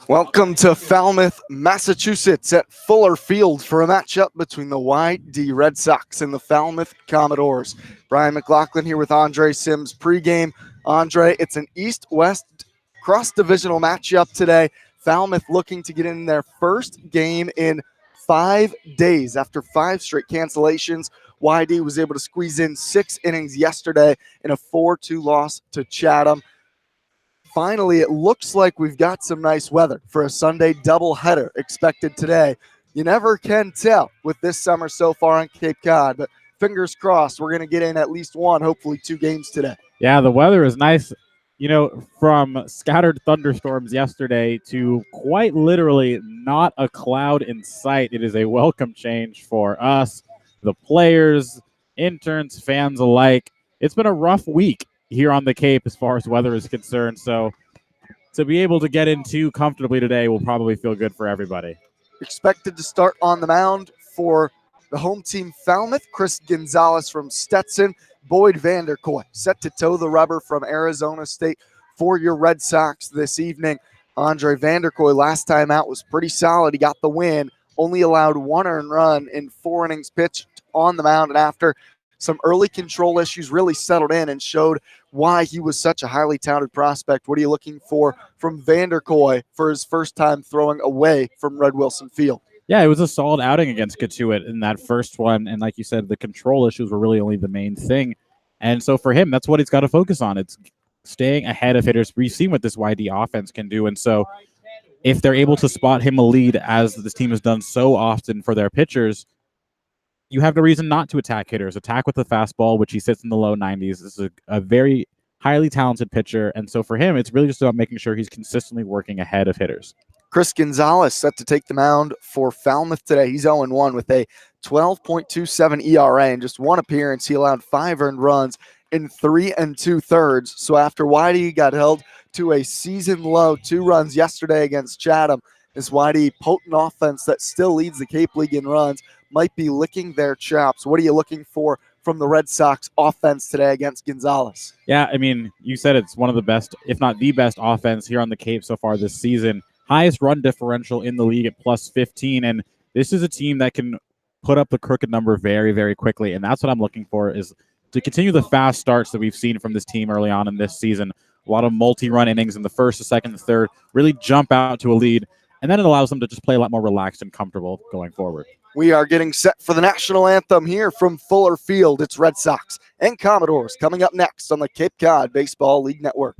Welcome to Falmouth, Massachusetts at Fuller Field for a matchup between the YD Red Sox and the Falmouth Commodores. Brian McLaughlin here with Andre Sims pregame. Andre, it's an East-West cross-divisional matchup today. Falmouth looking to get in their first game in 5 days after 5 straight cancellations. YD was able to squeeze in 6 innings yesterday in a 4-2 loss to Chatham. Finally, it looks like we've got some nice weather for a Sunday doubleheader expected today. You never can tell with this summer so far on Cape Cod, but fingers crossed we're going to get in at least one, hopefully 2 games today. Yeah, the weather is nice. From scattered thunderstorms yesterday to quite literally not a cloud in sight. It is a welcome change for us, the players, interns, fans alike. It's been a rough week here on the Cape as far as weather is concerned. So to be able to get in 2 comfortably today will probably feel good for everybody. Expected to start on the mound for the home team Falmouth, Chris Gonzalez from Stetson, Boyd Vanderkoy set to toe the rubber from Arizona State for your Red Sox this evening. Andre Vanderkoy last time out was pretty solid. He got the win, only allowed 1 earned run in 4 innings pitched on the mound, and after some early control issues really settled in and showed why he was such a highly touted prospect. What are you looking for from Vanderkoy for his first time throwing away from Red Wilson Field? Yeah, it was a solid outing against Katuitt in that first one. And like you said, the control issues were really only the main thing. And so for him, that's what he's got to focus on. It's staying ahead of hitters. We've seen what this YD offense can do. And so if they're able to spot him a lead, as this team has done so often for their pitchers, you have no reason not to attack hitters. Attack with the fastball, which he sits in the low 90s. This is a very highly talented pitcher. And so for him, it's really just about making sure he's consistently working ahead of hitters. Chris Gonzalez set to take the mound for Falmouth today. He's 0-1 with a 12.27 ERA. In just 1 appearance, he allowed 5 earned runs in 3 2/3. So after YD got held to a season-low 2 runs yesterday against Chatham, this YD potent offense that still leads the Cape League in runs might be licking their chops. What are you looking for from the Red Sox offense today against Gonzalez? Yeah, I mean, you said it's one of the best, if not the best offense here on the Cape so far this season. Highest run differential in the league at plus 15. And this is a team that can put up the crooked number very, very quickly. And that's what I'm looking for, is to continue the fast starts that we've seen from this team early on in this season. A lot of multi-run innings in the first, the second, the third, really jump out to a lead. And then it allows them to just play a lot more relaxed and comfortable going forward. We are getting set for the national anthem here from Fuller Field. It's Red Sox and Commodores coming up next on the Cape Cod Baseball League Network.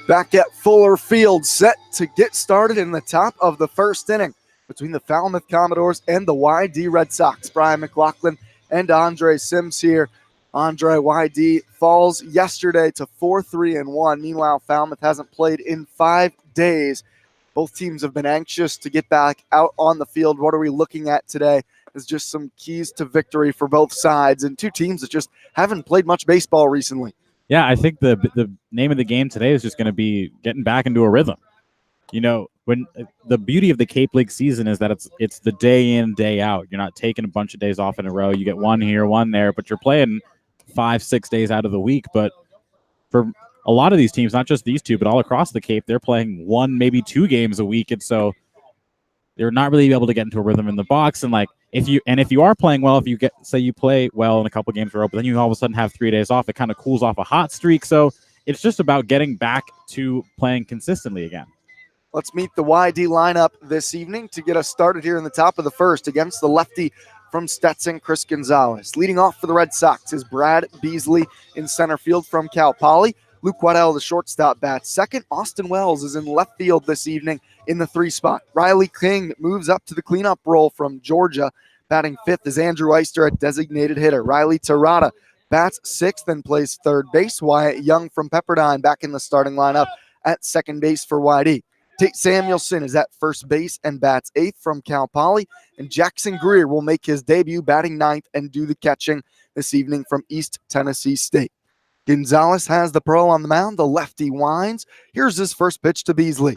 Back at Fuller Field, set to get started in the top of the first inning between the Falmouth Commodores and the YD Red Sox. Brian McLaughlin and Andre Sims here. Andre, YD falls yesterday to 4-3-1. Meanwhile, Falmouth hasn't played in 5 days. Both teams have been anxious to get back out on the field. What are we looking at today is just some keys to victory for both sides and two teams that just haven't played much baseball recently. Yeah, I think the name of the game today is just going to be getting back into a rhythm. You know, when the beauty of the Cape League season is that it's the day in, day out. You're not taking a bunch of days off in a row. You get one here, one there, but you're playing 5-6 days out of the week. But for a lot of these teams, not just these two, but all across the Cape, they're playing 1, maybe 2 games a week, and so they're not really able to get into a rhythm in the box. And like if you are playing well, if you you play well in a couple games in a row, but then you all of a sudden have 3 days off, it kind of cools off a hot streak. So it's just about getting back to playing consistently again. Let's meet the YD lineup this evening to get us started here in the top of the first against the lefty from Stetson, Chris Gonzalez. Leading off for the Red Sox is Brad Beasley in center field from Cal Poly. Luke Waddell, the shortstop, bats second. Austin Wells is in left field this evening in the 3 spot. Riley King moves up to the cleanup role from Georgia. Batting fifth is Andrew Eister, a designated hitter. Riley Terrata bats sixth and plays third base. Wyatt Young from Pepperdine back in the starting lineup at second base for YD. Tate Samuelson is at first base and bats eighth from Cal Poly. And Jackson Greer will make his debut batting ninth and do the catching this evening from East Tennessee State. Gonzalez has the pro on the mound. The lefty winds. Here's his first pitch to Beasley.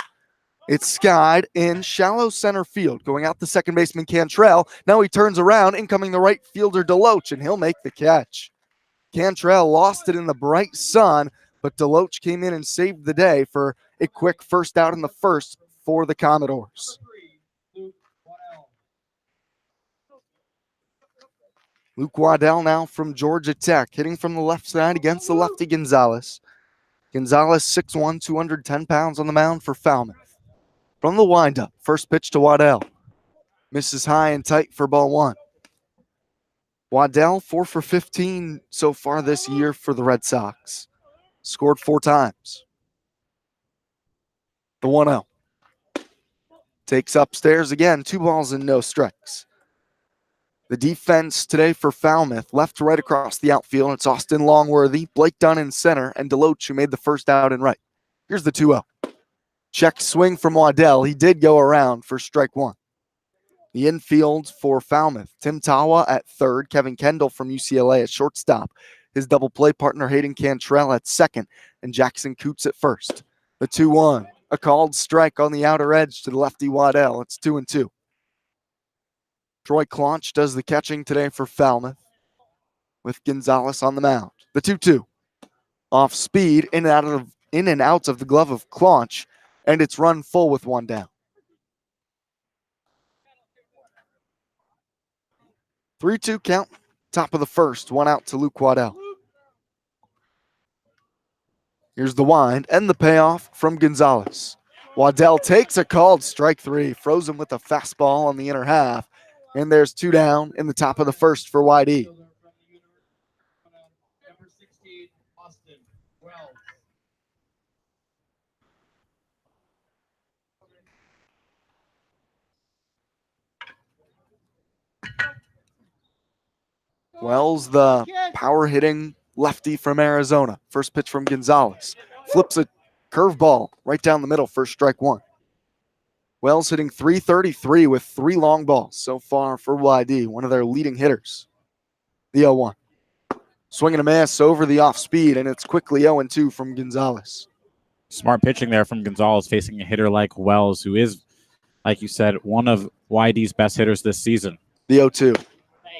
It's skied in shallow center field. Going out the second baseman Cantrell. Now he turns around, incoming the right fielder Deloach, and he'll make the catch. Cantrell lost it in the bright sun, but Deloach came in and saved the day for a quick first out in the first for the Commodores. Luke Waddell now from Georgia Tech, hitting from the left side against the lefty Gonzalez. Gonzalez 6'1", 210 pounds on the mound for Falmouth. From the windup, first pitch to Waddell. Misses high and tight for ball 1. Waddell 4 for 15 so far this year for the Red Sox. Scored 4 times. The 1-0. Takes upstairs again, 2 balls and no strikes. The defense today for Falmouth, left to right across the outfield. It's Austin Longworthy, Blake Dunn in center, and Deloach who made the first out in right. Here's the 2-0. Check swing from Waddell. He did go around for strike 1. The infield for Falmouth, Tim Tawa at third, Kevin Kendall from UCLA at shortstop. His double play partner Hayden Cantrell at second, and Jackson Coots at first. The 2-1, a called strike on the outer edge to the lefty Waddell. It's 2-2. Troy Claunch does the catching today for Falmouth with Gonzalez on the mound. The 2-2. Off speed, in and out of the glove of Claunch, and it's run full with 1 down. 3-2 count, top of the first, 1 out to Luke Waddell. Here's the wind and the payoff from Gonzalez. Waddell takes a called strike 3, froze him with a fastball on the inner half. And there's 2 down in the top of the first for YD. Wells, the power hitting lefty from Arizona. First pitch from Gonzalez. Flips a curveball right down the middle for strike 1. Wells hitting .333 with 3 long balls so far for YD, one of their leading hitters. The 0-1. Swing and a miss over the off speed, and it's quickly 0-2 from Gonzalez. Smart pitching there from Gonzalez, facing a hitter like Wells, who is, like you said, one of YD's best hitters this season. The 0-2.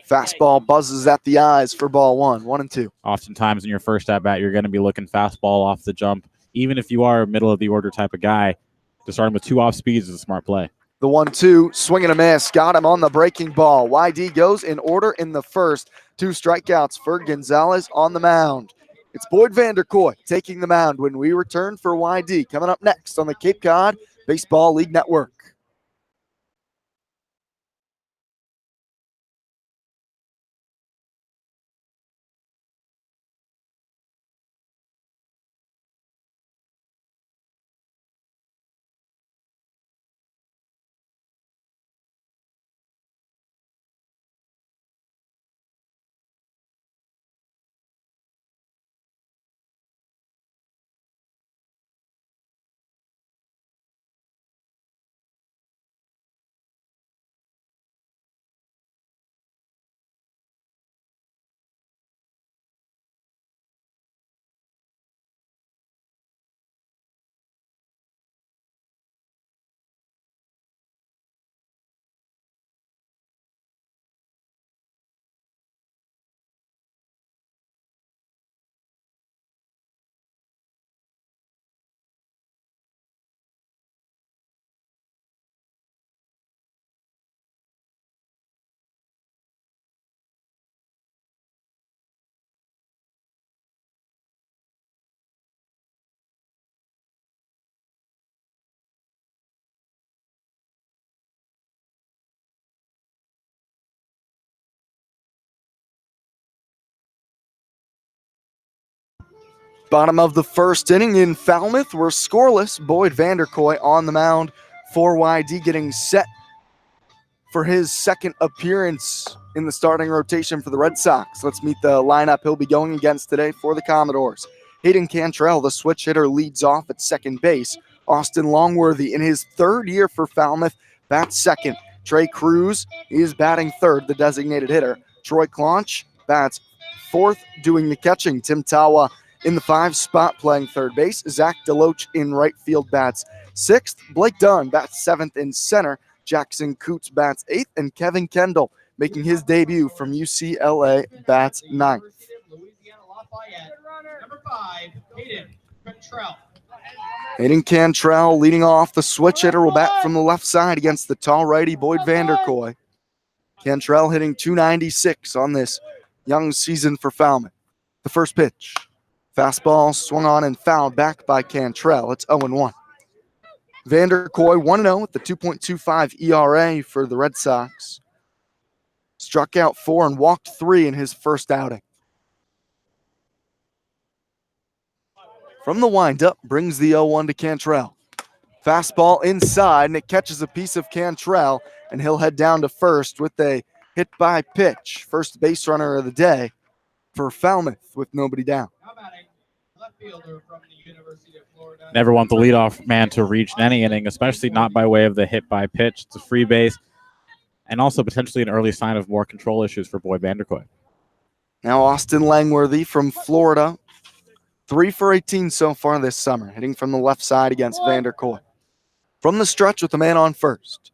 Fastball buzzes at the eyes for ball 1, 1-2. Oftentimes in your first at-bat, you're going to be looking fastball off the jump. Even if you are a middle-of-the-order type of guy, to start him with 2 off speeds is a smart play. The 1-2, swing and a miss, got him on the breaking ball. YD goes in order in the first. 2 strikeouts for Gonzalez on the mound. It's Boyd Vanderkoy taking the mound when we return for YD. Coming up next on the Cape Cod Baseball League Network. Bottom of the first inning in Falmouth, we're scoreless. Boyd Vanderkoy on the mound for YD, getting set for his second appearance in the starting rotation for the Red Sox. Let's meet the lineup he'll be going against today for the Commodores. Hayden Cantrell, the switch hitter, leads off at second base. Austin Longworthy, in his third year for Falmouth, bats second. Trey Cruz is batting third, the designated hitter. Troy Claunch bats fourth, doing the catching. Tim Tawa in the 5 spot, playing third base. Zach DeLoach in right field bats sixth. Blake Dunn bats seventh in center. Jackson Coots bats eighth, and Kevin Kendall, making his debut from UCLA, bats ninth. Hayden Cantrell leading off. The switch hitter will bat from the left side against the tall righty Boyd Vanderkoy. Cantrell hitting .296 on this young season for Falmouth. The first pitch. Fastball swung on and fouled back by Cantrell. It's 0-1. Vanderkoy 1-0 with the 2.25 ERA for the Red Sox. Struck out 4 and walked 3 in his first outing. From the windup, brings the 0-1 to Cantrell. Fastball inside, and it catches a piece of Cantrell, and he'll head down to first with a hit by pitch. First base runner of the day for Falmouth with nobody down. Never want the leadoff man to reach in any inning, especially not by way of the hit by pitch. It's a free base, and also potentially an early sign of more control issues for Boyd Vanderkoy. Now Austin Langworthy from Florida, 3 for 18 so far this summer, hitting from the left side against Vanderkoy. From the stretch with the man on first.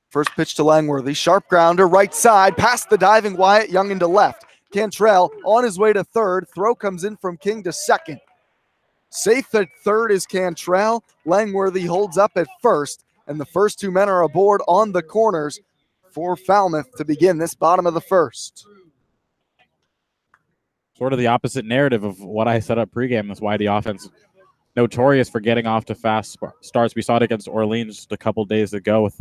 First pitch to Langworthy, sharp grounder, right side, past the diving Wyatt Young into left. Cantrell on his way to third. Throw comes in from King to second. Safe at third is Cantrell. Langworthy holds up at first, and the first 2 men are aboard on the corners for Falmouth to begin this bottom of the first. Sort of the opposite narrative of what I set up pregame. That's why the offense notorious for getting off to fast starts. We saw it against Orleans just a couple days ago with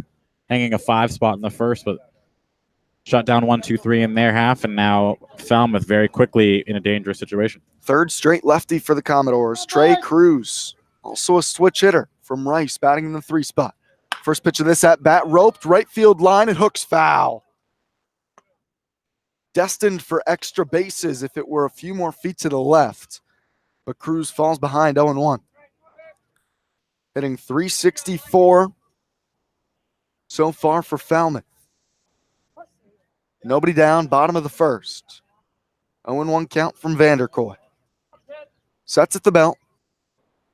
hanging a 5 spot in the first, but shut down 1, 2, 3 in their half, and now Falmouth very quickly in a dangerous situation. Third straight lefty for the Commodores. Trey Cruz, also a switch hitter from Rice, batting in the 3 spot. First pitch of this at bat, roped right field line, it hooks foul. Destined for extra bases if it were a few more feet to the left, but Cruz falls behind 0-1. Hitting .364 so far for Falmouth. Nobody down, bottom of the first. 0-1 count from Vanderkoy. Sets at the belt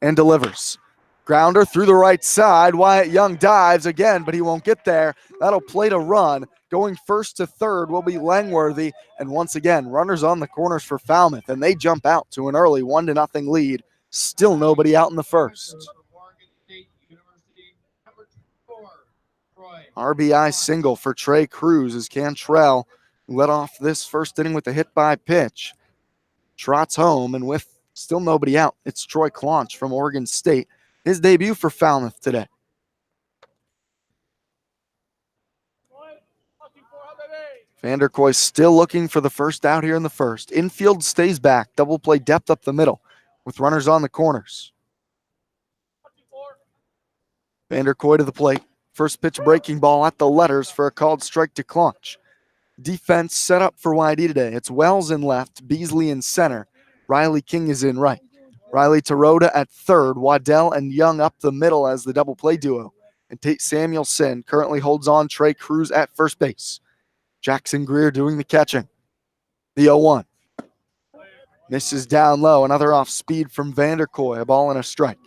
and delivers. Grounder through the right side. Wyatt Young dives again, but he won't get there. That'll plate a run. Going first to third will be Langworthy. And once again, runners on the corners for Falmouth, and they jump out to an early 1-0 lead. Still nobody out in the first. RBI single for Trey Cruz as Cantrell led off this first inning with a hit by pitch. Trots home, and with still nobody out, it's Troy Claunch from Oregon State. His debut for Falmouth today. Vanderkoy still looking for the first out here in the first. Infield stays back. Double play depth up the middle with runners on the corners. Vanderkoy to the plate. First pitch breaking ball at the letters for a called strike to Claunch. Defense set up for YD today. It's Wells in left, Beasley in center. Riley King is in right. Riley Taroda at third. Waddell and Young up the middle as the double play duo. And Tate Samuelson currently holds on Trey Cruz at first base. Jackson Greer doing the catching. The 0-1. Misses down low. Another off speed from Vanderkoy. A ball and a strike.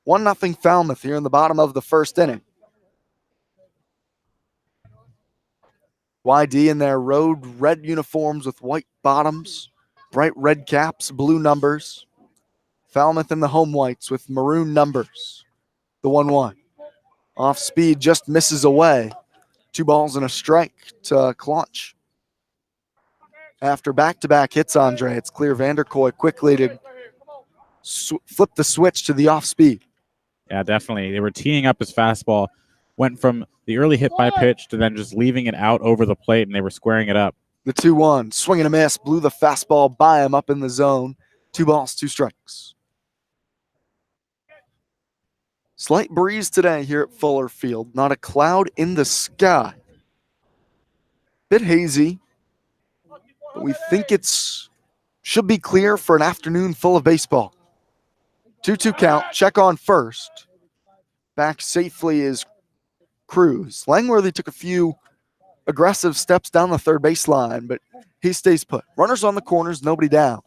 1-0 Falmouth here in the bottom of the first inning. YD in their road red uniforms with white bottoms, bright red caps, blue numbers. Falmouth in the home whites with maroon numbers. The 1-1. Off speed just misses away. 2 balls and a strike to Claunch. After back-to-back hits, Andre, it's clear Vanderkoy quickly to flip the switch to the off speed. Yeah, definitely. They were teeing up his fastball. Went from the early hit by pitch to then just leaving it out over the plate, and they were squaring it up. The 2-1, swing and a miss, blew the fastball by him up in the zone. 2 balls, 2 strikes. Slight breeze today here at Fuller Field. Not a cloud in the sky. Bit hazy, but we think it's should be clear for an afternoon full of baseball. 2-2 count. Check on first. Back safely is Cruz. Langworthy took a few aggressive steps down the third baseline, but he stays put. Runners on the corners, nobody down.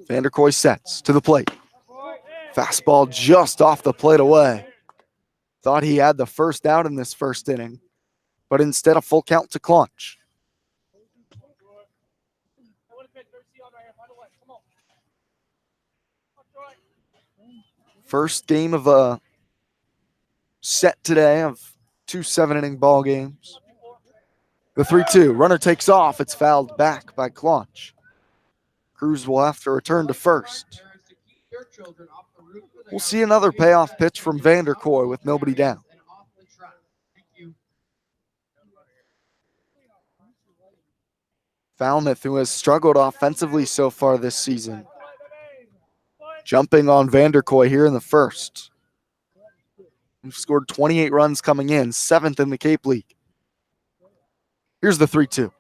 Vanderkoy sets to the plate. Fastball just off the plate away. Thought he had the first out in this first inning, but instead a full count to Clunch. First game of a set today of 2 7-inning ball games. The 3-2. Runner takes off. It's fouled back by Clunch. Cruz will have to return to first. We'll see another payoff pitch from Vanderkoy with nobody down. Falmouth, who has struggled offensively so far this season, jumping on Vanderkoy here in the first. We've scored 28 runs coming in, 7th in the Cape League. Here's the 3-2.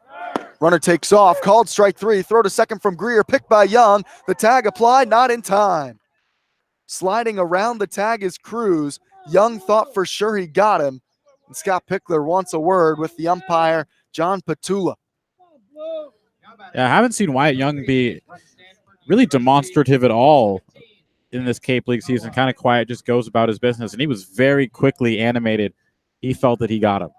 Runner takes off, called strike 3, throw to second from Greer, picked by Young. The tag applied, not in time. Sliding around the tag is Cruz. Young thought for sure he got him. And Scott Pickler wants a word with the umpire, John Petula. Yeah, I haven't seen Wyatt Young be really demonstrative at all in this Cape League season. Kind of quiet, just goes about his business. And he was very quickly animated. He felt that he got him.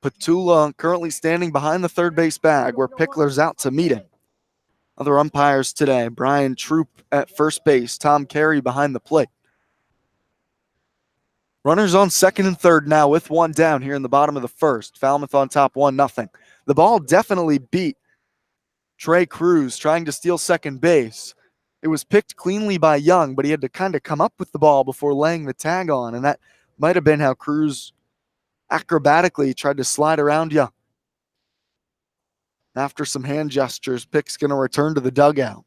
Petula currently standing behind the third base bag where Pickler's out to meet him. Other umpires today, Brian Troop at first base, Tom Carey behind the plate. Runners on second and third now with 1 down here in the bottom of the first. Falmouth on top 1-0. The ball definitely beat Trey Cruz trying to steal second base. It was picked cleanly by Young, but he had to kind of come up with the ball before laying the tag on, and that might have been how Cruz acrobatically tried to slide around Young. After some hand gestures, Pick's going to return to the dugout.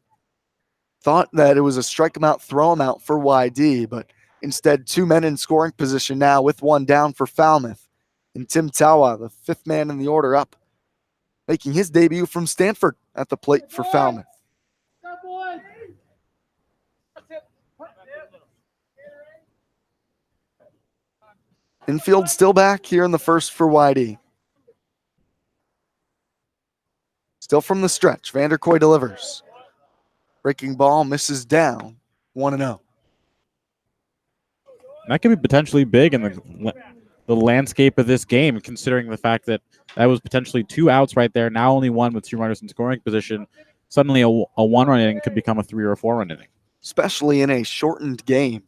Thought that it was a strike him out, throw him out for YD, but instead 2 men in scoring position now with 1 down for Falmouth. And Tim Tawa, the 5th man in the order up, making his debut from Stanford at the plate for Falmouth. Infield still back here in the first for YD. Still from the stretch. Vanderkoy delivers. Breaking ball misses down. 1-0. That could be potentially big in the landscape of this game, considering the fact that was potentially 2 outs right there. Now only 1 with 2 runners in scoring position. Suddenly a 1-run inning could become a 3 or a 4-run inning. Especially in a shortened game.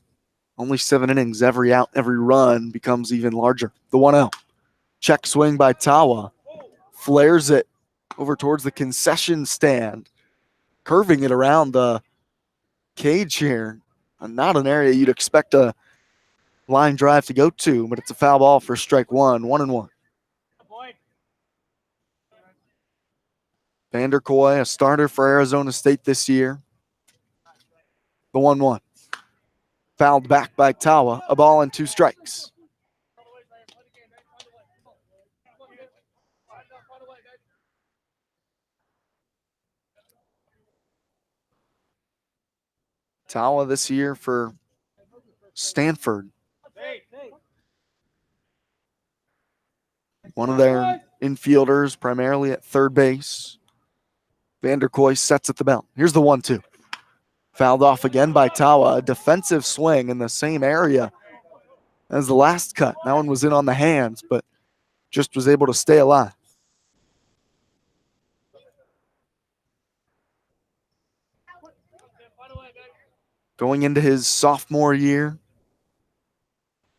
Only 7 innings, every out, every run becomes even larger. The 1-0. Check swing by Tawa. Flares it over towards the concession stand. Curving it around the cage here. Not an area you'd expect a line drive to go to, but it's a foul ball for strike 1. 1-1. Vanderkoy, a starter for Arizona State this year. The 1-1. Fouled back by Tawa. A ball and 2 strikes. Tawa this year for Stanford. One of their infielders, primarily at third base. Vanderkoy sets at the belt. Here's the 1-2. Fouled off again by Tawa. A defensive swing in the same area as the last cut. That one was in on the hands, but just was able to stay alive. Going into his sophomore year,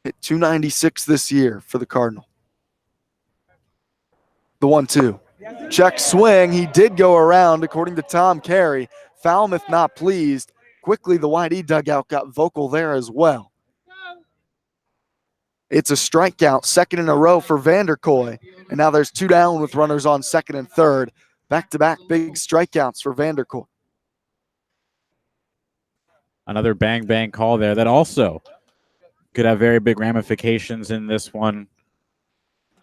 hit .296 this year for the Cardinal. The 1-2. Check swing. He did go around, according to Tom Carey. Falmouth not pleased. Quickly, the YD dugout got vocal there as well. It's a strikeout, second in a row for Vanderkoy. And now there's 2 down with runners on second and third. Back-to-back big strikeouts for Vanderkoy. Another bang call there that also could have very big ramifications in this one.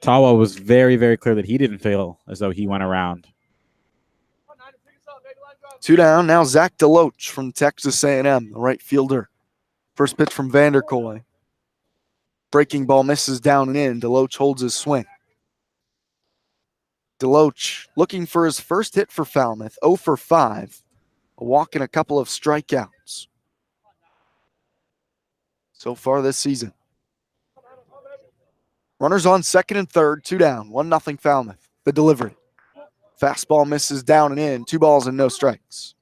Tawa was very clear that he didn't feel as though he went around. 2 down. Now Zach DeLoach from Texas A&M, the right fielder. First pitch from Vanderkoy. Breaking ball misses down and in. DeLoach holds his swing. DeLoach looking for his first hit for Falmouth. 0 for 5. A walk and a couple of strikeouts so far this season. Runners on second and third, 2 down, 1-0 Falmouth. The delivery. Fastball misses down and in, 2 balls and no strikes.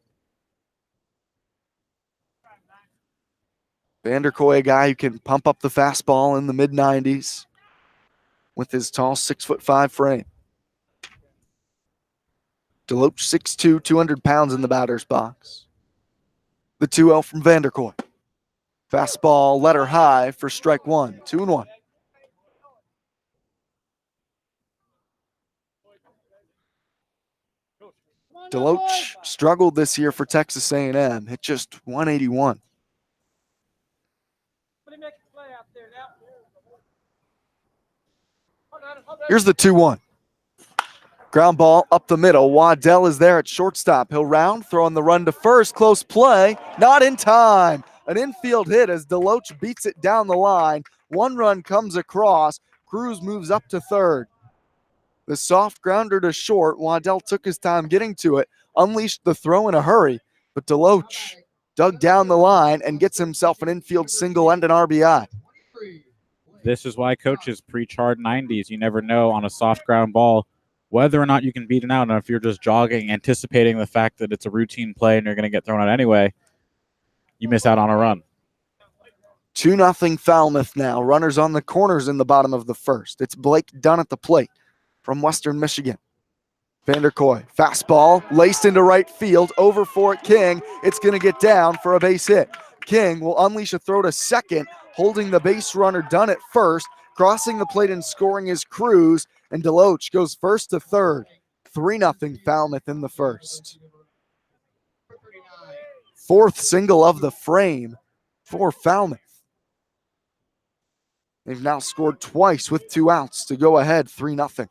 Vanderkoy, a guy who can pump up the fastball in the mid-90s with his tall 6'5" frame. DeLoach 6'2", 200 pounds in the batter's box. The 2-0 from Vanderkoy. Fastball letter high for strike 1, 2-1. DeLoach struggled this year for Texas A&M, hit just 181. Here's the 2-1. Ground ball up the middle. Waddell is there at shortstop. He'll round, throwing the run to first. Close play, not in time. An infield hit as DeLoach beats it down the line. 1 run comes across. Cruz moves up to third. The soft grounder to short. Waddell took his time getting to it, unleashed the throw in a hurry, but DeLoach dug down the line and gets himself an infield single and an RBI. This is why coaches preach hard 90s. You never know on a soft ground ball whether or not you can beat it out. And if you're just jogging, anticipating the fact that it's a routine play and you're going to get thrown out anyway, you miss out on a run. 2-0 Falmouth now. Runners on the corners in the bottom of the first. It's Blake Dunn at the plate from Western Michigan. Vanderkoy, fastball, laced into right field, over for it, King. It's going to get down for a base hit. King will unleash a throw to second, holding the base runner Dunn at first. Crossing the plate and scoring is Cruz, and DeLoach goes first to third. 3-0 Falmouth in the first. 4th single of the frame for Falmouth. They've now scored twice with 2 outs to go ahead 3-0.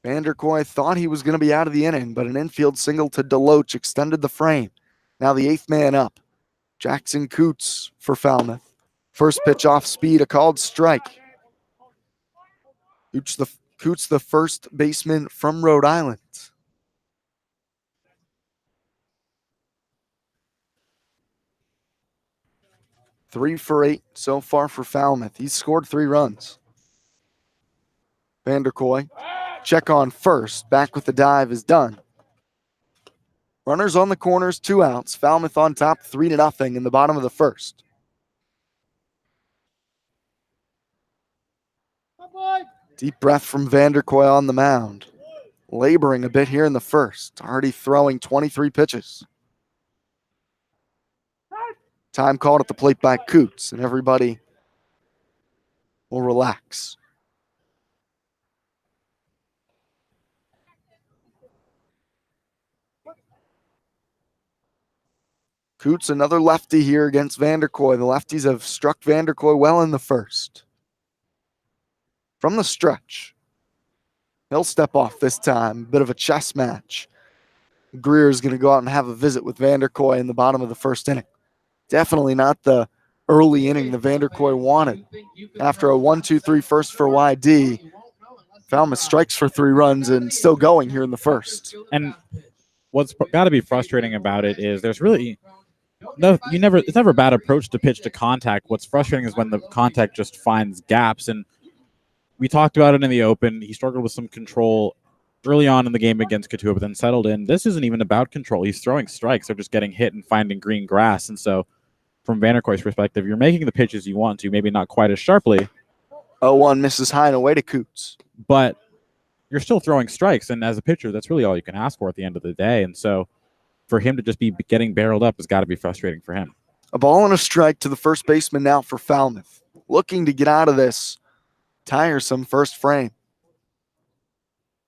Vanderkoy thought he was going to be out of the inning, but an infield single to DeLoach extended the frame. Now the 8th man up. Jackson Coots for Falmouth. First pitch off speed, a called strike. Coots the first baseman from Rhode Island. Three for 8 so far for Falmouth. He's scored 3 runs. Vanderkoy, check on first. Back with the dive is done. Runners on the corners, 2 outs. Falmouth on top, 3-0 in the bottom of the first. Deep breath from Vanderkoy on the mound. Laboring a bit here in the first. Already throwing 23 pitches. Time called at the plate by Coots, and everybody will relax. Coots, another lefty here against Vanderkoy. The lefties have struck Vanderkoy well in the first. From the stretch, he'll step off this time. Bit of a chess match. Greer is going to go out and have a visit with Vanderkoy in the bottom of the first inning. Definitely not the early inning that Vanderkoy wanted. After a 1-2-3 first for YD, Falmouth strikes for 3 runs and still going here in the first. And what's got to be frustrating about it is there's really no, it's never a bad approach to pitch to contact. What's frustrating is when the contact just finds gaps. And we talked about it in the open. He struggled with some control early on in the game against Katua, but then settled in. This isn't even about control. He's throwing strikes. They're just getting hit and finding green grass. And so from Vanderkoy's perspective, you're making the pitches you want to, maybe not quite as sharply. 0-1 misses high and away to Coots. But you're still throwing strikes. And as a pitcher, that's really all you can ask for at the end of the day. And so for him to just be getting barreled up has got to be frustrating for him. A ball and a strike to the first baseman now for Falmouth, looking to get out of this tiresome first frame.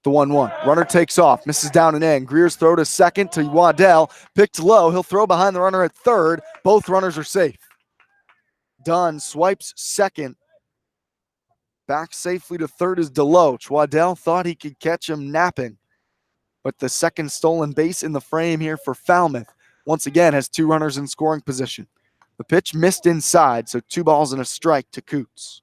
The 1-1. Runner takes off, misses down and in. Greer's throw to second to Waddell. Picked low. He'll throw behind the runner at third. Both runners are safe. Dunn swipes second. Back safely to third is Deloach. Waddell thought he could catch him napping. But the second stolen base in the frame here for Falmouth once again has two runners in scoring position. The pitch missed inside, so 2 balls and a strike to Coots.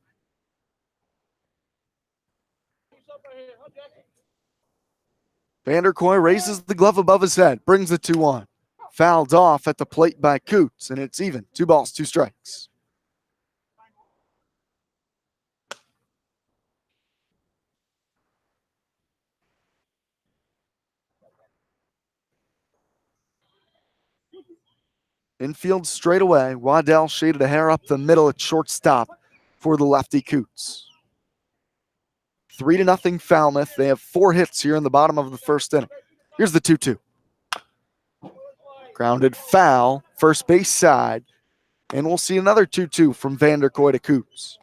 Vanderkoy raises the glove above his head, brings the 2-1. Fouled off at the plate by Coots, and it's even. 2 balls, 2 strikes. Infield straight away. Waddell shaded a hair up the middle at shortstop for the lefty Coots. 3-0 Falmouth. They have 4 hits here in the bottom of the first inning. Here's the 2-2. Grounded foul, first base side. And we'll see another 2-2 from Vanderkoy to Coots.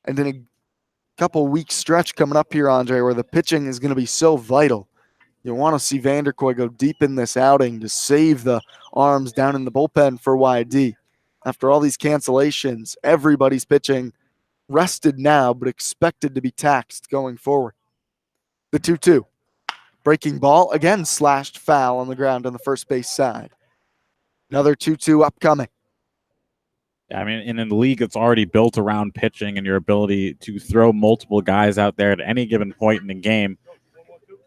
And then a couple week stretch coming up here, Andre, where the pitching is going to be so vital. You want to see Vanderkoy go deep in this outing to save the arms down in the bullpen for YD. After all these cancellations, everybody's pitching rested now, but expected to be taxed going forward. The 2-2. Breaking ball, again slashed foul on the ground on the first base side. Another 2-2 upcoming. I mean, in a league that's already built around pitching and your ability to throw multiple guys out there at any given point in the game,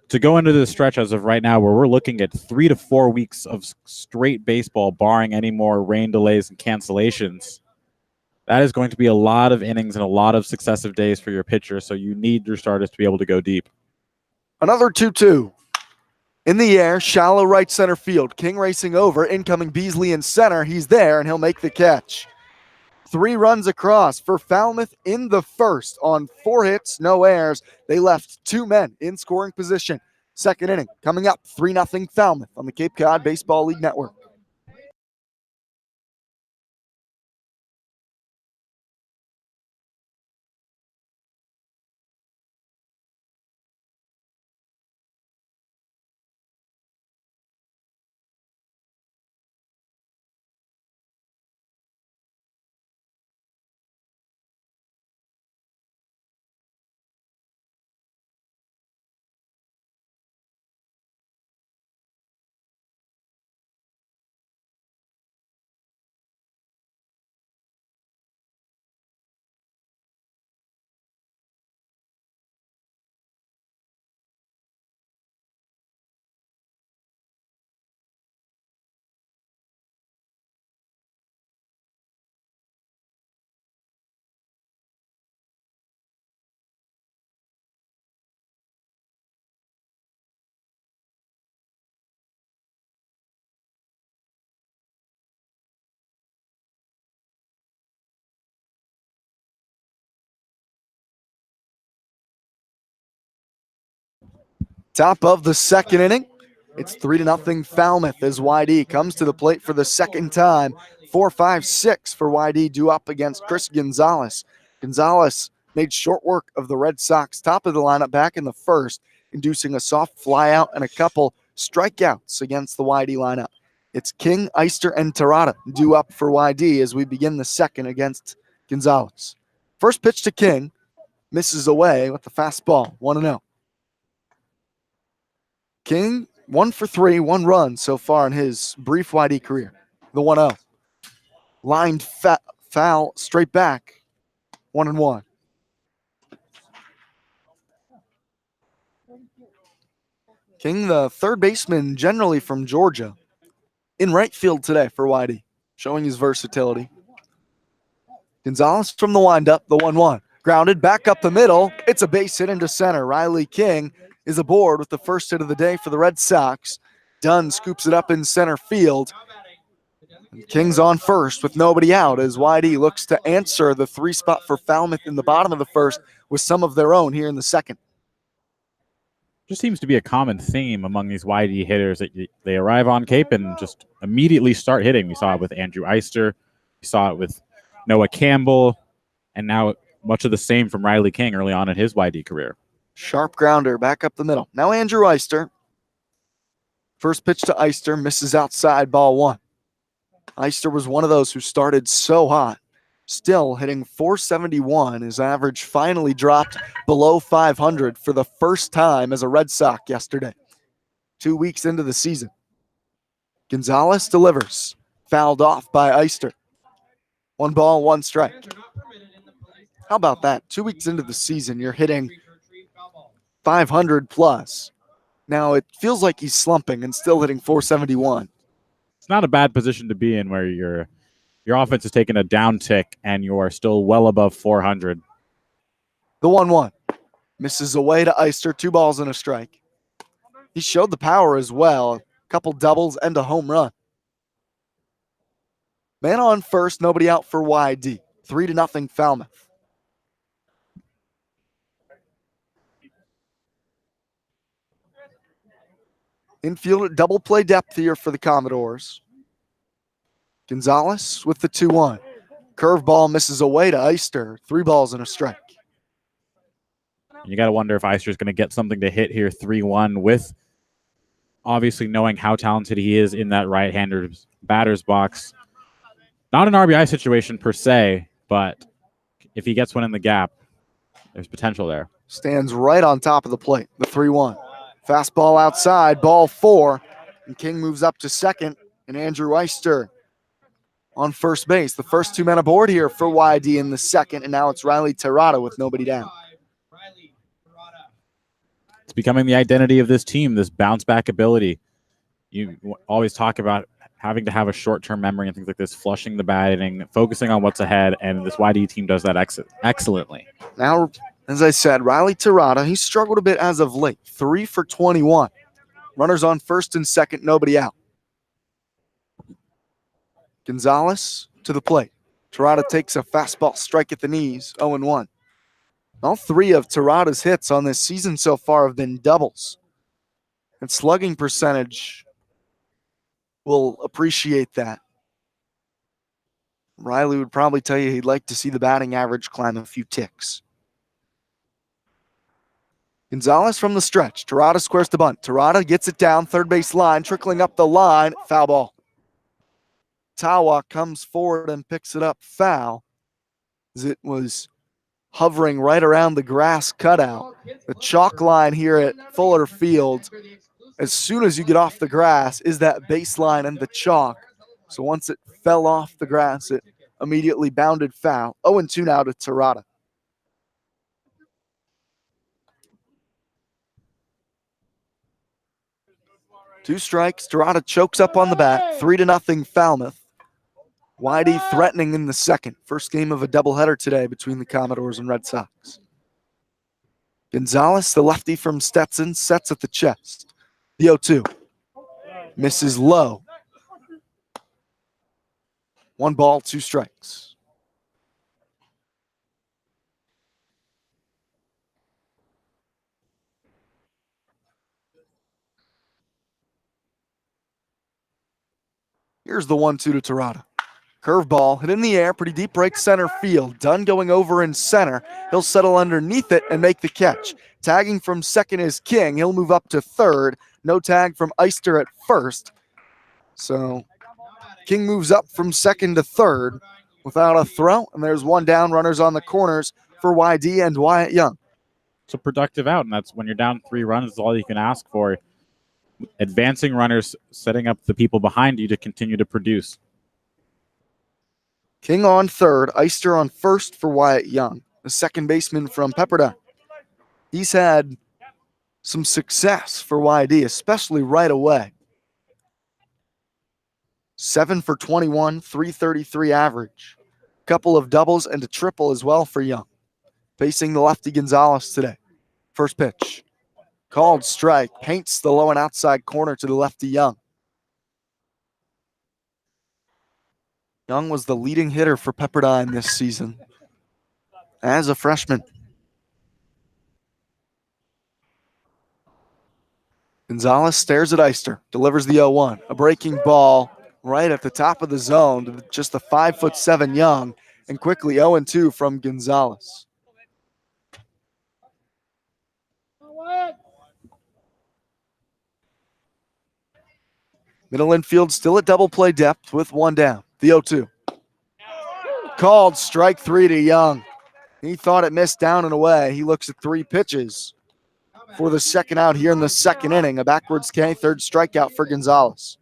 to go into the stretch as of right now where we're looking at 3 to 4 weeks of straight baseball, barring any more rain delays and cancellations, that is going to be a lot of innings and a lot of successive days for your pitcher, so you need your starters to be able to go deep. Another 2-2. In the air, shallow right center field. King racing over, incoming Beasley in center. He's there, and he'll make the catch. 3 runs across for Falmouth in the first on 4 hits, no errors. They left 2 men in scoring position. Second inning coming up, 3-0 Falmouth on the Cape Cod Baseball League Network. Top of the second inning. It's 3-0 Falmouth as YD comes to the plate for the second time. 4-5-6 for YD due up against Chris Gonzalez. Gonzalez made short work of the Red Sox top of the lineup back in the first, inducing a soft flyout and a couple strikeouts against the YD lineup. It's King, Eister, and Terada due up for YD as we begin the second against Gonzalez. First pitch to King, misses away with the fastball, 1-0. King, 1 for 3, 1 run so far in his brief YD career. The 1-0. Lined foul straight back, 1-1. King, the third baseman, generally from Georgia, in right field today for YD, showing his versatility. Gonzalez from the windup, the 1-1. Grounded back up the middle. It's a base hit into center. Riley King is aboard with the first hit of the day for the Red Sox. Dunn scoops it up in center field. And King's on first with nobody out as YD looks to answer the 3 spot for Falmouth in the bottom of the first with some of their own here in the second. Just seems to be a common theme among these YD hitters that they arrive on Cape and just immediately start hitting. We saw it with Andrew Eister. We saw it with Noah Campbell. And now much of the same from Riley King early on in his YD career. Sharp grounder back up the middle. Now Andrew Eister. First pitch to Eister, misses outside, ball one. Eister was one of those who started so hot. Still hitting 471. His average finally dropped below 500 for the first time as a Red Sox yesterday. 2 weeks into the season. Gonzalez delivers. Fouled off by Eister. 1 ball, 1 strike. How about that? 2 weeks into the season, you're hitting 500 plus. Now it feels like he's slumping and still hitting 471. It's not a bad position to be in where your offense is taking a down tick and you are still well above 400. The 1-1. Misses away to Eister. 2 balls and a strike. He showed the power as well. A couple doubles and a home run. Man on first, nobody out for YD. 3-0 Falmouth. Infield double play depth here for the Commodores. Gonzalez with the 2-1. Curveball misses away to Eister. 3 balls and a strike. You got to wonder if Eister is going to get something to hit here 3-1 with obviously knowing how talented he is in that right-hander batter's box. Not an RBI situation per se, but if he gets one in the gap, there's potential there. Stands right on top of the plate. The 3-1. Fastball outside, ball 4. And King moves up to second. And Andrew Eister on first base. The first 2 men aboard here for YD in the second. And now it's Riley Tirada with nobody down. It's becoming the identity of this team, this bounce back ability. You always talk about having to have a short-term memory and things like this, flushing the batting, focusing on what's ahead, and this YD team does that excellently. Now, as I said, Riley Tirada, he struggled a bit as of late. 3 for 21. Runners on first and second, nobody out. Gonzalez to the plate. Tirada takes a fastball strike at the knees, 0-1. All 3 of Tirada's hits on this season so far have been doubles. And slugging percentage will appreciate that. Riley would probably tell you he'd like to see the batting average climb a few ticks. Gonzalez from the stretch. Tirada squares the bunt. Tirada gets it down, third base line, trickling up the line, foul ball. Tawa comes forward and picks it up foul as it was hovering right around the grass cutout. The chalk line here at Fuller Field, as soon as you get off the grass, is that baseline and the chalk. So once it fell off the grass, it immediately bounded foul. 0-2 now to Tirada. Two strikes. Tirada chokes up on the bat. 3-0 Falmouth. YD threatening in the second. First game of a doubleheader today between the Commodores and Red Sox. Gonzalez, the lefty from Stetson, sets at the chest. The 0-2. Misses low. 1 ball, 2 strikes. Here's the 1-2 to Tirada. Curveball hit in the air, pretty deep right center field. Dunn going over in center. He'll settle underneath it and make the catch. Tagging from second is King. He'll move up to third. No tag from Eister at first. So King moves up from second to third without a throw. And there's 1 down, runners on the corners for YD and Wyatt Young. It's a productive out, and that's when you're down 3 runs is all you can ask for. Advancing runners, setting up the people behind you to continue to produce. King on third, Eister on first for Wyatt Young, the second baseman from Pepperdine. He's had some success for YD, especially right away. 7 for 21, 333 average. Couple of doubles and a triple as well for Young. Facing the lefty Gonzalez today. First pitch. Called strike. Paints the low and outside corner to the lefty Young. Young was the leading hitter for Pepperdine this season as a freshman. Gonzalez stares at Eister, delivers the 0-1. A breaking ball right at the top of the zone to just the 5'7" Young, and quickly 0-2 from Gonzalez. Middle infield still at double play depth with one down. The 0-2. Called strike 3 to Young. He thought it missed down and away. He looks at 3 pitches for the second out here in the second inning. A backwards K, third strikeout for Gonzalez.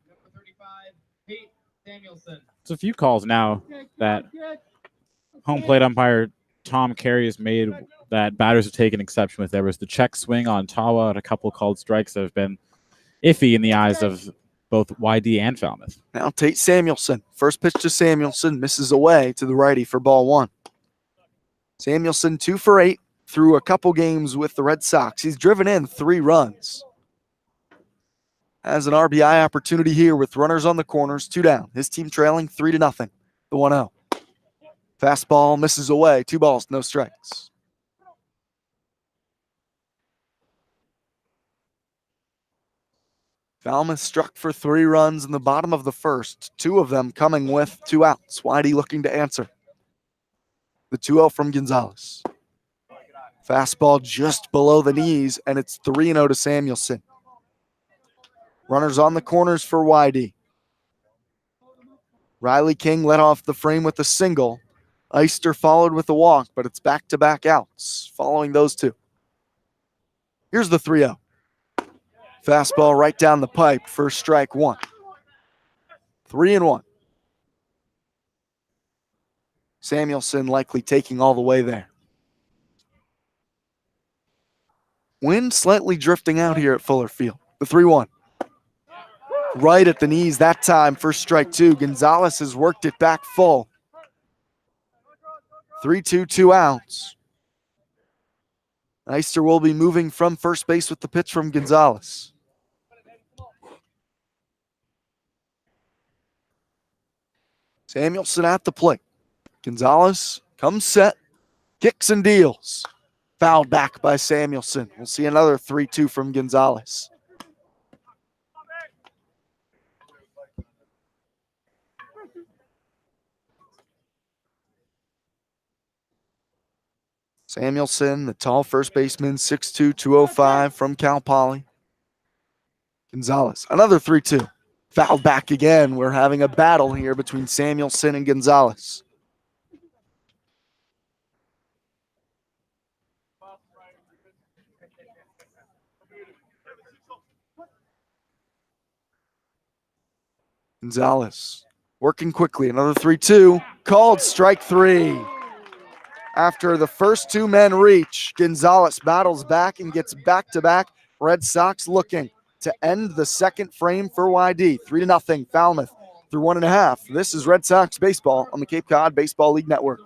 It's a few calls now that home plate umpire Tom Carey has made that batters have taken exception with. There was the check swing on Tawa and a couple of called strikes that have been iffy in the eyes of both YD and Falmouth. Now Tate Samuelson. First pitch to Samuelson, misses away to the righty for ball 1. Samuelson 2 for 8 through a couple games with the Red Sox. He's driven in 3 runs. Has an RBI opportunity here with runners on the corners, 2 down. His team trailing 3-0. The 1-0. Fastball misses away, 2 balls, no strikes. Falmouth struck for 3 runs in the bottom of the first, 2 of them coming with 2 outs. Whitey looking to answer. The 2-0 from Gonzalez. Fastball just below the knees, and it's 3-0 to Samuelson. Runners on the corners for YD. Riley King led off the frame with a single. Eister followed with a walk, but it's back-to-back outs following those 2. Here's the 3-0. Fastball right down the pipe for strike 1. 3-1. Samuelson likely taking all the way there. Wind slightly drifting out here at Fuller Field. The 3-1. Right at the knees that time for strike 2. Gonzalez has worked it back full. 3-2, 2 outs. Eister will be moving from first base with the pitch from Gonzalez. Samuelson at the plate. Gonzalez comes set, kicks and deals. Fouled back by Samuelson. We'll see another 3-2 from Gonzalez. Samuelson, the tall first baseman, 6'2", 205 from Cal Poly. Gonzalez, another 3-2. Fouled back again. We're having a battle here between Samuelson and Gonzalez. Gonzalez working quickly. Another 3-2. Called strike 3. After the first 2 men reach, Gonzalez battles back and gets back-to-back. Red Sox looking to end the second frame for YD. 3-0 Falmouth through 1.5. This is Red Sox baseball on the Cape Cod Baseball League Network.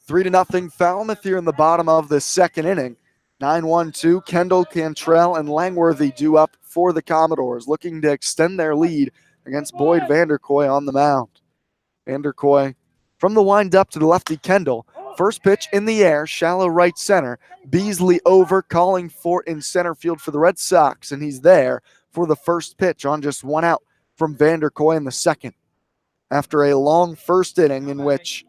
Three to nothing Falmouth here in the bottom of the second inning. 9-1-2, Kendall, Cantrell, and Langworthy due up for the Commodores, looking to extend their lead against Boyd Vanderkoy on the mound. Vanderkoy from the wind-up to the lefty Kendall. First pitch in the air, shallow right center. Beasley over, calling for in center field for the Red Sox, and he's there for the first pitch on just one out from Vanderkoy in the second. After a long first inning in which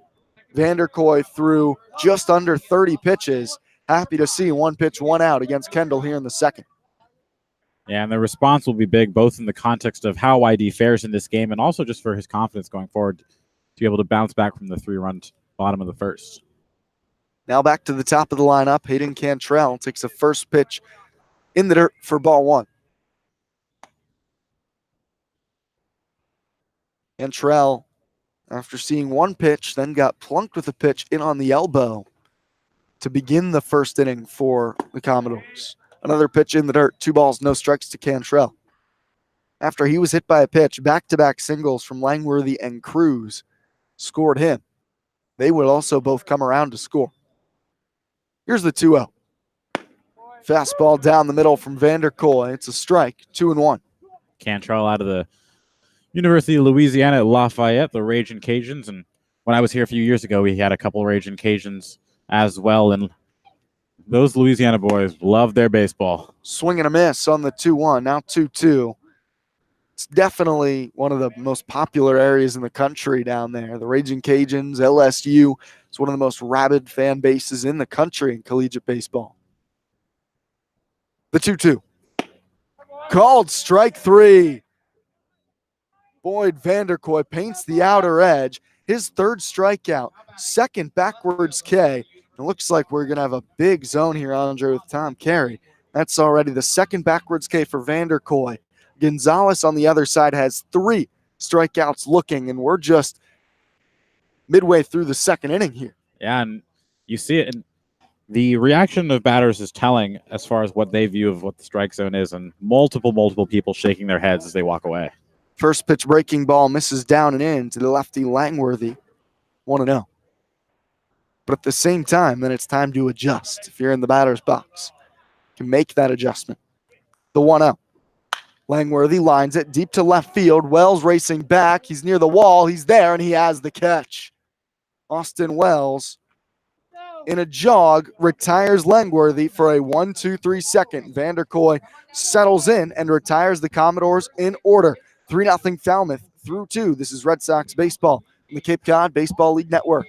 Vanderkoy threw just under 30 pitches, happy to see one pitch, one out against Kendall here in the second. Yeah, and the response will be big, both in the context of how YD fares in this game and also just for his confidence going forward to be able to bounce back from the 3-run bottom of the first. Now back to the top of the lineup. Hayden Cantrell takes a first pitch in the dirt for ball one. Cantrell, after seeing one pitch, then got plunked with a pitch in on the elbow to begin the first inning for the Commodores. Another pitch in the dirt, 2 balls, no strikes to Cantrell. After he was hit by a pitch, back-to-back singles from Langworthy and Cruz scored him. They would also both come around to score. Here's the 2-0. Fastball down the middle from Vanderkoy. It's a strike, 2-1. Cantrell out of the University of Louisiana at Lafayette, the Raging Cajuns. And when I was here a few years ago, we had a couple Raging Cajuns as well. And those Louisiana boys love their baseball. Swing and a miss on the 2-1, now 2-2. It's definitely one of the most popular areas in the country down there. The Raging Cajuns, LSU. It's one of the most rabid fan bases in the country in collegiate baseball. The 2-2. Called strike 3. Boyd Vanderkoy paints the outer edge. His third strikeout, second backwards K. It looks like we're going to have a big zone here, Andre, with Tom Carey. That's already the second backwards K for Vanderkoy. Gonzalez on the other side has 3 strikeouts looking, and we're just midway through the second inning here. Yeah, and you see it. And the reaction of batters is telling as far as what they view of what the strike zone is, and multiple people shaking their heads as they walk away. First pitch breaking ball misses down and in to the lefty Langworthy. 1-0. But at the same time, then it's time to adjust. If you're in the batter's box, you can make that adjustment. The 1-0. Langworthy lines it deep to left field. Wells racing back. He's near the wall. He's there, and he has the catch. Austin Wells, in a jog, retires Langworthy for a 1-2-3 second. Vanderkoy settles in and retires the Commodores in order. 3-0 Falmouth through 2. This is Red Sox baseball on the Cape Cod Baseball League Network.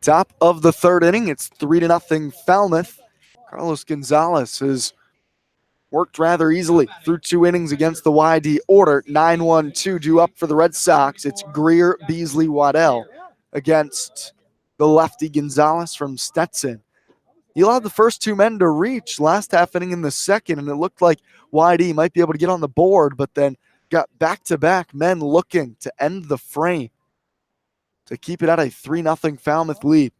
Top of the third inning, it's 3-0 Falmouth. Carlos Gonzalez has worked rather easily through 2 innings against the YD order. 9-1-2 due up for the Red Sox. It's Greer, Beasley, Waddell against the lefty Gonzalez from Stetson. He allowed the first 2 men to reach last half inning in the second, and it looked like YD might be able to get on the board, but then got back-to-back men looking to end the frame to keep it at a 3-0 Falmouth lead.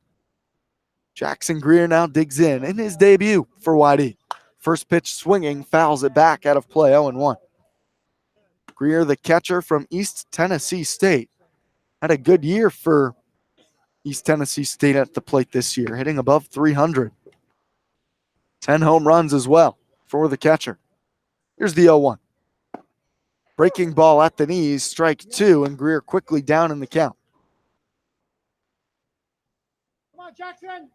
Jackson Greer now digs in his debut for YD. First pitch swinging, fouls it back out of play, 0-1. Greer, the catcher from East Tennessee State, had a good year for East Tennessee State at the plate this year, hitting above 300. 10 home runs as well for the catcher. Here's the 0-1. Breaking ball at the knees, strike 2, and Greer quickly down in the count. Come on, Jackson.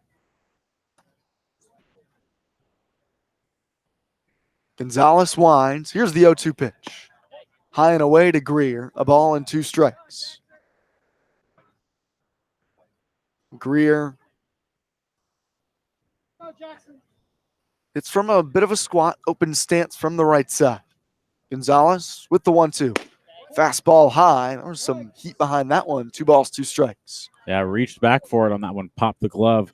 Gonzalez winds. Here's the 0-2 pitch. High and away to Greer. A ball and 2 strikes. Greer. Go, Jackson. It's from a bit of a squat, open stance from the right side. Gonzalez with the 1-2. Fastball high. There was some heat behind that one. 2 balls, 2 strikes. Yeah, reached back for it on that one. Popped the glove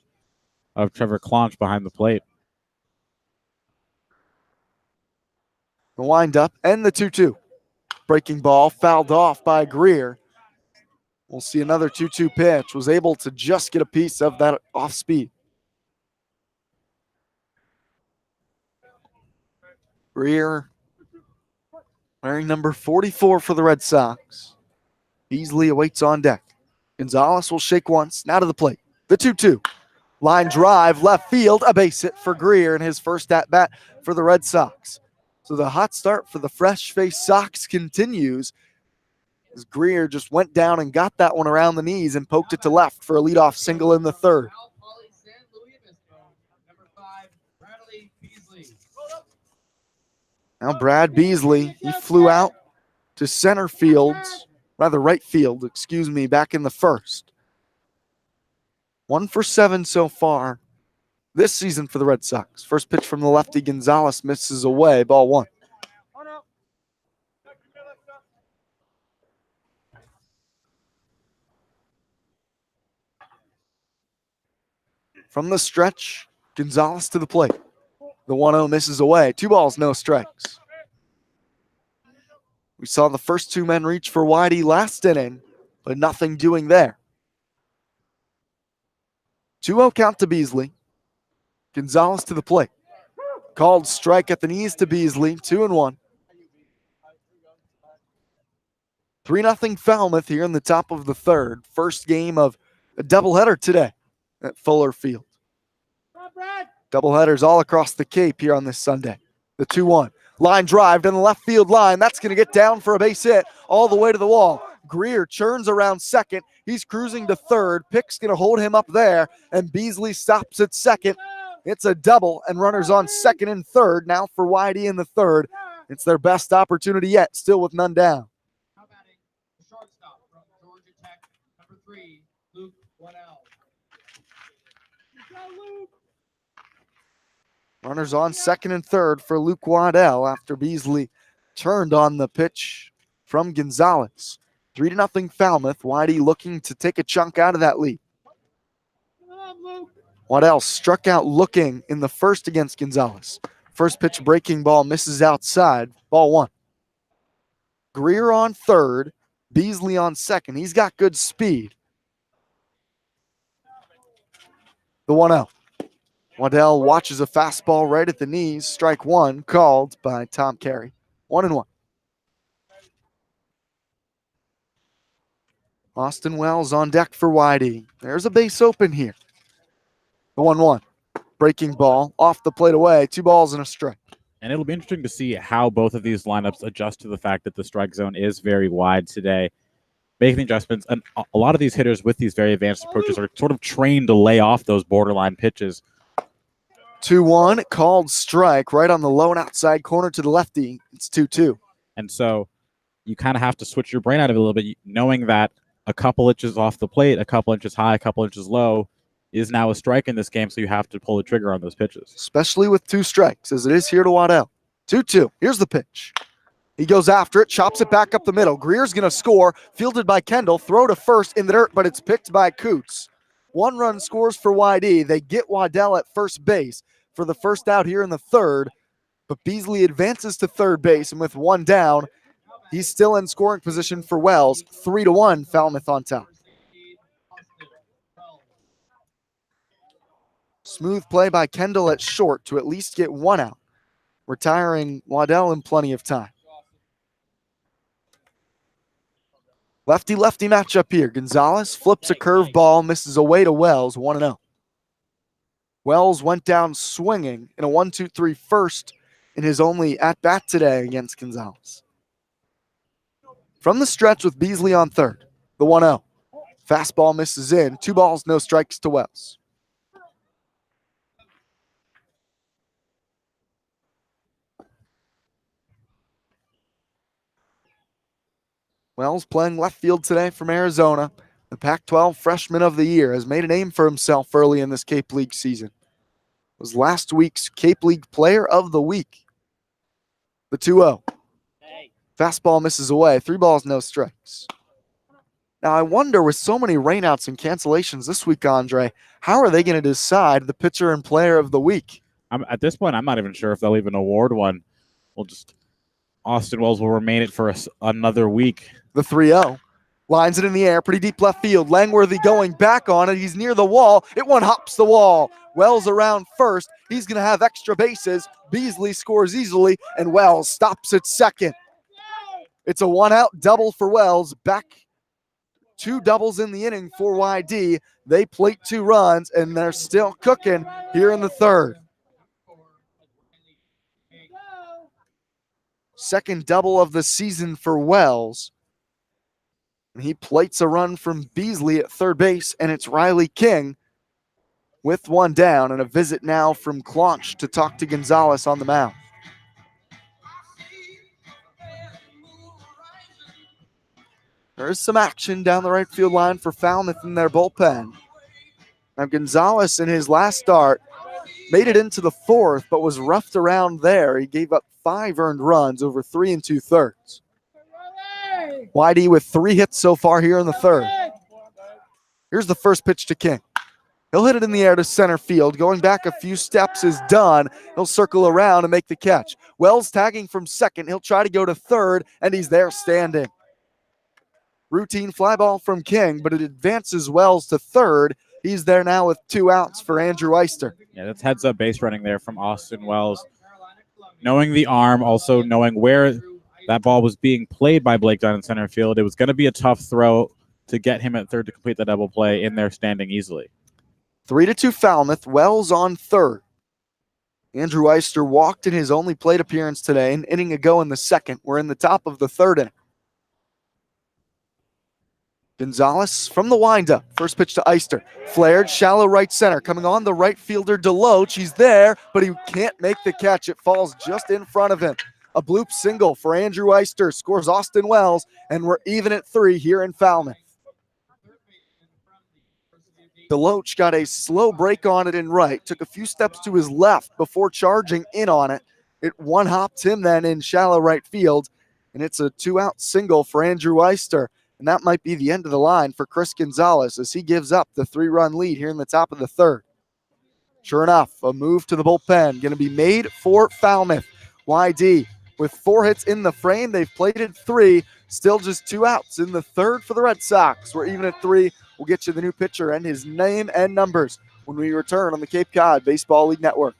of Trevor Clonch behind the plate. The windup and the 2-2. Breaking ball fouled off by Greer. We'll see another 2-2 pitch. Was able to just get a piece of that off speed. Greer wearing number 44 for the Red Sox. Beasley awaits on deck. Gonzalez will shake once. Now to the plate. The 2-2. Line drive, left field, a base hit for Greer in his first at-bat for the Red Sox. So the hot start for the fresh-faced Sox continues as Greer just went down and got that one around the knees and poked it to left for a leadoff single in the third. Now Brad Beasley, he flew out to center field, rather right field, excuse me, back in the first. 1 for 7 so far this season for the Red Sox. First pitch from the lefty, Gonzalez misses away, ball 1. From the stretch, Gonzalez to the plate. The 1-0 misses away. 2 balls, no strikes. We saw the first 2 men reach for Whitey last inning, but nothing doing there. 2-0 count to Beasley. Gonzalez to the plate. Called strike at the knees to Beasley, 2-1. 3-0 Falmouth here in the top of the third. First game of a doubleheader today at Fuller Field. Doubleheaders all across the Cape here on this Sunday. The 2-1. Line drive down the left field line. That's going to get down for a base hit all the way to the wall. Greer churns around second. He's cruising to third. Pick's going to hold him up there, and Beasley stops at second. It's a double, and runners on second and third. Now for Whitey in the third. It's their best opportunity yet, still with none down. How about the shortstop from Georgia Tech, number 3, Luke Waddell. Runners on second and third for Luke Waddell after Beasley turned on the pitch from Gonzalez. 3-0 Falmouth. Whitey looking to take a chunk out of that lead. Waddell struck out looking in the first against Gonzalez. First pitch breaking ball misses outside. Ball 1. Greer on third. Beasley on second. He's got good speed. The 1-0. Waddell watches a fastball right at the knees. Strike 1 called by Tom Carey. 1-1. Austin Wells on deck for Whitey. There's a base open here. The 1-1. Breaking ball off the plate away. 2 balls and a strike. And it'll be interesting to see how both of these lineups adjust to the fact that the strike zone is very wide today. Making adjustments. And a lot of these hitters with these very advanced approaches are sort of trained to lay off those borderline pitches. 2-1, called strike right on the low and outside corner to the lefty. It's 2-2. And so you kind of have to switch your brain out of it a little bit, knowing that a couple inches off the plate, a couple inches high, a couple inches low is now a strike in this game, so you have to pull the trigger on those pitches. Especially with 2 strikes, as it is here to Waddell. 2-2. Here's the pitch. He goes after it, chops it back up the middle. Greer's going to score, fielded by Kendall. Throw to first in the dirt, but it's picked by Coots. 1 run scores for YD. They get Waddell at first base for the first out here in the third, but Beasley advances to third base, and with 1 down, he's still in scoring position for Wells. 3-1, Falmouth on top. Smooth play by Kendall at short to at least get 1 out, retiring Waddell in plenty of time. Lefty-lefty matchup here. Gonzalez flips a curveball, misses away to Wells, 1-0. Wells went down swinging in a 1-2-3 first in his only at-bat today against Gonzalez. From the stretch with Beasley on third, the 1-0. Fastball misses in. 2 balls, no strikes to Wells. Wells playing left field today from Arizona. The Pac-12 Freshman of the Year has made a name for himself early in this Cape League season. Was last week's Cape League Player of the Week. The 2-0. Fastball misses away. 3 balls, no strikes. Now, I wonder, with so many rainouts and cancellations this week, Andre, how are they going to decide the pitcher and player of the week? At this point, I'm not even sure if they'll even award one. Austin Wells will remain it for another week. The 3-0. Lines it in the air, pretty deep left field. Langworthy going back on it. He's near the wall. It one hops the wall. Wells around first. He's going to have extra bases. Beasley scores easily, and Wells stops at second. It's a 1-out double for Wells. Back 2 doubles in the inning for YD. They plate 2 runs, and they're still cooking here in the third. Second double of the season for Wells. He plates a run from Beasley at third base, and it's Riley King with 1 down, and a visit now from Claunch to talk to Gonzalez on the mound. There's some action down the right field line for Falmouth in their bullpen. Now, Gonzalez in his last start made it into the 4th, but was roughed around there. He gave up 5 earned runs over 3 2/3. YD with 3 hits so far here in the 3rd. Here's the first pitch to King. He'll hit it in the air to center field. Going back a few steps is done. He'll circle around and make the catch. Wells tagging from second. He'll try to go to third, and he's there standing. Routine fly ball from King, but it advances Wells to third. He's there now with 2 outs for Andrew Eister. Yeah, that's heads-up base running there from Austin Wells. Knowing the arm, also knowing where that ball was being played by Blake Dunn in center field, it was going to be a tough throw to get him at third to complete the double play in there standing easily. 3-2 Falmouth. Wells on third. Andrew Eister walked in his only plate appearance today, an inning ago in the 2nd. We're in the top of the 3rd inning. Gonzalez from the windup. First pitch to Eister. Flared, shallow right center. Coming on the right fielder, Deloach. He's there, but he can't make the catch. It falls just in front of him. A bloop single for Andrew Eister. Scores Austin Wells, and we're even at 3 here in Falmouth. Deloach got a slow break on it in right. Took a few steps to his left before charging in on it. It one-hopped him then in shallow right field, and it's a 2-out single for Andrew Eister. And that might be the end of the line for Chris Gonzalez as he gives up the 3-run lead here in the top of the 3rd. Sure enough, a move to the bullpen going to be made for Falmouth. YD with 4 hits in the frame. They've plated 3, still just 2 outs in the 3rd for the Red Sox. We're even at 3. We'll get you the new pitcher and his name and numbers when we return on the Cape Cod Baseball League Network.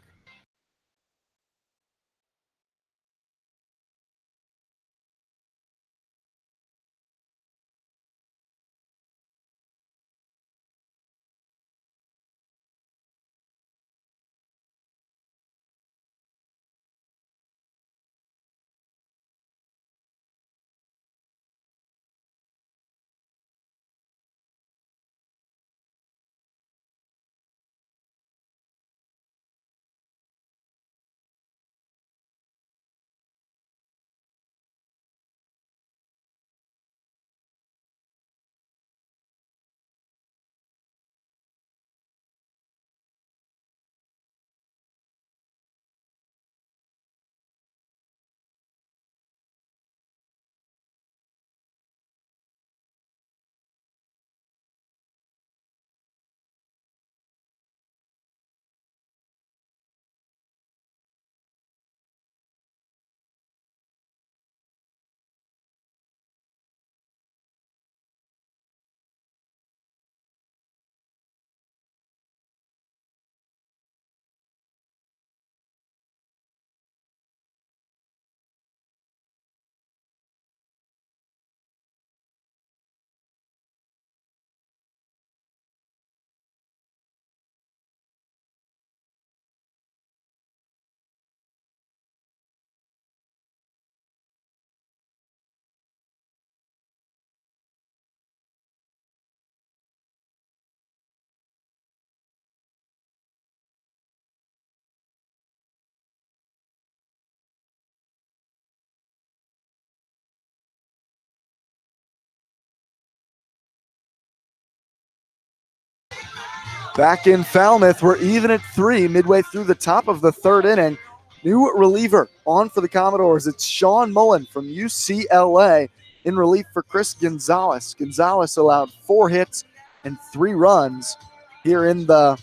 Back in Falmouth, we're even at 3 midway through the top of the third inning. New reliever on for the Commodores. It's Sean Mullen from UCLA in relief for Chris Gonzalez. Gonzalez allowed 4 hits and 3 runs here in the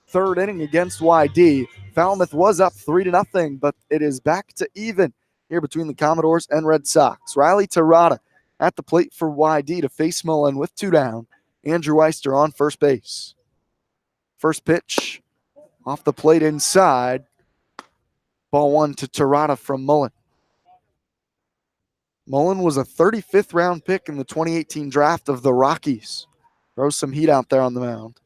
third inning against YD. Falmouth was up 3-0, but it is back to even here between the Commodores and Red Sox. Riley Terada at the plate for YD to face Mullen with 2 down. Andrew Eister on first base. First pitch off the plate inside. Ball 1 to Terada from Mullen. Mullen was a 35th round pick in the 2018 draft of the Rockies. Throws some heat out there on the mound.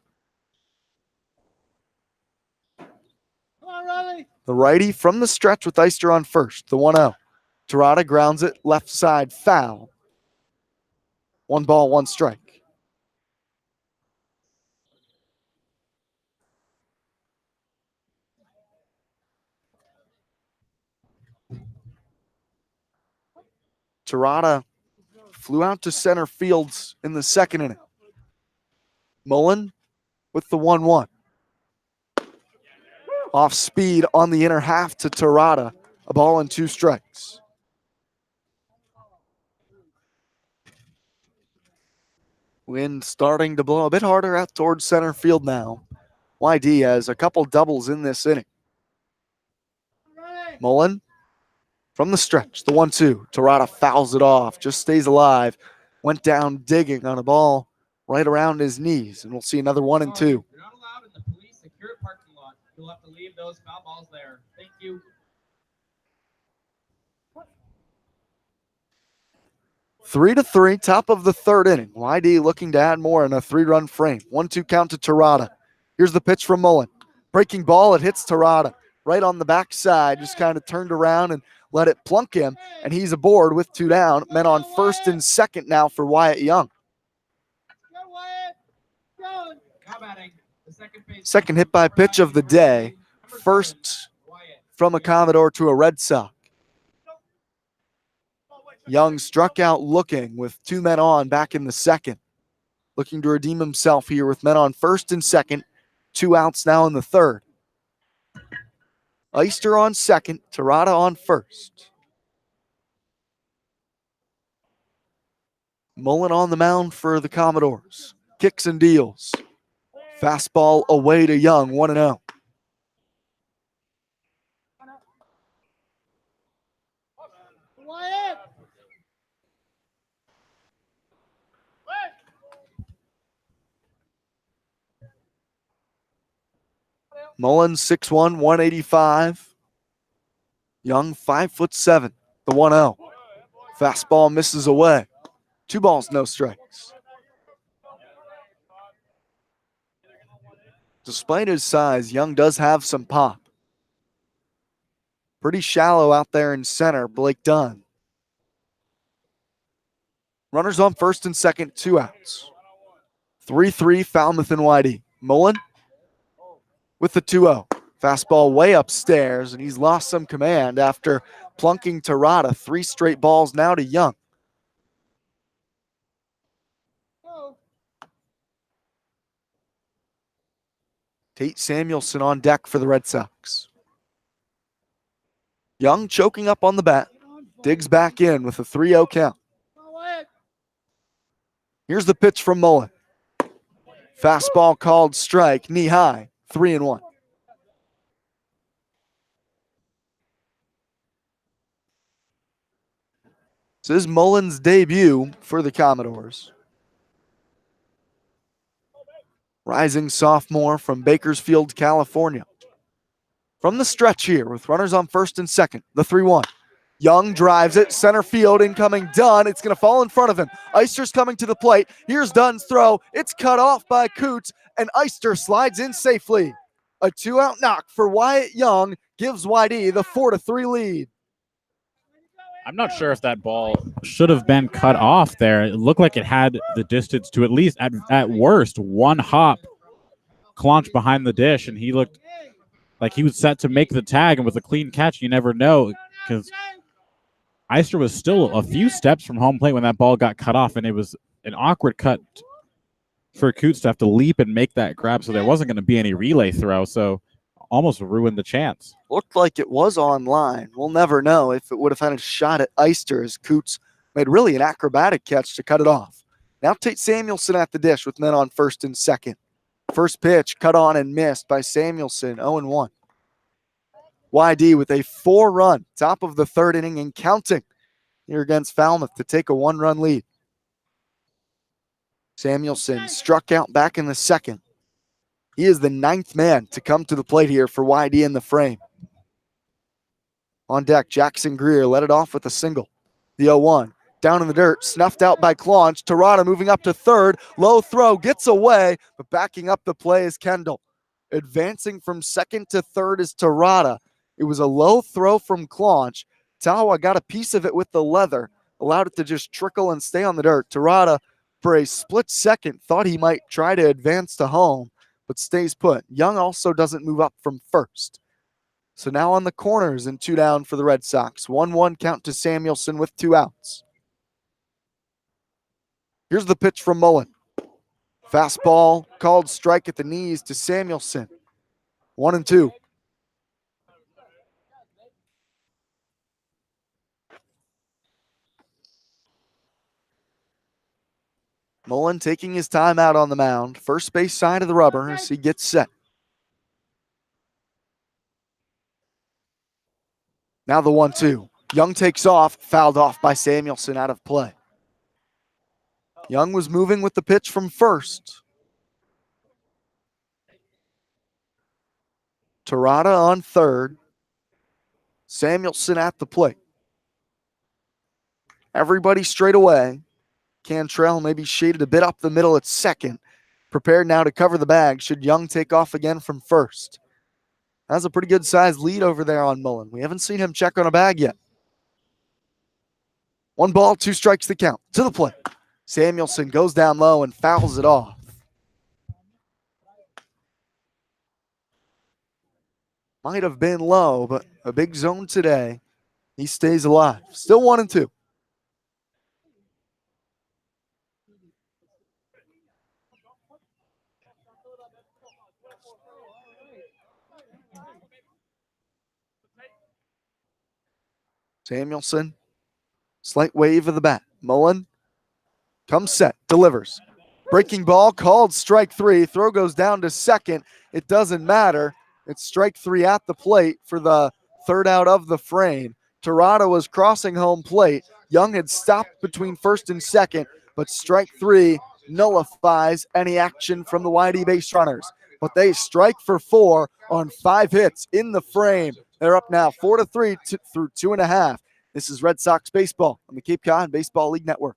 The righty from the stretch with Eister on first, the 1-0. Terada grounds it left side foul. 1 ball, 1 strike. Terada flew out to center fields in the second inning. Mullen with the 1-1. Off speed on the inner half to Terada. A ball and 2 strikes. Wind starting to blow a bit harder out towards center field now. YD has a couple doubles in this inning. Mullen from the stretch, the 1-2. Terada fouls it off, just stays alive. Went down digging on a ball right around his knees, and we'll see another 1 and 2. You're not allowed in the police secure parking lot. You'll have to leave those foul balls there. Thank you. 3-3, top of the third inning. YD looking to add more in a 3-run frame. 1-2 count to Terada. Here's the pitch from Mullen. Breaking ball, it hits Terada right on the backside. Just kind of turned around and let it plunk him, and he's aboard with 2 down. Men on first and second now for Wyatt Young. Second hit by pitch of the day. First from a Commodore to a Red Sox. Young struck out looking with 2 men on back in the second. Looking to redeem himself here with men on first and second. 2 outs now in the third. Eister on second, Terada on first. Mullen on the mound for the Commodores. Kicks and deals. Fastball away to Young, 1-0. Mullen 6'1", 185. Young 5'7", the 1-0. Fastball misses away. 2 balls, no strikes. Despite his size, Young does have some pop. Pretty shallow out there in center, Blake Dunn. Runners on first and second, 2 outs. 3-3, Falmouth and YD. Mullen with the 2-0. Fastball way upstairs, and he's lost some command after plunking Terada. 3 straight balls now to Young. Tate Samuelson on deck for the Red Sox. Young choking up on the bat. Digs back in with a 3-0 count. Here's the pitch from Mullen. Fastball called strike, knee high, 3-1. This is Mullen's debut for the Commodores. Rising sophomore from Bakersfield, California. From the stretch here with runners on first and second, the 3-1. Young drives it, center field, incoming Dunn. It's going to fall in front of him. Eister's coming to the plate. Here's Dunn's throw. It's cut off by Coots, and Eister slides in safely. A 2-out knock for Wyatt Young gives YD the 4-3 lead. I'm not sure if that ball should have been cut off there. It looked like it had the distance to at least, at worst, 1 hop clonch behind the dish, and he looked like he was set to make the tag, and with a clean catch, you never know, because Eister was still a few steps from home plate when that ball got cut off, and it was an awkward cut for Coots to have to leap and make that grab, so there wasn't going to be any relay throw, so almost ruined the chance. Looked like it was online. We'll never know if it would have had a shot at Eister, as Coots made really an acrobatic catch to cut it off. Now Tate Samuelson at the dish with men on first and second. First pitch cut on and missed by Samuelson, 0-1. YD with a 4-run top of the third inning and counting here against Falmouth to take a 1-run lead. Samuelson struck out back in the second. He is the 9th man to come to the plate here for YD in the frame. On deck, Jackson Greer led it off with a single. The 0-1. Down in the dirt, snuffed out by Claunch. Terada moving up to third. Low throw, gets away, but backing up the play is Kendall. Advancing from second to third is Terada. It was a low throw from Claunch. Tawa got a piece of it with the leather, allowed it to just trickle and stay on the dirt. Terada, for a split second, thought he might try to advance to home, but stays put. Young also doesn't move up from first. So now on the corners and 2 down for the Red Sox. 1-1 count to Samuelson with 2 outs. Here's the pitch from Mullen. Fastball called strike at the knees to Samuelson. 1-2. Mullen taking his time out on the mound. First base side of the rubber as he gets set. Now the 1-2. Young takes off, fouled off by Samuelson, out of play. Young was moving with the pitch from first. Terada on third. Samuelson at the plate. Everybody straight away. Cantrell maybe shaded a bit up the middle at second. Prepared now to cover the bag should Young take off again from first. That's a pretty good sized lead over there on Mullen. We haven't seen him check on a bag yet. 1 ball, 2 strikes the count. To the plate. Samuelson goes down low and fouls it off. Might have been low, but a big zone today. He stays alive. Still 1-2. Samuelson, slight wave of the bat. Mullen comes set, delivers. Breaking ball called strike 3. Throw goes down to second. It doesn't matter. It's strike 3 at the plate for the 3rd out of the frame. Terada was crossing home plate. Young had stopped between first and second, but strike 3 nullifies any action from the YD base runners. But they strike for 4 on 5 hits in the frame. They're up now 4-3 through 2.5. This is Red Sox baseball on the Cape Cod Baseball League Network.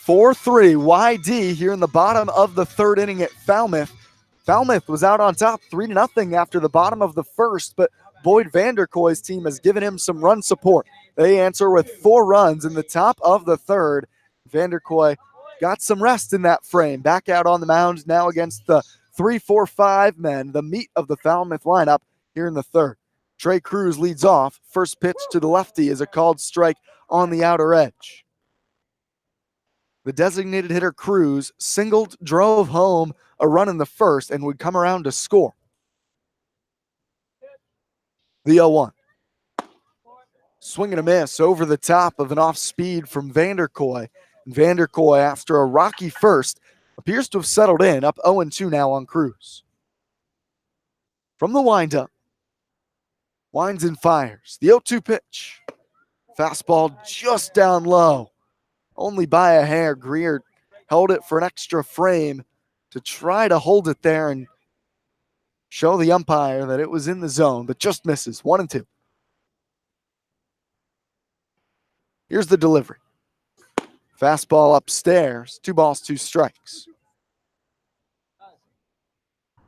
Four-3 YD here in the bottom of the 3rd inning at Falmouth. Falmouth was out on top 3-0 after the bottom of the 1st, but Boyd Vanderkooy's team has given him some run support. They answer with 4 runs in the top of the 3rd. Vanderkooy got some rest in that frame. Back out on the mound now against the 3-4-5 men, the meat of the Falmouth lineup here in the 3rd. Trey Cruz leads off. First pitch to the lefty is a called strike on the outer edge. The designated hitter Cruz singled, drove home a run in the 1st, and would come around to score. The 0-1. Swing and a miss over the top of an off speed from Vanderkoy. And Vanderkoy, after a rocky first, appears to have settled in, up 0-2 now on Cruz. From the windup, winds and fires. The 0-2 pitch. Fastball just down low. Only by a hair. Greer held it for an extra frame to try to hold it there and show the umpire that it was in the zone, but just misses. 1-2. Here's the delivery. Fastball upstairs. 2 balls, 2 strikes.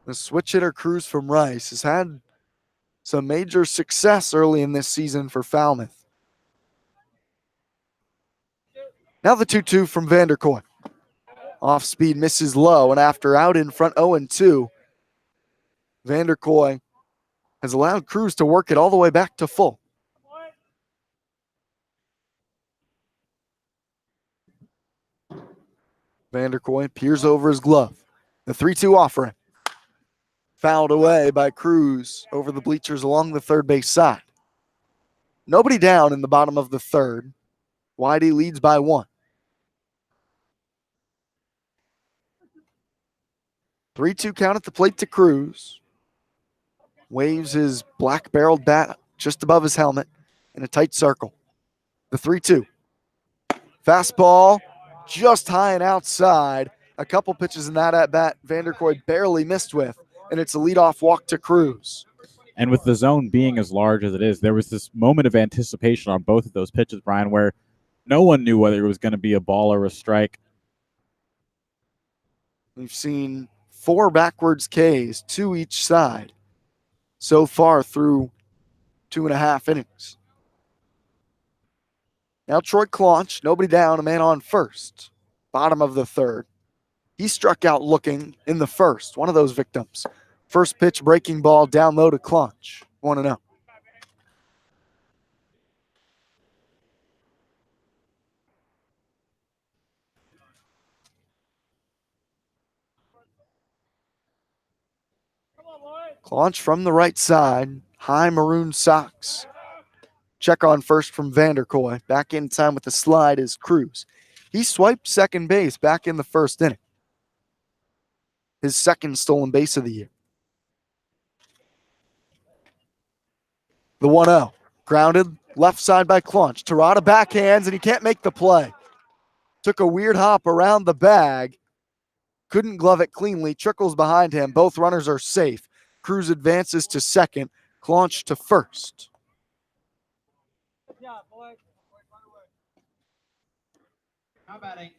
The switch hitter Cruz from Rice has had some major success early in this season for Falmouth. Now the 2-2 from Vanderkoy. Off speed misses low, and after out in front 0-2, Vanderkoy has allowed Cruz to work it all the way back to full. Vanderkoy peers over his glove. The 3-2 offering. Fouled away by Cruz over the bleachers along the third base side. Nobody down in the bottom of the third. Whitey leads by 1. 3-2 count at the plate to Cruz. Waves his black-barreled bat just above his helmet in a tight circle. The 3-2. Fastball just high and outside. A couple pitches in that at-bat Vanderkoy barely missed with, and it's a leadoff walk to Cruz. And with the zone being as large as it is, there was this moment of anticipation on both of those pitches, Brian, where no one knew whether it was going to be a ball or a strike. We've seen 4 backwards Ks, 2 each side, so far through 2.5 innings. Now Troy Claunch, nobody down, a man on first. Bottom of the third. He struck out looking in the first, one of those victims. First pitch breaking ball down low to Claunch. 1-0. Claunch from the right side, high maroon socks. Check on first from Vanderkoy. Back in time with the slide is Cruz. He swiped second base back in the first inning. His second stolen base of the year. The 1-0. Grounded left side by Claunch. Terada backhands, and he can't make the play. Took a weird hop around the bag. Couldn't glove it cleanly. Trickles behind him. Both runners are safe. Cruz advances to second. Claunch to first.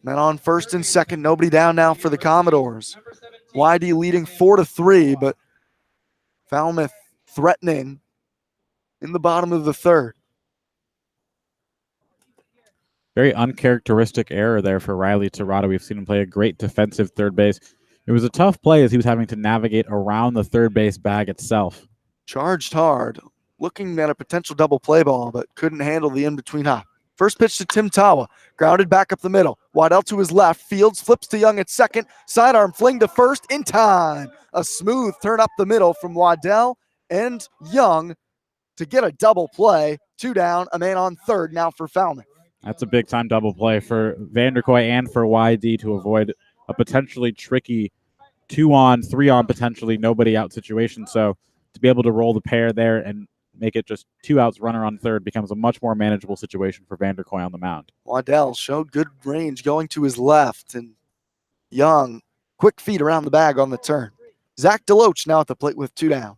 Men on first and second. Nobody down now for the Commodores. Whitey leading 4-3, but Falmouth threatening in the bottom of the third. Very uncharacteristic error there for Riley Tirado. We've seen him play a great defensive third base. It was a tough play as he was having to navigate around the third base bag itself. Charged hard, looking at a potential double play ball, but couldn't handle the in-between hop. First pitch to Tim Tawa, grounded back up the middle. Waddell to his left, Fields flips to Young at second, sidearm fling to first in time. A smooth turn up the middle from Waddell and Young to get a double play. 2 down, a man on third now for Falmouth. That's a big-time double play for Vanderkoy and for YD to avoid a potentially tricky 2-on, 3-on, potentially nobody out situation. So to be able to roll the pair there and make it just 2 outs, runner on third, becomes a much more manageable situation for Vanderkoy on the mound. Waddell showed good range going to his left, and Young, quick feet around the bag on the turn. Zach Deloach now at the plate with 2 down.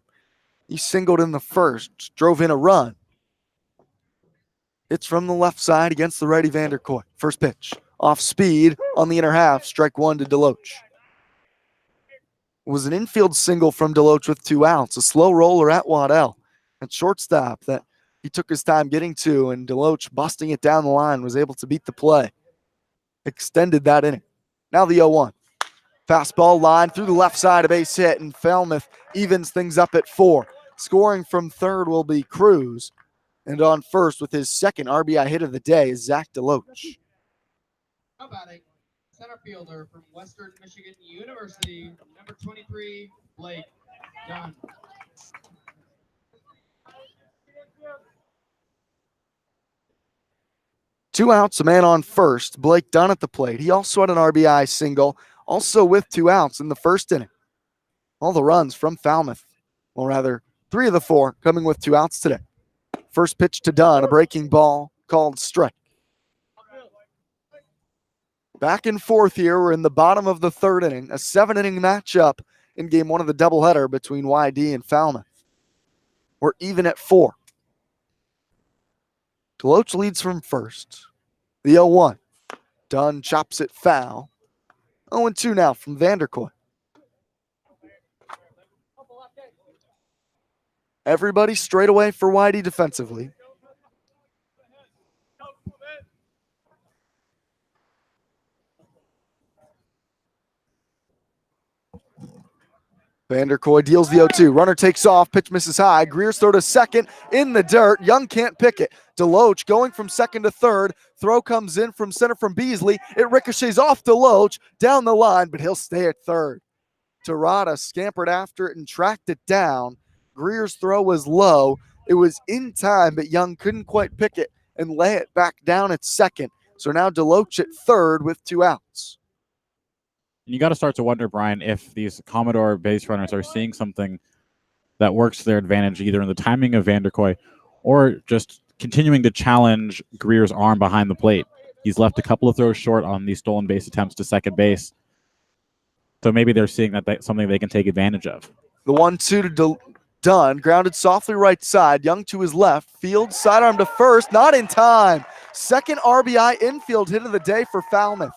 He singled in the first, drove in a run. It's from the left side against the righty Vanderkoy. First pitch, off speed on the inner half, strike 1 to Deloach. It was an infield single from Deloach with 2 outs, a slow roller at Waddell. At shortstop that he took his time getting to, and Deloach busting it down the line was able to beat the play. Extended that inning. Now the 0-1. Fastball line through the left side, a base hit, and Falmouth evens things up at 4. Scoring from third will be Cruz, and on first with his second RBI hit of the day is Zach Deloach. How about it? Center fielder from Western Michigan University, number 23, Blake Dunn. 2 outs, a man on first. Blake Dunn at the plate. He also had an RBI single, also with 2 outs in the first inning. All the runs from Falmouth, well, rather, 3 of the 4 coming with 2 outs today. First pitch to Dunn, a breaking ball called strike. Back and forth here. We're in the bottom of the 3rd inning, a 7-inning matchup in game 1 of the doubleheader between YD and Falmouth. We're even at 4. Deloach leads from first. The 0-1. Dunn chops it foul. 0-2 now from Vanderkoy. Everybody straight away for YD defensively. Vanderkoy deals the 0-2. Runner takes off. Pitch misses high. Greer's throw to second in the dirt. Young can't pick it. Deloach going from second to third. Throw comes in from center from Beasley. It ricochets off Deloach down the line, but he'll stay at third. Terada scampered after it and tracked it down. Greer's throw was low. It was in time, but Young couldn't quite pick it and lay it back down at second. So now Deloach at third with 2 outs. You got to start to wonder, Brian, if these Commodore base runners are seeing something that works to their advantage, either in the timing of Vanderkoy or just continuing to challenge Greer's arm behind the plate. He's left a couple of throws short on these stolen base attempts to second base. So maybe they're seeing that that's something they can take advantage of. The 1-2 to Dunn, grounded softly right side. Young to his left. Fields sidearm to first, not in time. Second RBI infield hit of the day for Falmouth.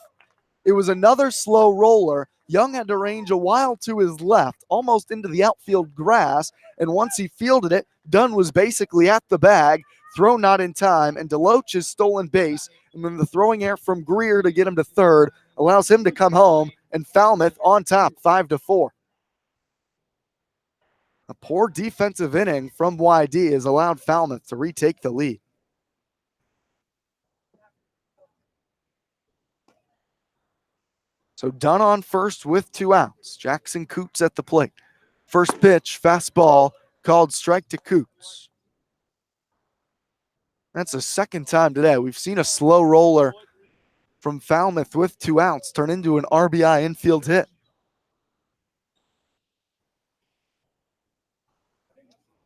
It was another slow roller. Young had to range a while to his left, almost into the outfield grass, and once he fielded it, Dunn was basically at the bag. Throw not in time, and Deloach's stolen base, and then the throwing error from Greer to get him to third allows him to come home, and Falmouth on top, 5-4. A poor defensive inning from YD has allowed Falmouth to retake the lead. So Dunn on first with 2 outs. Jackson Coots at the plate. First pitch, fastball, called strike to Coots. That's the second time today we've seen a slow roller from Falmouth with 2 outs turn into an RBI infield hit.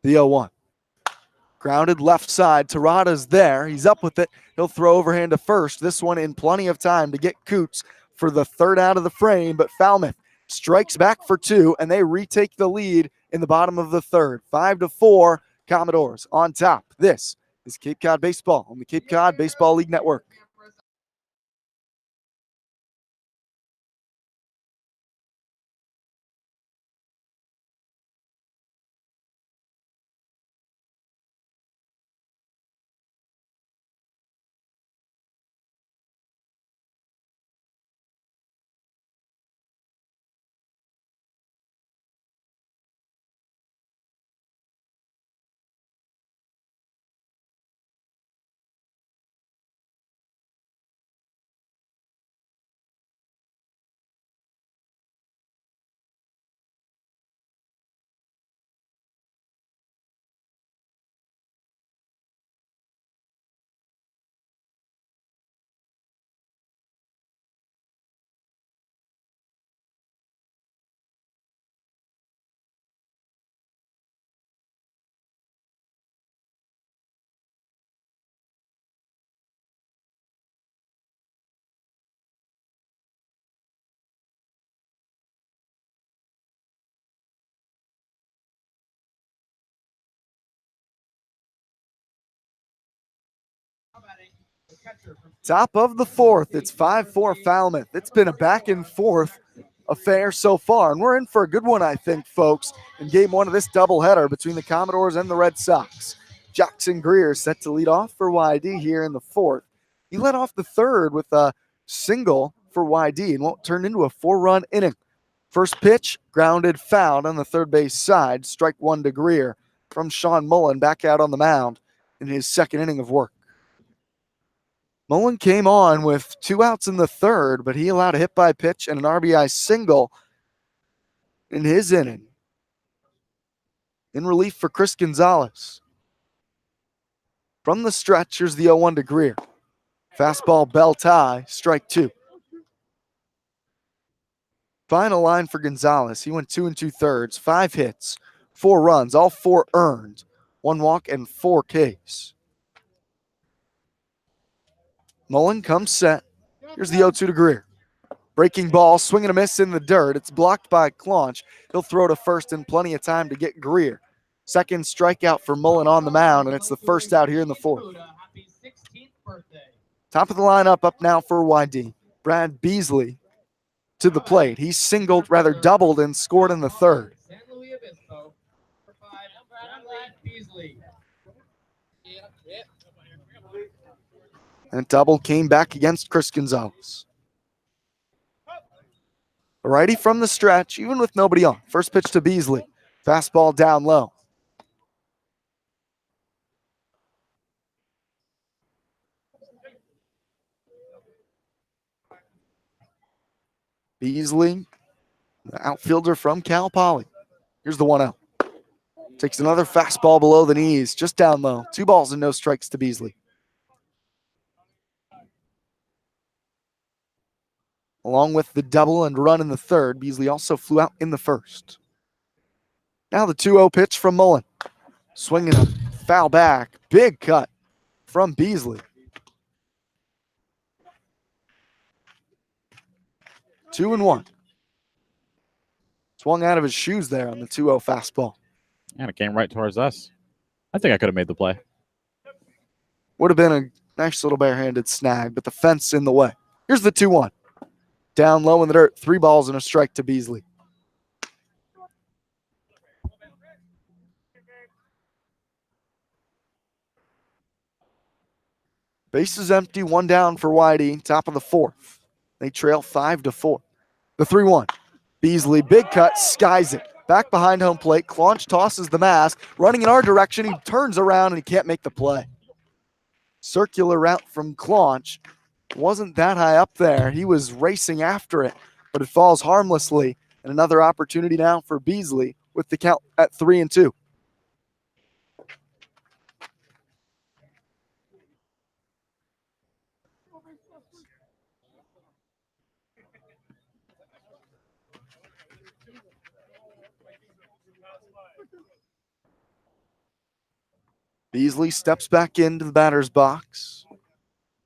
The 0-1. Grounded left side. Terada's there. He's up with it. He'll throw overhand to first. This one in plenty of time to get Coots for the 3rd out of the frame, but Falmouth strikes back for 2, and they retake the lead in the bottom of the 3rd. 5-4, Commodores on top. This is Cape Cod Baseball on the Cape Cod Baseball League Network. Top of the 4th, it's 5-4 Falmouth. It's been a back and forth affair so far, and we're in for a good one, I think, folks, in game 1 of this doubleheader between the Commodores and the Red Sox. Jackson Greer set to lead off for YD here in the 4th. He led off the 3rd with a single for YD and won't turn into a 4-run inning. First pitch, grounded foul on the third base side. Strike 1 to Greer from Sean Mullen back out on the mound in his 2nd inning of work. Mullen came on with 2 outs in the 3rd, but he allowed a hit by pitch and an RBI single in his inning. In relief for Chris Gonzalez. From the stretch, here's the 0-1 to Greer. Fastball, bell tie, strike 2. Final line for Gonzalez. He went 2 2/3, 5 hits, 4 runs, all 4 earned, 1 walk, and 4 Ks. Mullen comes set. Here's the 0-2 to Greer. Breaking ball, swing and a miss in the dirt. It's blocked by Claunch. He'll throw to first in plenty of time to get Greer. Second strikeout for Mullen on the mound, and it's the first out here in the 4th. Top of the lineup up now for YD. Brad Beasley to the plate. He singled, rather doubled, and scored in the 3rd. And double came back against Chris Gonzalez. A righty from the stretch, even with nobody on. First pitch to Beasley. Fastball down low. Beasley, the outfielder from Cal Poly. Here's the 1-0. Takes another fastball below the knees, just down low. 2 balls and no strikes to Beasley. Along with the double and run in the 3rd, Beasley also flew out in the 1st. Now the 2-0 pitch from Mullen. Swinging a foul back. Big cut from Beasley. 2-1. Swung out of his shoes there on the 2-0 fastball. And it came right towards us. I think I could have made the play. Would have been a nice little barehanded snag, but the fence in the way. Here's the 2-1. Down low in the dirt. 3 balls and a strike to Beasley. Bases empty, 1 down for Whitey. Top of the 4th. They trail 5-4. The 3-1. Beasley, big cut, skies it. Back behind home plate. Claunch tosses the mask. Running in our direction. He turns around and he can't make the play. Circular route from Claunch. Wasn't that high up there. He was racing after it, but it falls harmlessly. And another opportunity now for Beasley with the count at 3-2. Beasley steps back into the batter's box.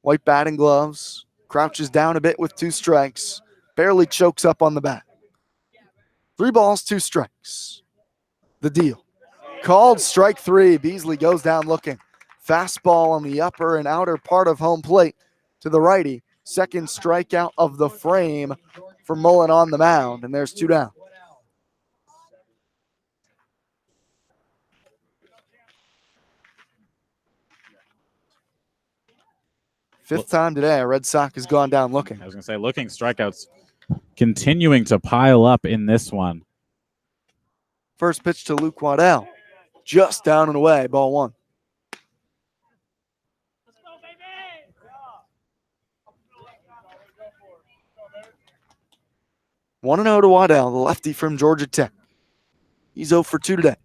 White batting gloves. Crouches down a bit with 2 strikes. Barely chokes up on the bat. 3 balls, 2 strikes. The deal. Called strike 3. Beasley goes down looking. Fastball on the upper and outer part of home plate to the righty. Second strikeout of the frame for Mullen on the mound, and there's 2 down. Fifth time today, a Red Sox has gone down looking. I was going to say, looking strikeouts continuing to pile up in this one. First pitch to Luke Waddell. Just down and away, ball 1. One 1-0 to Waddell, the lefty from Georgia Tech. He's 0 for 2 today.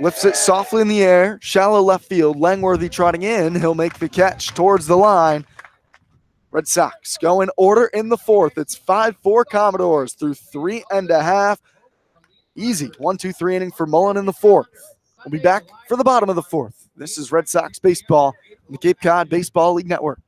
Lifts it softly in the air, shallow left field. Langworthy trotting in. He'll make the catch towards the line. Red Sox go in order in the 4th. It's 5-4 Commodores through 3.5. Easy 1-2-3 inning for Mullen in the 4th. We'll be back for the bottom of the 4th. This is Red Sox baseball on the Cape Cod Baseball League Network.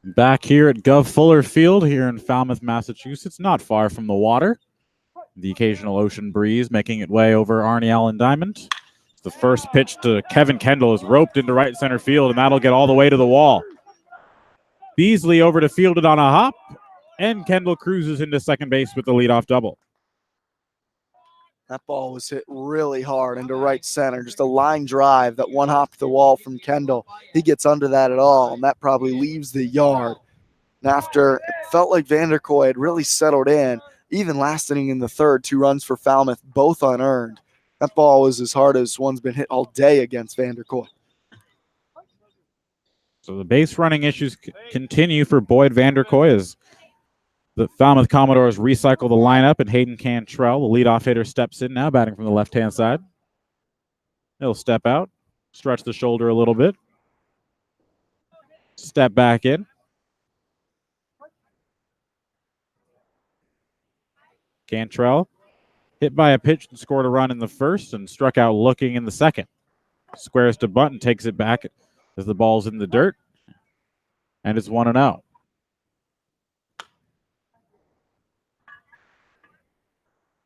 Back here at Gov Fuller Field here in Falmouth, Massachusetts, not far from the water. The occasional ocean breeze making its way over Arnie Allen Diamond. The first pitch to Kevin Kendall is roped into right center field, and that'll get all the way to the wall. Beasley over to field it on a hop, and Kendall cruises into second base with the leadoff double. That ball was hit really hard into right center. Just a line drive that one hopped the wall from Kendall. He gets under that at all, and that probably leaves the yard. And after it felt like Vanderkoy had really settled in, even last inning in the third, 2 runs for Falmouth, both unearned. That ball was as hard as one's been hit all day against Vanderkoy. So the base running issues continue for Boyd Vanderkoy as the Falmouth Commodores recycle the lineup, and Hayden Cantrell, the leadoff hitter, steps in now, batting from the left-hand side. He'll step out, stretch the shoulder a little bit, step back in. Cantrell hit by a pitch and scored a run in the first and struck out looking in the second. Squares to bunt and takes it back as the ball's in the dirt, and it's 1-0.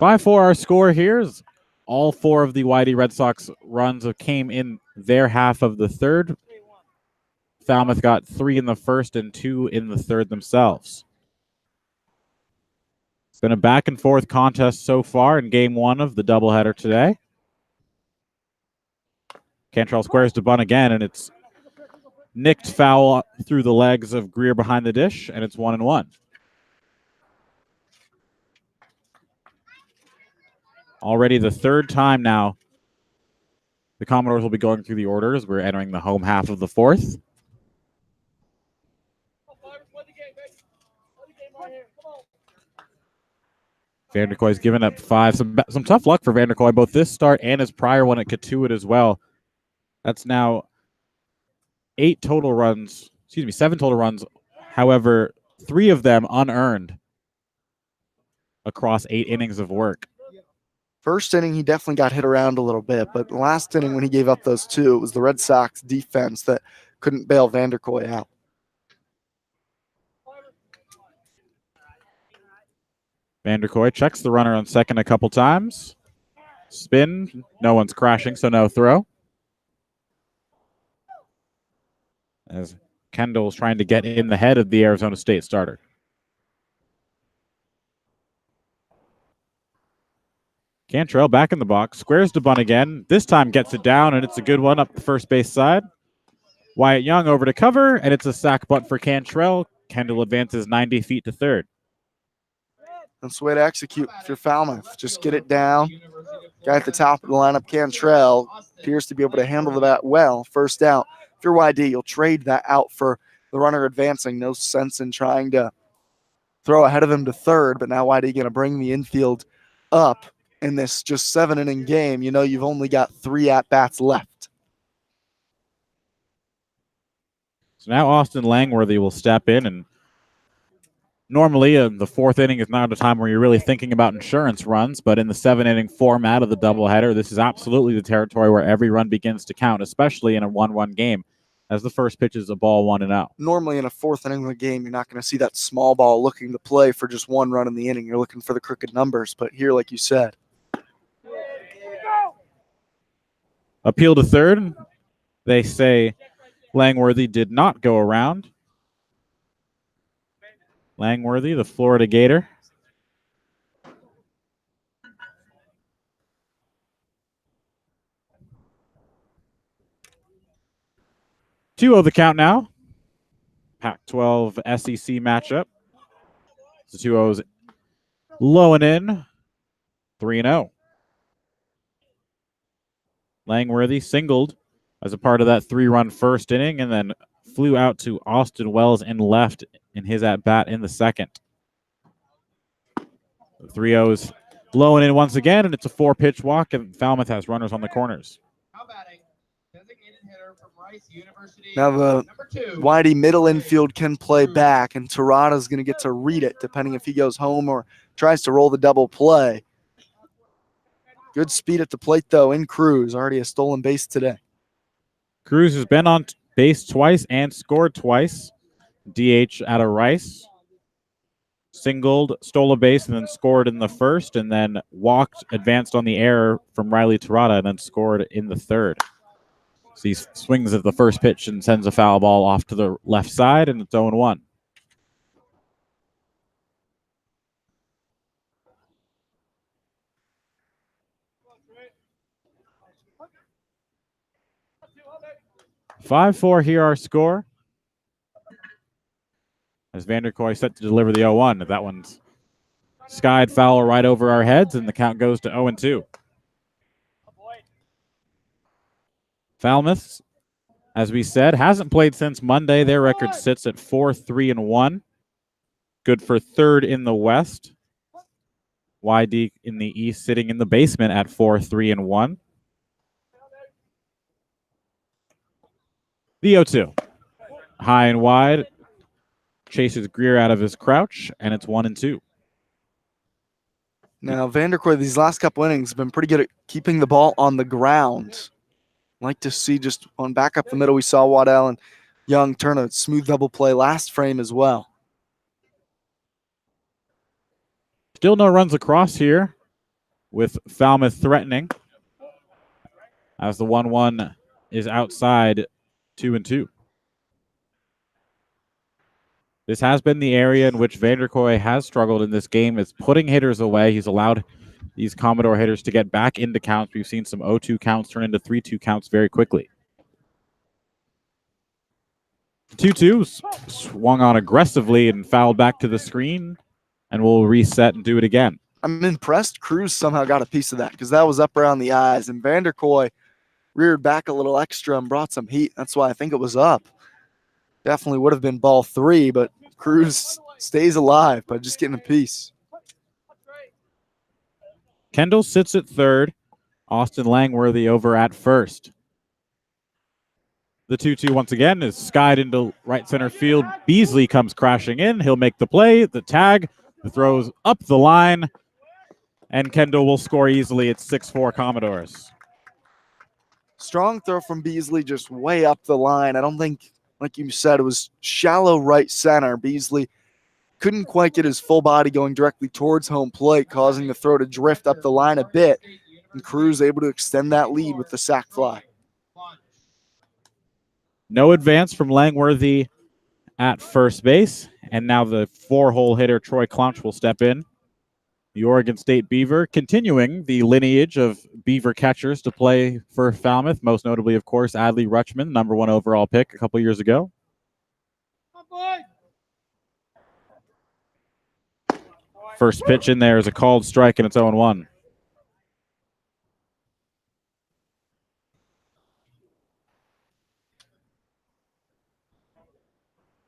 5-4 our score here is all 4 of the YD Red Sox runs came in their half of the third. Falmouth got 3 in the first and 2 in the third themselves. It's been a back and forth contest so far in game 1 of the doubleheader today. Cantrell squares to bunt again, and it's nicked foul through the legs of Greer behind the dish, and it's 1-1. Already the third time now the Commodores will be going through the orders. We're entering the home half of the fourth. Vanderkoy's given up 5. Some tough luck for Vanderkoy, both this start and his prior one at Katuitt as well. That's now 7 total runs. However, 3 of them unearned across 8 innings of work. First inning, he definitely got hit around a little bit, but the last inning when he gave up those 2, it was the Red Sox defense that couldn't bail Vanderkoy out. Vanderkoy checks the runner on second a couple times. Spin, no one's crashing, so no throw. As Kendall's trying to get in the head of the Arizona State starter. Cantrell back in the box, squares to bunt again. This time gets it down, and it's a good one up the first base side. Wyatt Young over to cover, and it's a sac bunt for Cantrell. Kendall advances 90 feet to third. That's the way to execute if you're Falmouth. Just get it down. Guy at the top of the lineup, Cantrell, appears to be able to handle the bat well. First out. If you're YD, you'll trade that out for the runner advancing. No sense in trying to throw ahead of him to third, but now YD going to bring the infield up in this just 7-inning game. You know you've only got 3 at-bats left. So now Austin Langworthy will step in, and normally the 4th inning is not a time where you're really thinking about insurance runs, but in the 7-inning format of the doubleheader, this is absolutely the territory where every run begins to count, especially in a 1-1 game, as the first pitch is a ball 1-0. Normally in a 4th inning of the game, you're not going to see that small ball looking to play for just 1 run in the inning. You're looking for the crooked numbers, but here, like you said. Appeal to third. They say Langworthy did not go around. Langworthy, the Florida Gator. Two of the count now. Pac-12 SEC matchup. The 2-0s low and in. 3-0. Langworthy singled as a part of that 3-run first inning and then flew out to Austin Wells in left in his at-bat in the second. The 3-0s low and in once again, and it's a 4-pitch walk, and Falmouth has runners on the corners. Now the Whitey middle infield can play back, and Terrada's going to get to read it, depending if he goes home or tries to roll the double play. Good speed at the plate, though, in Cruz. Already a stolen base today. Cruz has been on base twice and scored twice. DH out of Rice. Singled, stole a base, and then scored in the first, and then walked, advanced on the air from Riley Terada, and then scored in the third. So he swings at the first pitch and sends a foul ball off to the left side, and it's 0-1. (5-4) here our score. As Vanderkoy set to deliver the 0-1. That one's skied foul right over our heads, and the count goes to 0-2. Falmouth, as we said, hasn't played since Monday. Their record sits at 4-3-1. Good for third in the West. YD in the East sitting in the basement at 4-3-1. The 0-2. High and wide. Chases Greer out of his crouch, and it's 1-2. Now, Vanderkoy, these last couple innings, have been pretty good at keeping the ball on the ground. Like to see just on back up the middle. We saw Waddell and Young turn a smooth double play last frame as well. Still no runs across here with Falmouth threatening as the 1-1 is outside 2-2. This has been the area in which Vanderkoy has struggled in this game. It's putting hitters away. He's allowed these Commodore hitters to get back into counts. We've seen some 0-2 counts turn into 3-2 counts very quickly. 2-2 swung on aggressively and fouled back to the screen, and we'll reset and do it again. I'm impressed Cruz somehow got a piece of that because that was up around the eyes, and Vanderkoy reared back a little extra and brought some heat. That's why I think it was up. Definitely would have been ball 3, but Cruz stays alive by just getting a piece. Kendall sits at third. Austin Langworthy over at first. The 2-2 once again is skied into right center field. Beasley comes crashing in. He'll make the play. The tag. The throw's up the line. And Kendall will score easily. It's 6-4 Commodores. Strong throw from Beasley, just way up the line. I don't think, like you said, it was shallow right center. Beasley couldn't quite get his full body going directly towards home plate, causing the throw to drift up the line a bit. And Cruz able to extend that lead with the sac fly. No advance from Langworthy at first base. And now the 4-hole hitter, Troy Clounch, will step in. The Oregon State Beaver continuing the lineage of Beaver catchers to play for Falmouth, most notably, of course, Adley Rutschman, #1 overall pick a couple years ago. First pitch in there is a called strike, and it's 0-1.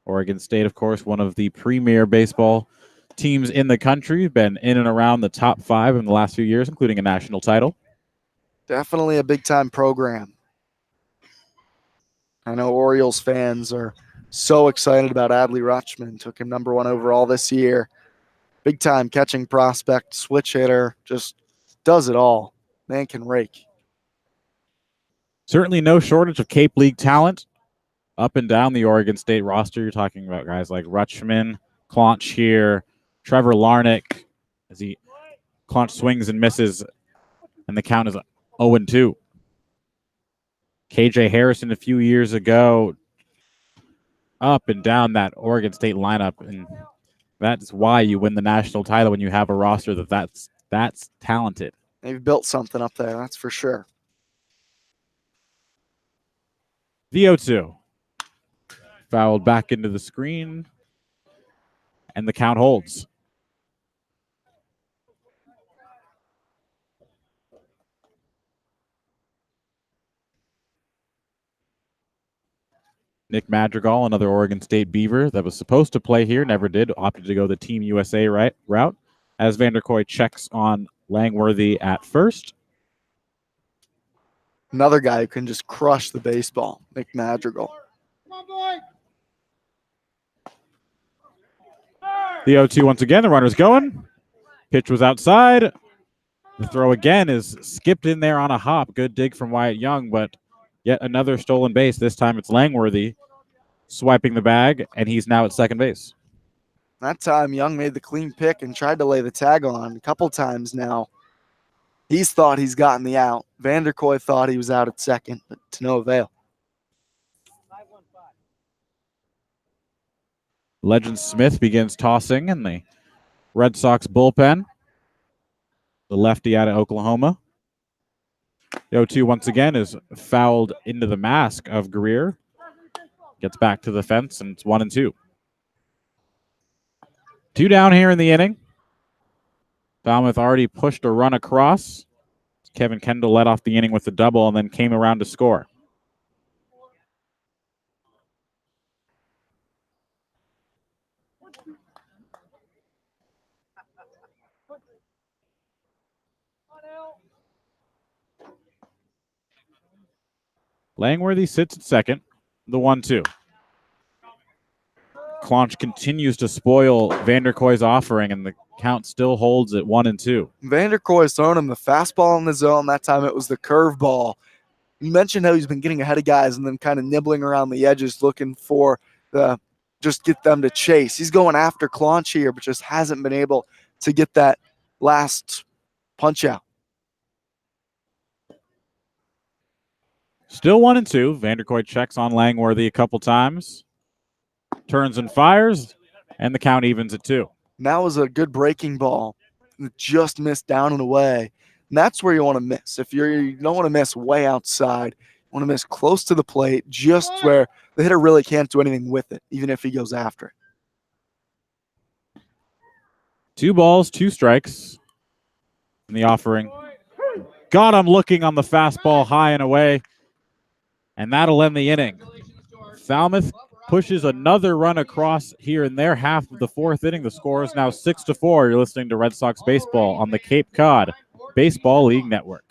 Oregon State, of course, one of the premier baseball teams in the country, been in and around the top 5 in the last few years, including a national title. Definitely a big-time program. I know Orioles fans are so excited about Adley Rutschman. Took him #1 overall this year. Big-time catching prospect, switch hitter, just does it all. Man can rake. Certainly no shortage of Cape League talent up and down the Oregon State roster. You're talking about guys like Rutschman, Clounch here, Trevor Larnach, as Clounch swings and misses, and the count is 0-2. KJ Harrison a few years ago, up and down that Oregon State lineup, and that's why you win the national title when you have a roster that's talented. They've built something up there, that's for sure. The 0-2. Fouled back into the screen, and the count holds. Nick Madrigal, another Oregon State Beaver that was supposed to play here, never did, opted to go the Team USA route, as Vanderkoy checks on Langworthy at first. Another guy who can just crush the baseball, Nick Madrigal. The 0-2 once again, the runner's going. Pitch was outside. The throw again is skipped in there on a hop. Good dig from Wyatt Young, but Yet another stolen base. This time it's Langworthy swiping the bag, and he's now at second base. That time, Young made the clean pick and tried to lay the tag on a couple times now. He's thought he's gotten the out. Vanderkoy thought he was out at second, but to no avail. Legend Smith begins tossing in the Red Sox bullpen. The lefty out of Oklahoma. The 0-2 once again is fouled into the mask of Greer. Gets back to the fence, and it's 1-2. 2 down here in the inning. Falmouth already pushed a run across. Kevin Kendall led off the inning with a double and then came around to score. Langworthy sits at second, the 1-2. Claunch continues to spoil Vanderkoy's offering, and the count still holds at 1-2. Vanderkoy's thrown him the fastball in the zone. That time it was the curveball. You mentioned how he's been getting ahead of guys and then kind of nibbling around the edges looking for just get them to chase. He's going after Claunch here, but just hasn't been able to get that last punch out. Still 1-2. Vanderkoy checks on Langworthy a couple times. Turns and fires, and the count evens at 2. And that was a good breaking ball. It just missed down and away. And that's where you want to miss. If you don't want to miss way outside, you want to miss close to the plate, just where the hitter really can't do anything with it, even if he goes after it. 2 balls, 2 strikes in the offering. Got him looking on the fastball high and away, and that'll end the inning. Falmouth pushes another run across here in their half of the 4th inning. The score is now 6-4. You're listening to Red Sox Baseball on the Cape Cod Baseball League Network.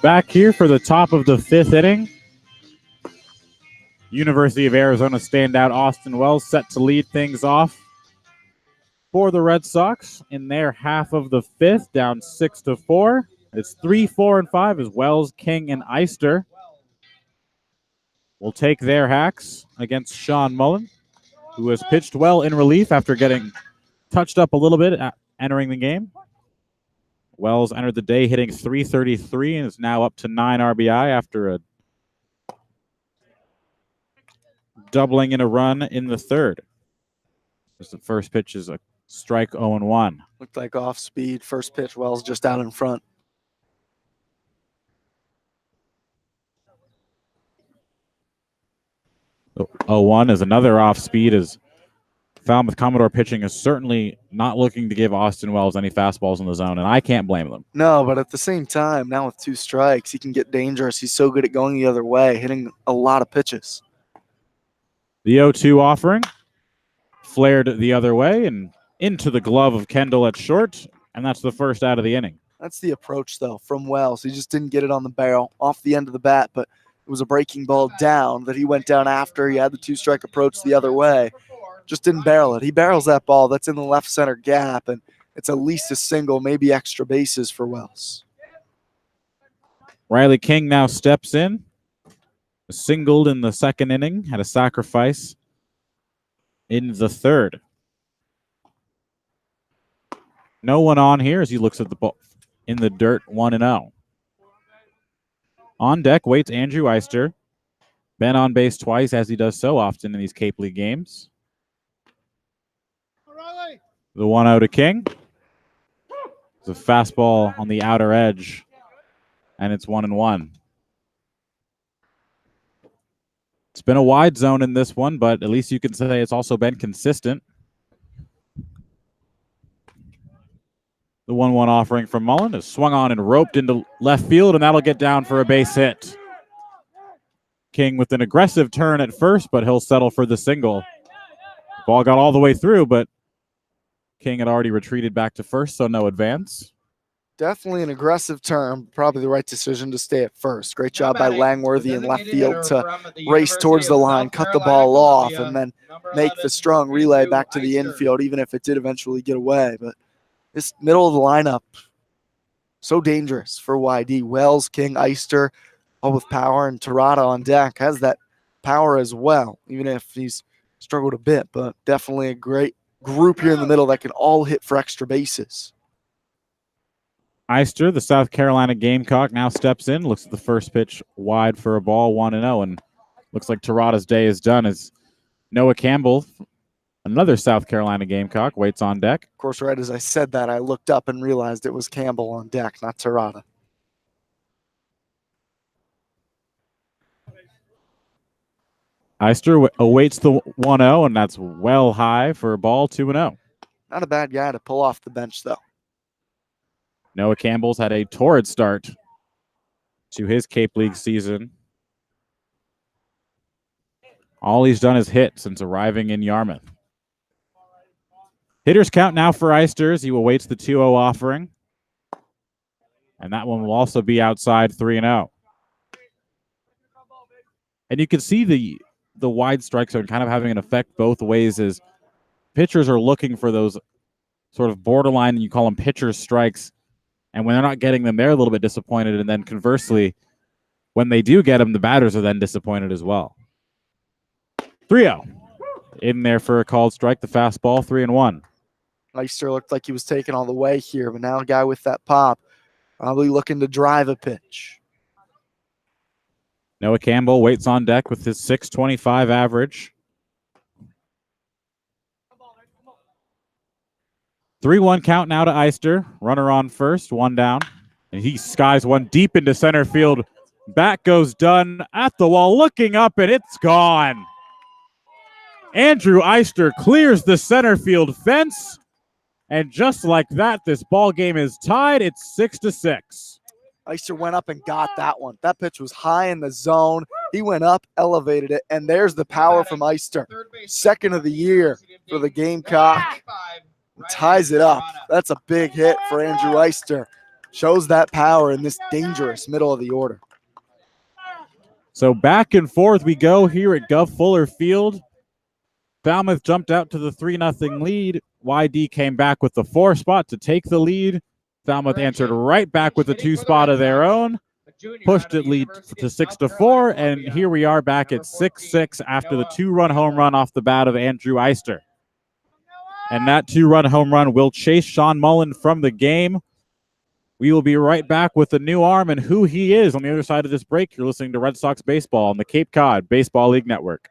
Back here for the top of the 5th inning. University of Arizona standout Austin Wells set to lead things off for the Red Sox in their half of the 5th, down 6-4. It's 3, 4, and 5 as Wells, King, and Eister will take their hacks against Sean Mullen, who has pitched well in relief after getting touched up a little bit entering the game. Wells entered the day hitting .333 and is now up to 9 RBI after a doubling in a run in the 3rd. The first pitch is a strike 0-1. Looked like off speed. First pitch, Wells just out in front. Oh, 0-1 is another off speed as Falmouth Commodore pitching is certainly not looking to give Austin Wells any fastballs in the zone, and I can't blame them. No, but at the same time, now with 2 strikes, he can get dangerous. He's so good at going the other way, hitting a lot of pitches. The 0-2 offering flared the other way and into the glove of Kendall at short, and that's the first out of the inning. That's the approach, though, from Wells. He just didn't get it on the barrel off the end of the bat, but it was a breaking ball down that he went down after. He had the two-strike approach the other way. Just didn't barrel it. He barrels that ball. That's in the left center gap, and it's at least a single, maybe extra bases for Wells. Riley King now steps in. Singled in the second inning, had a sacrifice in the third. No one on here as he looks at the ball in the dirt, 1-0. On deck waits Andrew Eister. Been on base twice, as he does so often in these Cape League games. The 1-0 to King. It's a fastball on the outer edge, and it's 1-1. It's been a wide zone in this one, but at least you can say it's also been consistent. The 1-1 offering from Mullen is swung on and roped into left field, and that'll get down for a base hit. King with an aggressive turn at first, but he'll settle for the single. Ball got all the way through, but King had already retreated back to first, so no advance. Definitely an aggressive turn. Probably the right decision to stay at first. Great job by Langworthy in left field to race towards the line, cut the ball off, and then make the strong relay back to the infield, even if it did eventually get away. But this middle of the lineup, so dangerous for YD. Wells, King, Eister, all with power, and Terada on deck has that power as well, even if he's struggled a bit. But definitely a great group here in the middle that can all hit for extra bases. Eister, the South Carolina Gamecock, now steps in, looks at the first pitch wide for a ball, 1-0, and looks like Terada's day is done as Noah Campbell, another South Carolina Gamecock, waits on deck. Of course, right as I said that, I looked up and realized it was Campbell on deck, not Terada. Eister awaits the 1-0, and that's well high for a ball, 2-0. Not a bad guy to pull off the bench, though. Noah Campbell's had a torrid start to his Cape League season. All he's done is hit since arriving in Yarmouth. Hitters count now for Eister as he awaits the 2-0 offering. And that one will also be outside, 3-0. And you can see the wide strike zone kind of having an effect both ways as pitchers are looking for those sort of borderline, you call them pitcher's strikes. And when they're not getting them, they're a little bit disappointed. And then conversely, when they do get them, the batters are then disappointed as well. 3-0. In there for a called strike, the fastball, 3-1. Eister looked like he was taken all the way here, but now a guy with that pop, probably looking to drive a pitch. Noah Campbell waits on deck with his .625 average. 3-1 count now to Eister. Runner on first, one down. And he skies one deep into center field. Back goes Dunn at the wall, looking up, and it's gone. Andrew Eister clears the center field fence. And just like that, this ball game is tied. It's 6-6. Eister went up and got that one. That pitch was high in the zone. He went up, elevated it, and there's the power from Eister. Second of the year for the Gamecock. Ties it up. That's a big hit for Andrew Eister. Shows that power in this dangerous middle of the order. So back and forth we go here at Gov Fuller Field. Falmouth jumped out to the 3-0 lead. YD came back with the 4 spot to take the lead. Falmouth answered right back with a 2 spot of their own. Pushed it lead to 6-4, and here we are back at 6-6 after the 2-run home run off the bat of Andrew Eister. And that 2-run home run will chase Sean Mullen from the game. We will be right back with the new arm and who he is on the other side of this break. You're listening to Red Sox Baseball on the Cape Cod Baseball League Network.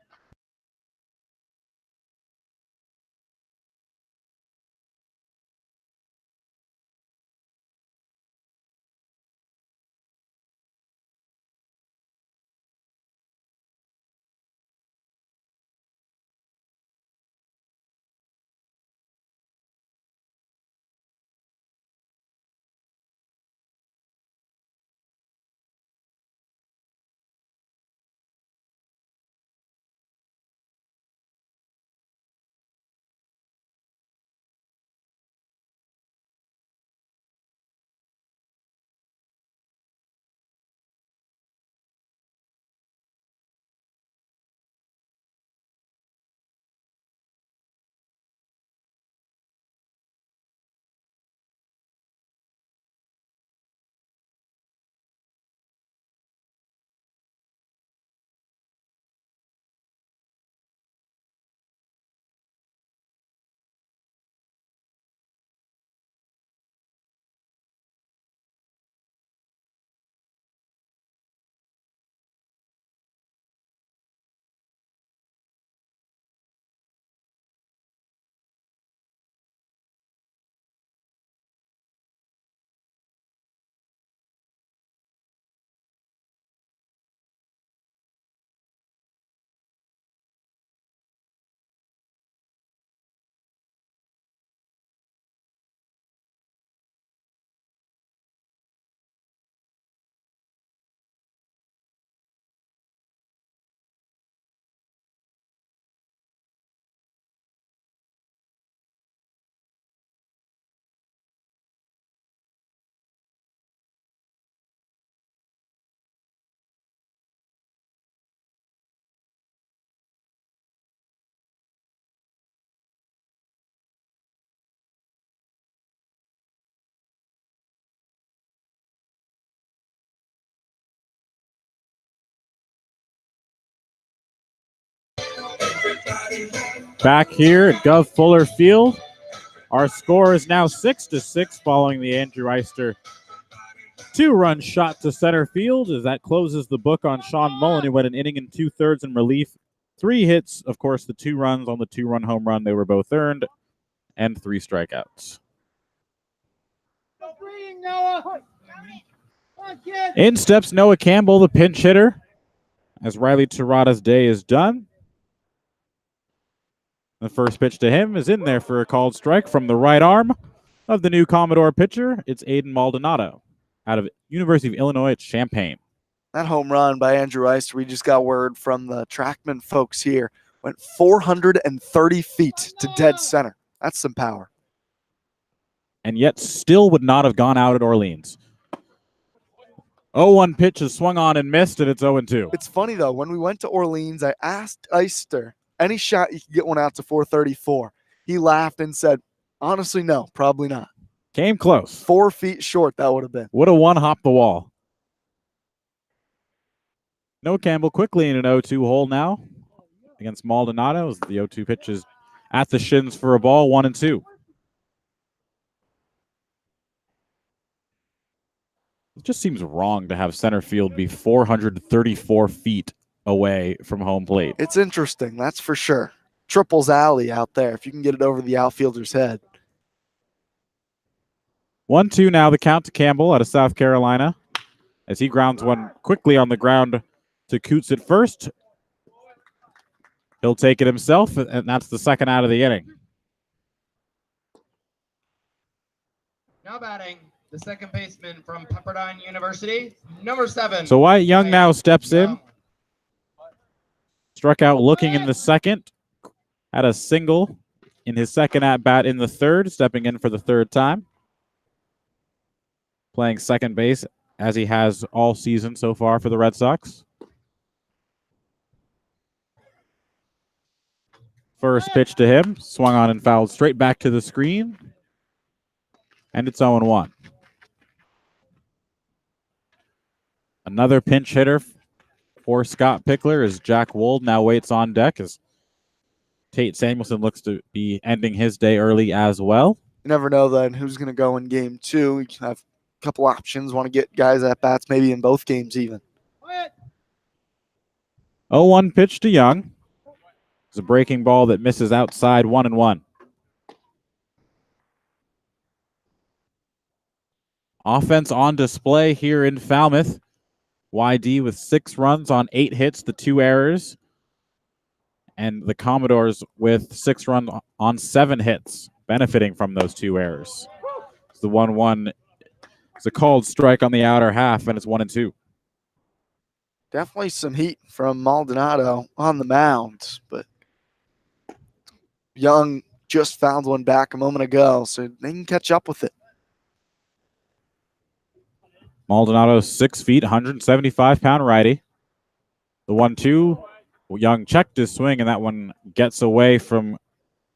back here at Gov Fuller Field. Our score is now 6-6 following the Andrew Eister 2-run shot to center field, as that closes the book on Sean Mullen, who went an inning and 2/3 in relief. 3 hits, of course, the 2 runs on the 2-run home run. They were both earned, and 3 strikeouts. In steps Noah Campbell, the pinch hitter, as Riley Terrada's day is done. The first pitch to him is in there for a called strike from the right arm of the new Commodore pitcher. It's Aiden Maldonado out of University of Illinois at Champaign. That home run by Andrew Eister, we just got word from the Trackman folks here, went 430 feet to dead center. That's some power. And yet still would not have gone out at Orleans. 0-1 pitch is swung on and missed, and it's 0-2. It's funny, though. When we went to Orleans, I asked Eister, any shot you could get one out to 434. He laughed and said, honestly, no, probably not. Came close. 4 feet short, that would have been. Would have one-hopped the wall. Noah Campbell quickly in an 0-2 hole now against Maldonado, as the 0-2 pitch is at the shins for a ball, 1-2. It just seems wrong to have center field be 434 feet away from home plate. It's interesting, that's for sure. Triples alley out there, if you can get it over the outfielder's head. 1-2 now, the count to Campbell out of South Carolina, as he grounds one quickly on the ground to Coots at first. He'll take it himself, and that's the second out of the inning. Now batting, the second baseman from Pepperdine University, number 7. So Wyatt Young now steps in. Struck out looking in the second. Had a single in his second at-bat in the third, stepping in for the third time. Playing second base, as he has all season so far for the Red Sox. First pitch to him, swung on and fouled straight back to the screen. And it's 0-1. Another pinch hitter for Scott Pickler as Jack Wold now waits on deck, as Tate Samuelson looks to be ending his day early as well. You never know then who's going to go in game 2. You can have a couple options, want to get guys at bats maybe in both games even. 0-1 pitch to Young. It's a breaking ball that misses outside, 1-1. Offense on display here in Falmouth. YD with 6 runs on 8 hits, the 2 errors. And the Commodores with 6 runs on 7 hits, benefiting from those 2 errors. It's the 1-1. It's a called strike on the outer half, and it's 1-2. Definitely some heat from Maldonado on the mound, but Young just found one back a moment ago, so they can catch up with it. Maldonado 6 feet, 175-pound righty. The 1-2, Young checked his swing, and that one gets away from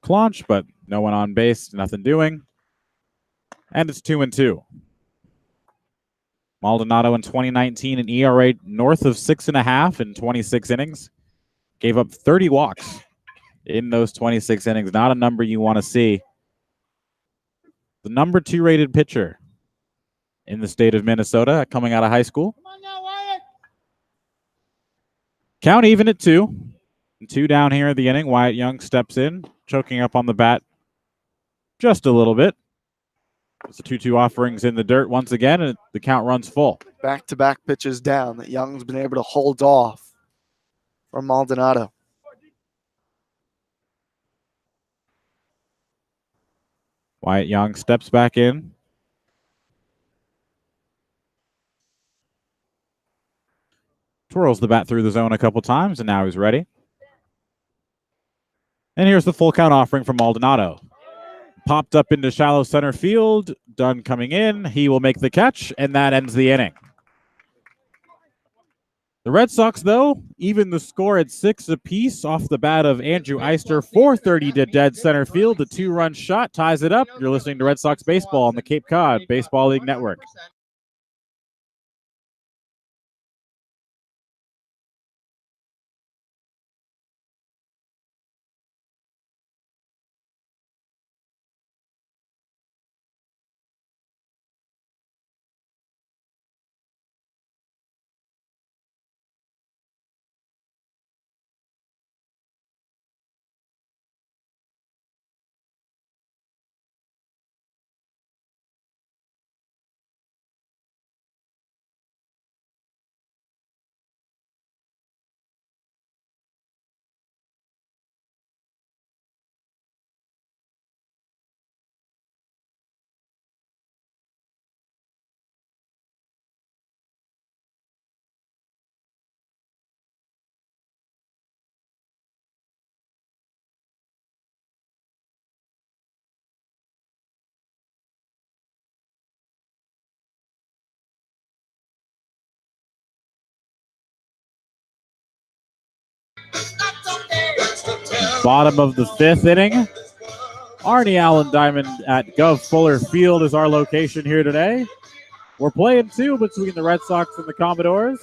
Clonch, but no one on base, nothing doing. And it's 2-2. Maldonado in 2019, an ERA north of 6.5 in 26 innings. Gave up 30 walks in those 26 innings. Not a number you want to see. The number 2 rated pitcher in the state of Minnesota coming out of high school. Come on now, Wyatt. Count even at 2. 2 down here in the inning. Wyatt Young steps in, choking up on the bat just a little bit. It's the 2-2 offerings in the dirt once again, and the count runs full. Back-to-back pitches down that Young's been able to hold off from Maldonado. Wyatt Young steps back in. Twirls the bat through the zone a couple times, and now he's ready. And here's the full count offering from Maldonado. Popped up into shallow center field. Dunn coming in. He will make the catch, and that ends the inning. The Red Sox, though, even the score at 6 apiece off the bat of Andrew Eister. 430 to dead center field. The 2-run shot ties it up. You're listening to Red Sox Baseball on the Cape Cod Baseball League Network. Bottom of the 5th inning. Arnie Allen Diamond at Gov Fuller Field is our location here today. We're playing 2 between the Red Sox and the Commodores.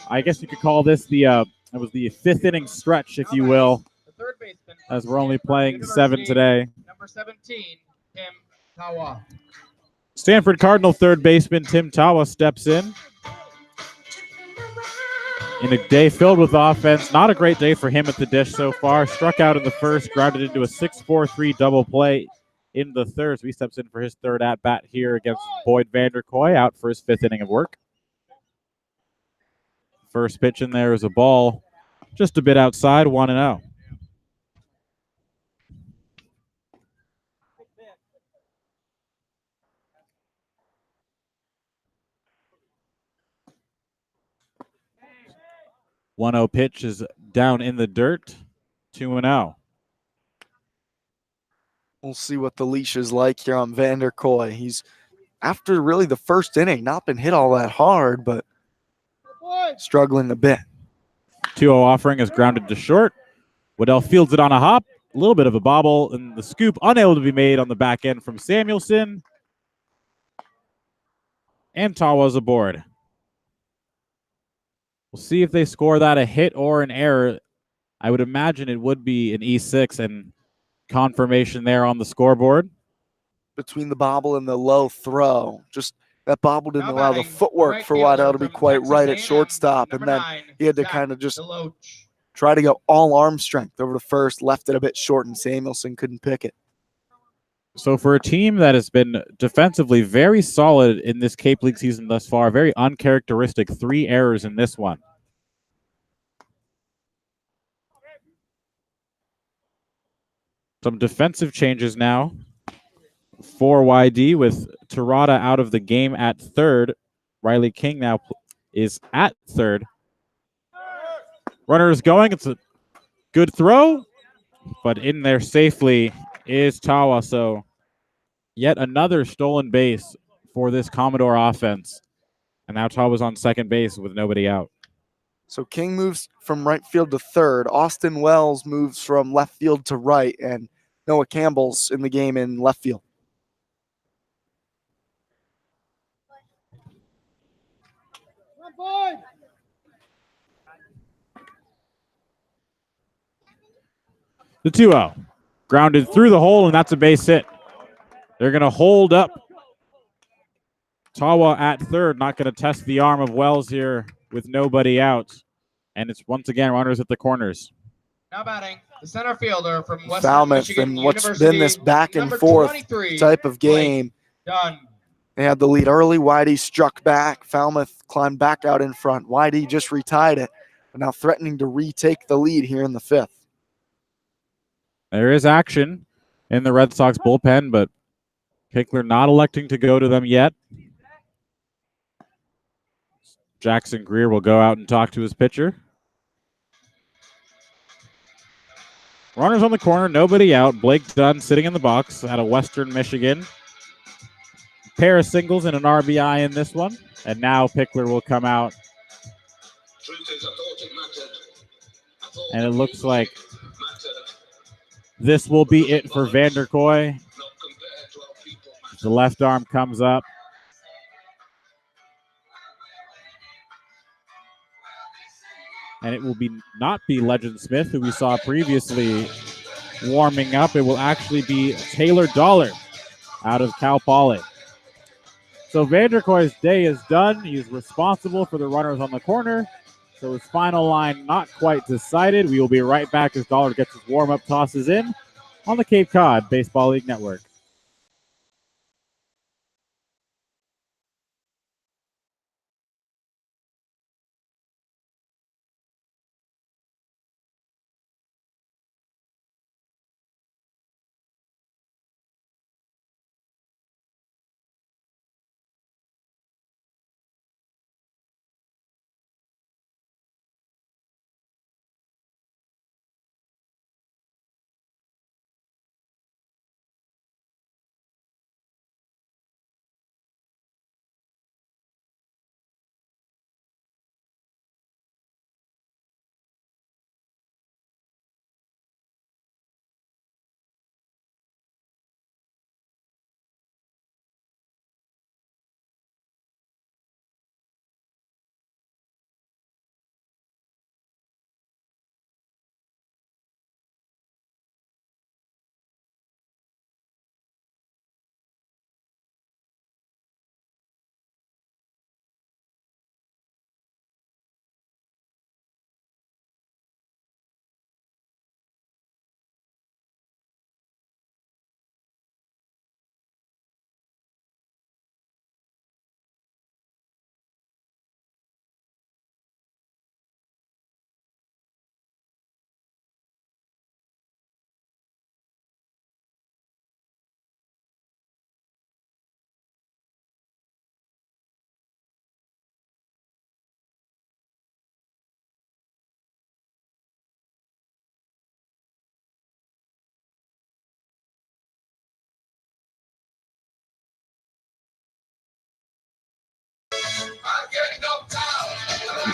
I guess you could call this the it was the 5th inning stretch, if you will, The third baseman, as we're only playing 7 University, today. Number 17, Tim Tawa. Stanford Cardinal third baseman Tim Tawa steps in a day filled with offense. Not a great day for him at the dish so far. Struck out in the first, grounded into a 6-4-3 double play in the third. So he steps in for his third at-bat here against Boyd Vanderkoy, out for his 5th inning of work. First pitch in there is a ball just a bit outside, 1-0. One-0 pitch is down in the dirt, 2-0. We'll see what the leash is like here on Vanderkoy. He's, after really the first inning, not been hit all that hard, but struggling a bit. 2-0 offering is grounded to short. Waddell fields it on a hop. A little bit of a bobble, and the scoop unable to be made on the back end from Samuelson. And Tawa's aboard. We'll see if they score that a hit or an error. I would imagine it would be an E6 and confirmation there on the scoreboard. Between the bobble and the low throw, just that bobble didn't allow the footwork right for Waddell to be fielder from quite Texas right at A&M, shortstop, and number then 9, he had to Zach kind of just Deloach. try to go all arm strength over to first, left it a bit short, and Samuelson couldn't pick it. So for a team that has been defensively very solid in this Cape League season thus far, very uncharacteristic, 3 errors in this one. Some defensive changes now for YD with Terada out of the game at third. Riley King now is at third. Runner is going. It's a good throw, but in there safely is Tawa. So yet another stolen base for this Commodore offense. And now Tawa's on second base with nobody out. So King moves from right field to third. Austin Wells moves from left field to right, and Noah Campbell's in the game in left field. The 2-0. Grounded through the hole, and that's a base hit. They're going to hold up Tawa at third, not going to test the arm of Wells here with nobody out. And it's once again runners at the corners. Now batting, the center fielder from Western Falmouth, Michigan and what's University, been this back and number forth 23, type of game. Done. They had the lead early. Whitey struck back. Falmouth climbed back out in front. Whitey just retied it, but now threatening to retake the lead here in the 5th. There is action in the Red Sox bullpen, but Pickler not electing to go to them yet. Jackson Greer will go out and talk to his pitcher. Runners on the corner, nobody out. Blake Dunn sitting in the box out of Western Michigan. Pair of singles and an RBI in this one. And now Pickler will come out. And it looks like this will be it for Vanderkoy. The left arm comes up. And it will not be Legend Smith, who we saw previously warming up. It will actually be Taylor Dollar out of Cal Poly. So Vanderkoy's day is done. He's responsible for the runners on the corner. So his final line not quite decided. We will be right back as Dollar gets his warm-up tosses in on the Cape Cod Baseball League Network.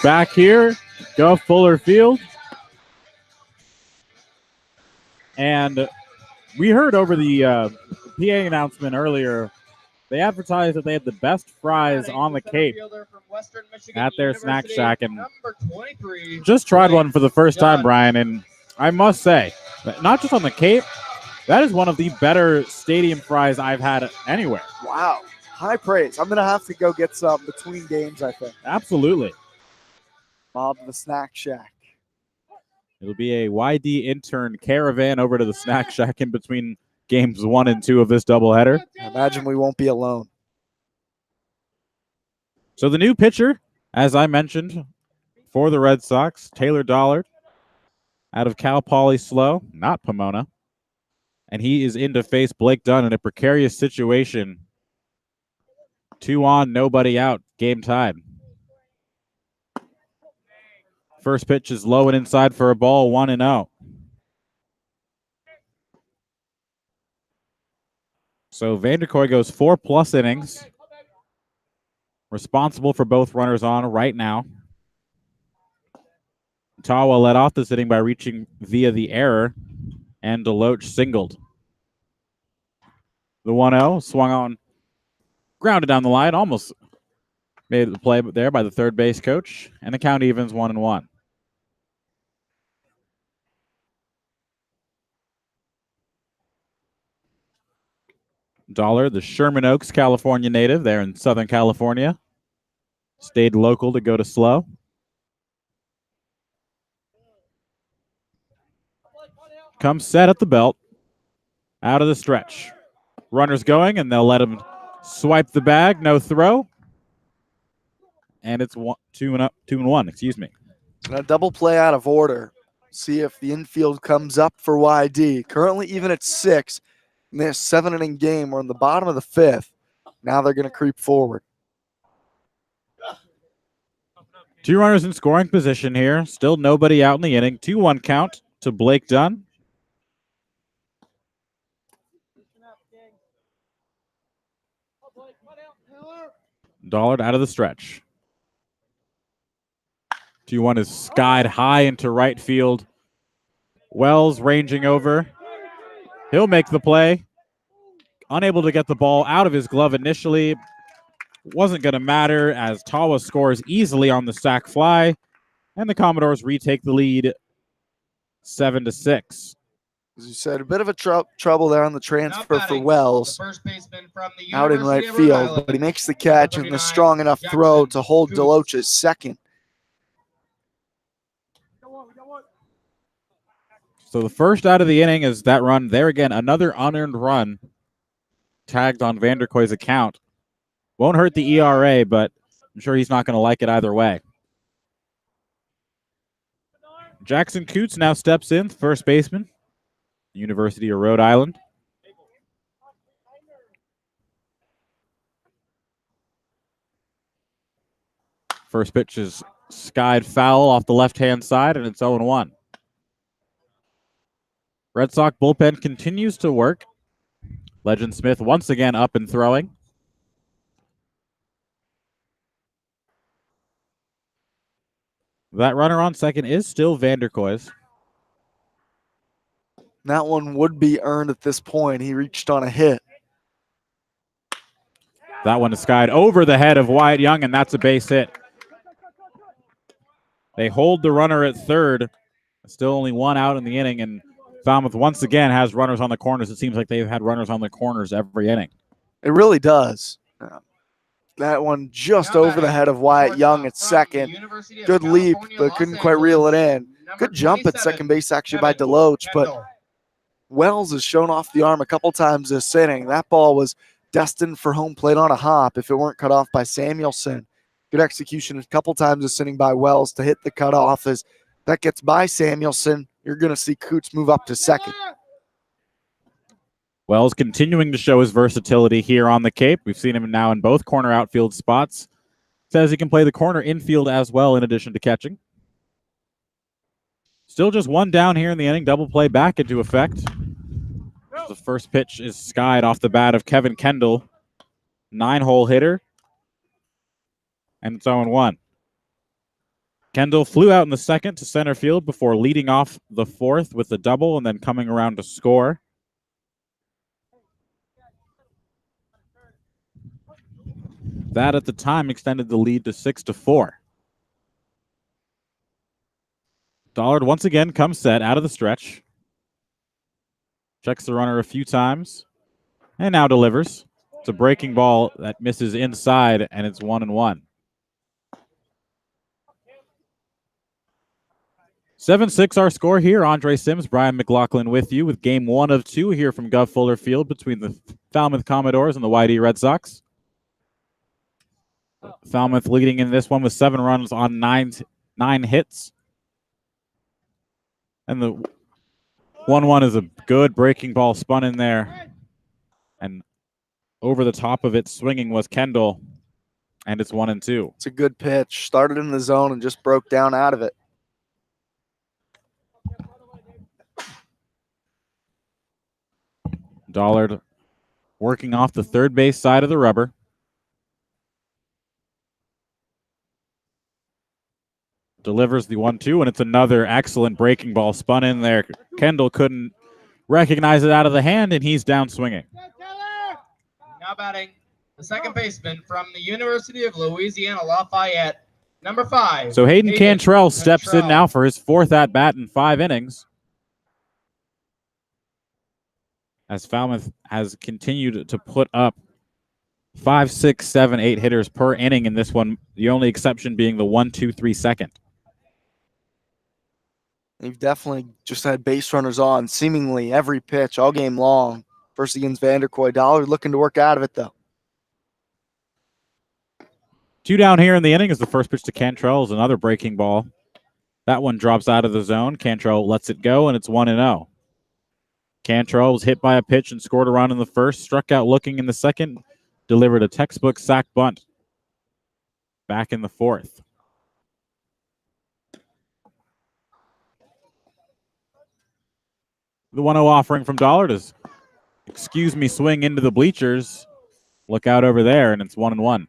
Back here, go Fuller Field. And we heard over the PA announcement earlier, they advertised that they had the best fries on the Cape at their snack shack. And just tried one for the first time, Brian. And I must say, not just on the Cape, that is one of the better stadium fries I've had anywhere. Wow. High praise. I'm going to have to go get some between games, I think. Absolutely. Mob the Snack Shack. It'll be a YD intern caravan over to the snack shack in between games 1 and 2 of this doubleheader. I imagine we won't be alone. So the new pitcher, as I mentioned, for the Red Sox, Taylor Dollard, out of Cal Poly Slow, not Pomona. And he is in to face Blake Dunn in a precarious situation. 2 on, nobody out, game tied. First pitch is low and inside for a ball, 1-0. So Vanderkoy goes 4+ innings. Responsible for both runners on right now. Tawa led off this inning by reaching via the error, and Deloach singled. The 1-0 swung on, grounded down the line, almost made the play there by the third base coach, and the count evens 1-1. Dollar, the Sherman Oaks, California native there in Southern California. Stayed local to go to Slow. Comes set at the belt. Out of the stretch. Runners going, and they'll let him swipe the bag. No throw. And it's 2-1, excuse me. A double play out of order. See if the infield comes up for YD. Currently even at 6. In this 7-inning game, we're in the bottom of the 5th. Now they're going to creep forward. 2 runners in scoring position here. Still nobody out in the inning. 2-1 count to Blake Dunn. Dollard out of the stretch. 2-1 is skied high into right field. Wells ranging over. He'll make the play. Unable to get the ball out of his glove initially. Wasn't going to matter as Tawa scores easily on the sac fly. And the Commodores retake the lead 7-6. As you said, a bit of a trouble there on the transfer for Wells. Out in right field, but he makes the catch and a strong enough throw to hold Deloach at second. So the first out of the inning is that run. There again, another unearned run tagged on Vanderkoy's account. Won't hurt the ERA, but I'm sure he's not going to like it either way. Jackson Coots now steps in, first baseman, University of Rhode Island. First pitch is skied foul off the left-hand side, and it's 0-1. Red Sox bullpen continues to work. Legend Smith once again up and throwing. That runner on second is still Vanderkoy's. That one would be earned at this point. He reached on a hit. That one is skied over the head of Wyatt Young, and that's a base hit. They hold the runner at third. Still only 1 out in the inning, and Falmouth once again has runners on the corners. It seems like they've had runners on the corners every inning. It really does. That one just over the head of Wyatt Young at second. Good leap, but couldn't quite reel it in. Good jump at second base actually by Deloach, but Wells has shown off the arm a couple times this inning. That ball was destined for home plate on a hop if it weren't cut off by Samuelson. Good execution a couple times this inning by Wells to hit the cutoff. As that gets by Samuelson, you're going to see Coots move up to second. Wells continuing to show his versatility here on the Cape. We've seen him now in both corner outfield spots. Says he can play the corner infield as well in addition to catching. Still just 1 down here in the inning. Double play back into effect. The first pitch is skied off the bat of Kevin Kendall. 9-hole hitter. and it's 0-1. Kendall flew out in the second to center field before leading off the fourth with the double and then coming around to score. That at the time extended the lead to 6-4. Dollard once again comes set out of the stretch. Checks the runner a few times and now delivers. It's a breaking ball that misses inside, and it's 1-1. 7-6 our score here. Andre Sims, Brian McLaughlin with you with game 1 of 2 here from Gov Fuller Field between the Falmouth Commodores and the YD Red Sox. Falmouth leading in this one with 7 runs on 9 hits. And the 1-1 is a good breaking ball spun in there. And over the top of it swinging was Kendall. And it's 1-2. It's a good pitch. Started in the zone and just broke down out of it. Dollard working off the third base side of the rubber. Delivers the 1-2, and it's another excellent breaking ball spun in there. Kendall couldn't recognize it out of the hand, and he's down swinging. Now batting, the second baseman from the University of Louisiana Lafayette, number 5. So Hayden Cantrell steps in now for his 4th at-bat in 5 innings. As Falmouth has continued to put up 5, 6, 7, 8 hitters per inning in this one, the only exception being the 1-2-3 second. They've definitely just had base runners on seemingly every pitch all game long. First against Vanderkoy. Dollard looking to work out of it, though. 2 down here in the inning as the first pitch to Cantrell is another breaking ball. That one drops out of the zone. Cantrell lets it go, and it's 1-0. Cantrell was hit by a pitch and scored a run in the first, struck out looking in the second, delivered a textbook sac bunt back in the 4th. The 1-0 offering from Dollard is, excuse me, swing into the bleachers. Look out over there, and it's 1-1.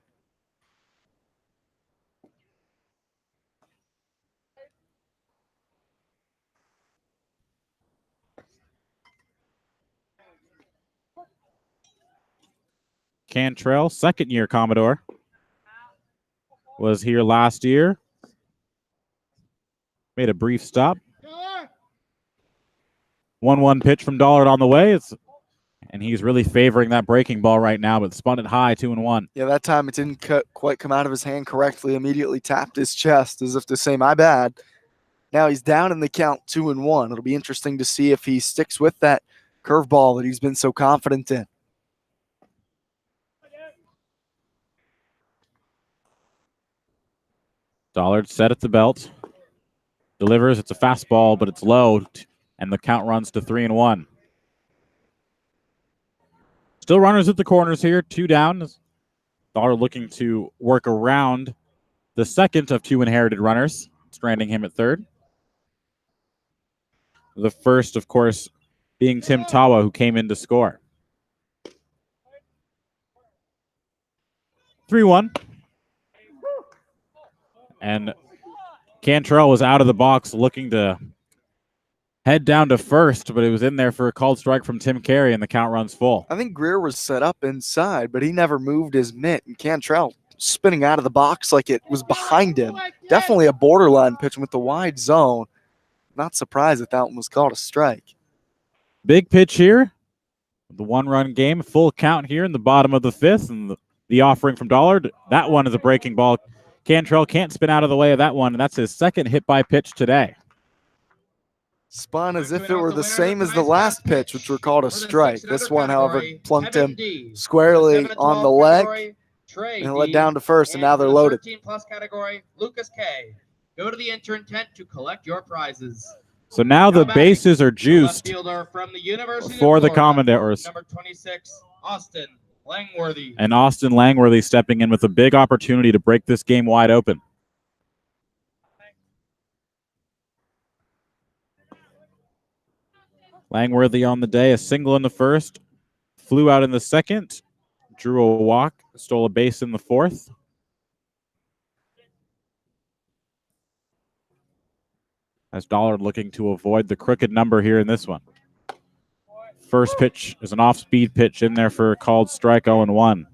Cantrell, second-year Commodore, was here last year. Made a brief stop. 1-1 pitch from Dollard on the way. And he's really favoring that breaking ball right now, but spun it high, 2-1. Yeah, that time it didn't quite come out of his hand correctly. Immediately tapped his chest as if to say, my bad. Now he's down in the count, 2-1. It'll be interesting to see if he sticks with that curveball that he's been so confident in. Dollard set at the belt. Delivers. It's a fastball, but it's low. And the count runs to 3-1. Still runners at the corners here. 2 down. Dollard looking to work around the second of 2 inherited runners, stranding him at third. The first, of course, being Tim Tawa, who came in to score. 3-1. And Cantrell was out of the box looking to head down to first, but it was in there for a called strike from Tim Carey, and the count runs full. I think Greer was set up inside, but he never moved his mitt. And Cantrell spinning out of the box like it was behind him. Definitely a borderline pitch with the wide zone. Not surprised that that one was called a strike. Big pitch here. The 1-run game, full count here in the bottom of the 5th, and the offering from Dollard. That one is a breaking ball. Cantrell can't spin out of the way of that one, and that's his second hit by pitch today. Spun as if it were the same as the last pitch, which were called a strike. This one, however, plunked him squarely on the leg and led down to first, and now they're loaded. 13+ category, Lucas K. Go to the intern tent to collect your prizes. So now the bases are juiced from the University for of the Florida, Commodores. Number 26, Austin Langworthy. And Austin Langworthy stepping in with a big opportunity to break this game wide open. Langworthy on the day, a single in the first, flew out in the second, drew a walk, stole a base in the 4th. As Dollard looking to avoid the crooked number here in this one. First pitch is an off-speed pitch in there for a called strike 0-1.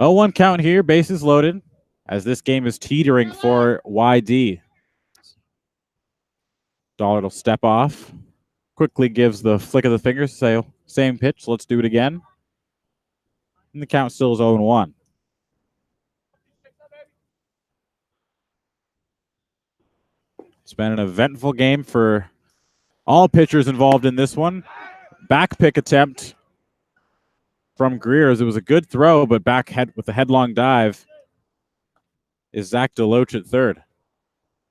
Oh, 1 count here, bases loaded, as this game is teetering for YD. Dollard will step off, quickly gives the flick of the fingers, say, same pitch, let's do it again. And the count still is 0-1. It's been an eventful game for all pitchers involved in this one. Back pick attempt from Greer's. It was a good throw, but back head with a headlong dive is Zach Deloach at third.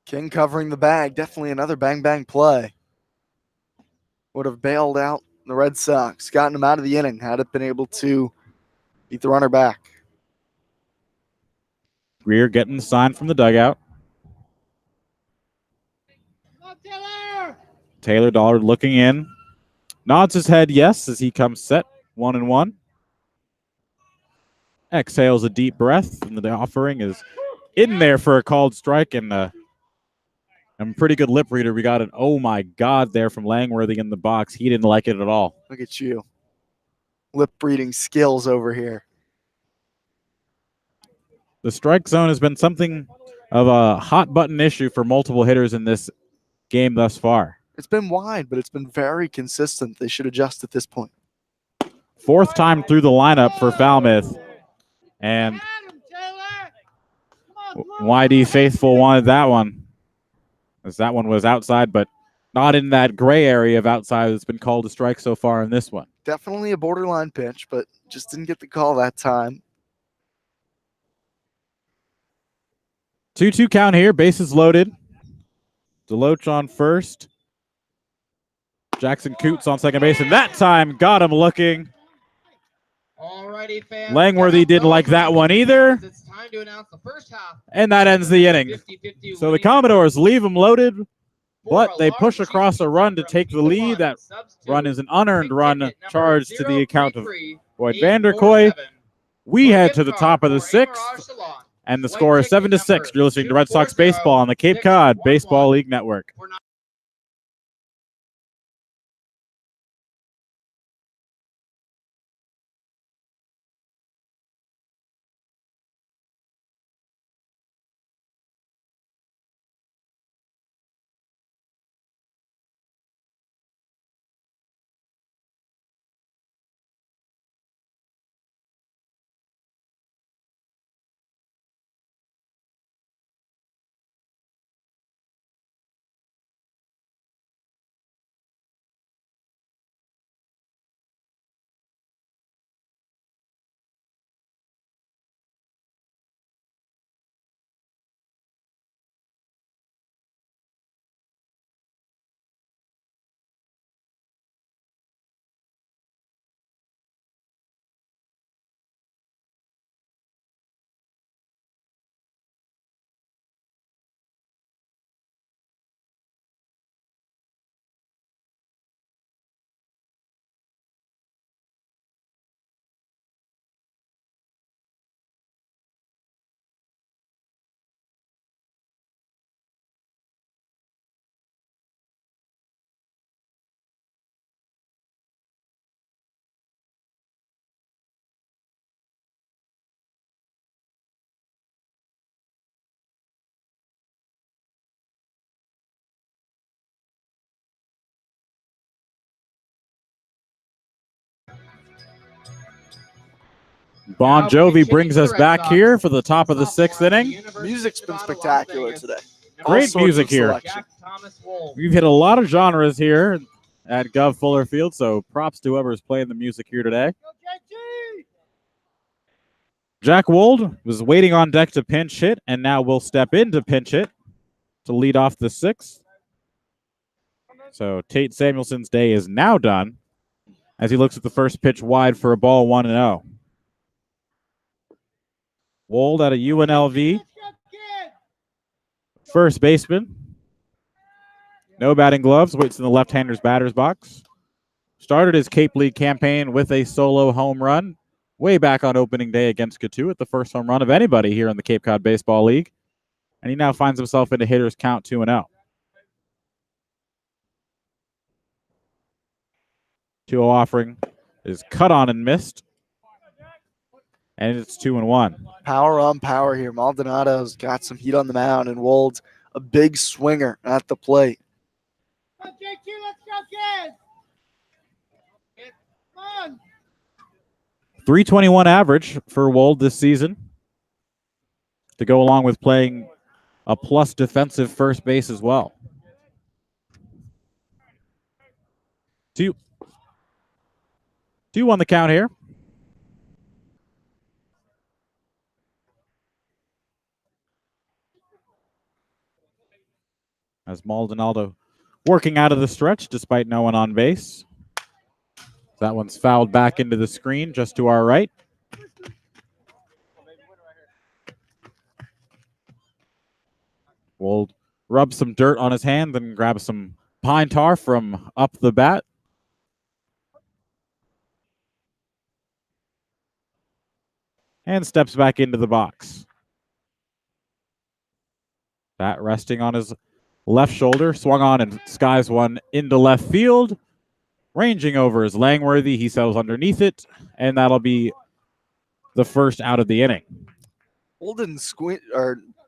King covering the bag. Definitely another bang-bang play. Would have bailed out the Red Sox, gotten him out of the inning, had it been able to beat the runner back. Greer getting the sign from the dugout. Taylor Dollard looking in. Nods his head yes as he comes set 1-1. Exhales a deep breath, and the offering is in there for a called strike, and a pretty good lip reader. We got an oh my God there from Langworthy in the box. He didn't like it at all. Look at you. Lip reading skills over here. The strike zone has been something of a hot button issue for multiple hitters in this game thus far. It's been wide, but it's been very consistent. They should adjust at this point. Fourth time through the lineup for Falmouth. And YD Faithful wanted that one, as that one was outside, but not in that gray area of outside that's been called a strike so far in this one. Definitely a borderline pitch, but just didn't get the call that time. 2-2 count here, bases loaded. Deloach on first. Jackson Coots on second base, and that time got him looking. Alrighty, fans. Langworthy didn't like that one either. It's time to announce the first half. And that ends the inning. 50-50 So the winning Commodores leave them loaded, for but a they large push across a run to from take the Eagle lead. One. That Substitute, run is an unearned big run ticket number charged to the account of 033, Boyd 847. Vanderkoy. We For a head gift to the card top of the for sixth, Mirage Salon. and the White score is ticket 7-6. number You're listening to Red Sox 240 Baseball on the Cape Cod 611. Baseball League Network. For nine- Bon Now Jovi pitching brings for us the Red back Sox, here for the top of the sophomore sixth at the inning. University Music's of been Nevada, Las spectacular Vegas. today. Number Great 6 sorts music of here. selection. Jack Thomas Wolf. We've hit a lot of genres here at Gov Fuller Field, so props to whoever's playing the music here today. Jack Wold was waiting on deck to pinch hit, and now will step in to pinch hit to lead off the sixth. So Tate Samuelson's day is now done as he looks at the first pitch wide for a ball 1-0. Wold out of UNLV. First baseman. No batting gloves, waits in the left-hander's batter's box. Started his Cape League campaign with a solo home run way back on opening day against Cotuit, the first home run of anybody here in the Cape Cod Baseball League. And he now finds himself in a hitter's count 2-0. 2-0 offering is cut on and missed. And it's 2-1. Power on power here. Maldonado's got some heat on the mound, and Wold's a big swinger at the plate. Let's go, kids! Come on! 321 average for Wold this season, to go along with playing a plus defensive first base as well. 2 on the count here. As Maldonado working out of the stretch despite no one on base. That one's fouled back into the screen just to our right. Wold rubs some dirt on his hand, then grabs some pine tar from up the bat. And steps back into the box. Bat resting on his left shoulder, swung on and skies one into left field. Ranging over is Langworthy. He settles underneath it, and that'll be the first out of the inning. Wold didn't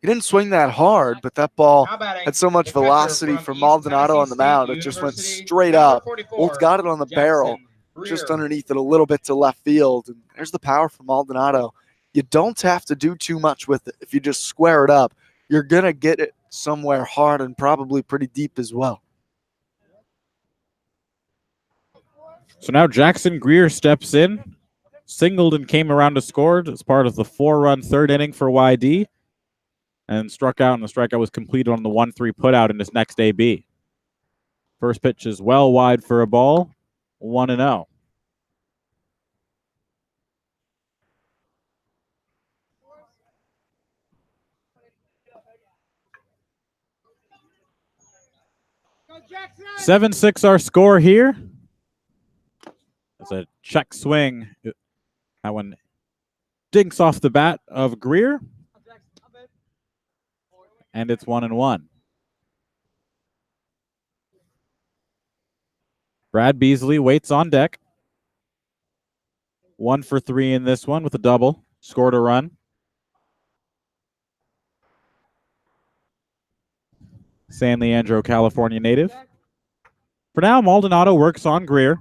he didn't swing that hard, but that ball had so much velocity from Maldonado on the mound. It just went straight up. Wold's got it on the barrel, just underneath it a little bit to left field. And there's the power from Maldonado. You don't have to do too much with it. If you just square it up, you're going to get it somewhere hard and probably pretty deep as well. So now Jackson Greer steps in, singled and came around to score as part of the 4-run third inning for YD, and struck out, and the strikeout was completed on the 1-3 putout in his next AB. First pitch is well wide for a ball, 1-0. Jackson! 7-6 our score here. It's a check swing. That one dinks off the bat of Greer. And it's 1-1. Brad Beasley waits on deck. 1 for 3 in this one with a double. Scored a run. San Leandro, California native. For now, Maldonado works on Greer.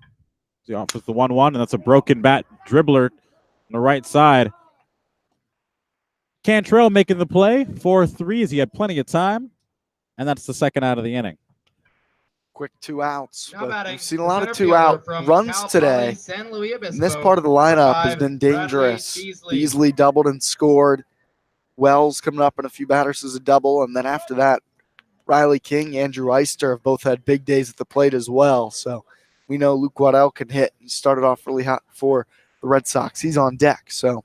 He offers the 1-1, and that's a broken bat dribbler on the right side. Cantrell making the play, 4-3 as he had plenty of time, and that's the second out of the inning. Quick 2 outs. Now batting, We've seen a the lot of center 2-out fielder from runs Cal today. Poly San Luis Obispo, And this part of the lineup has 5, been Bradley dangerous. Beasley. Beasley doubled and scored. Wells coming up in a few batters as a double. And then after that, Riley King, Andrew Eister have both had big days at the plate as well. So we know Luke Waddell can hit. He started off really hot for the Red Sox. He's on deck. So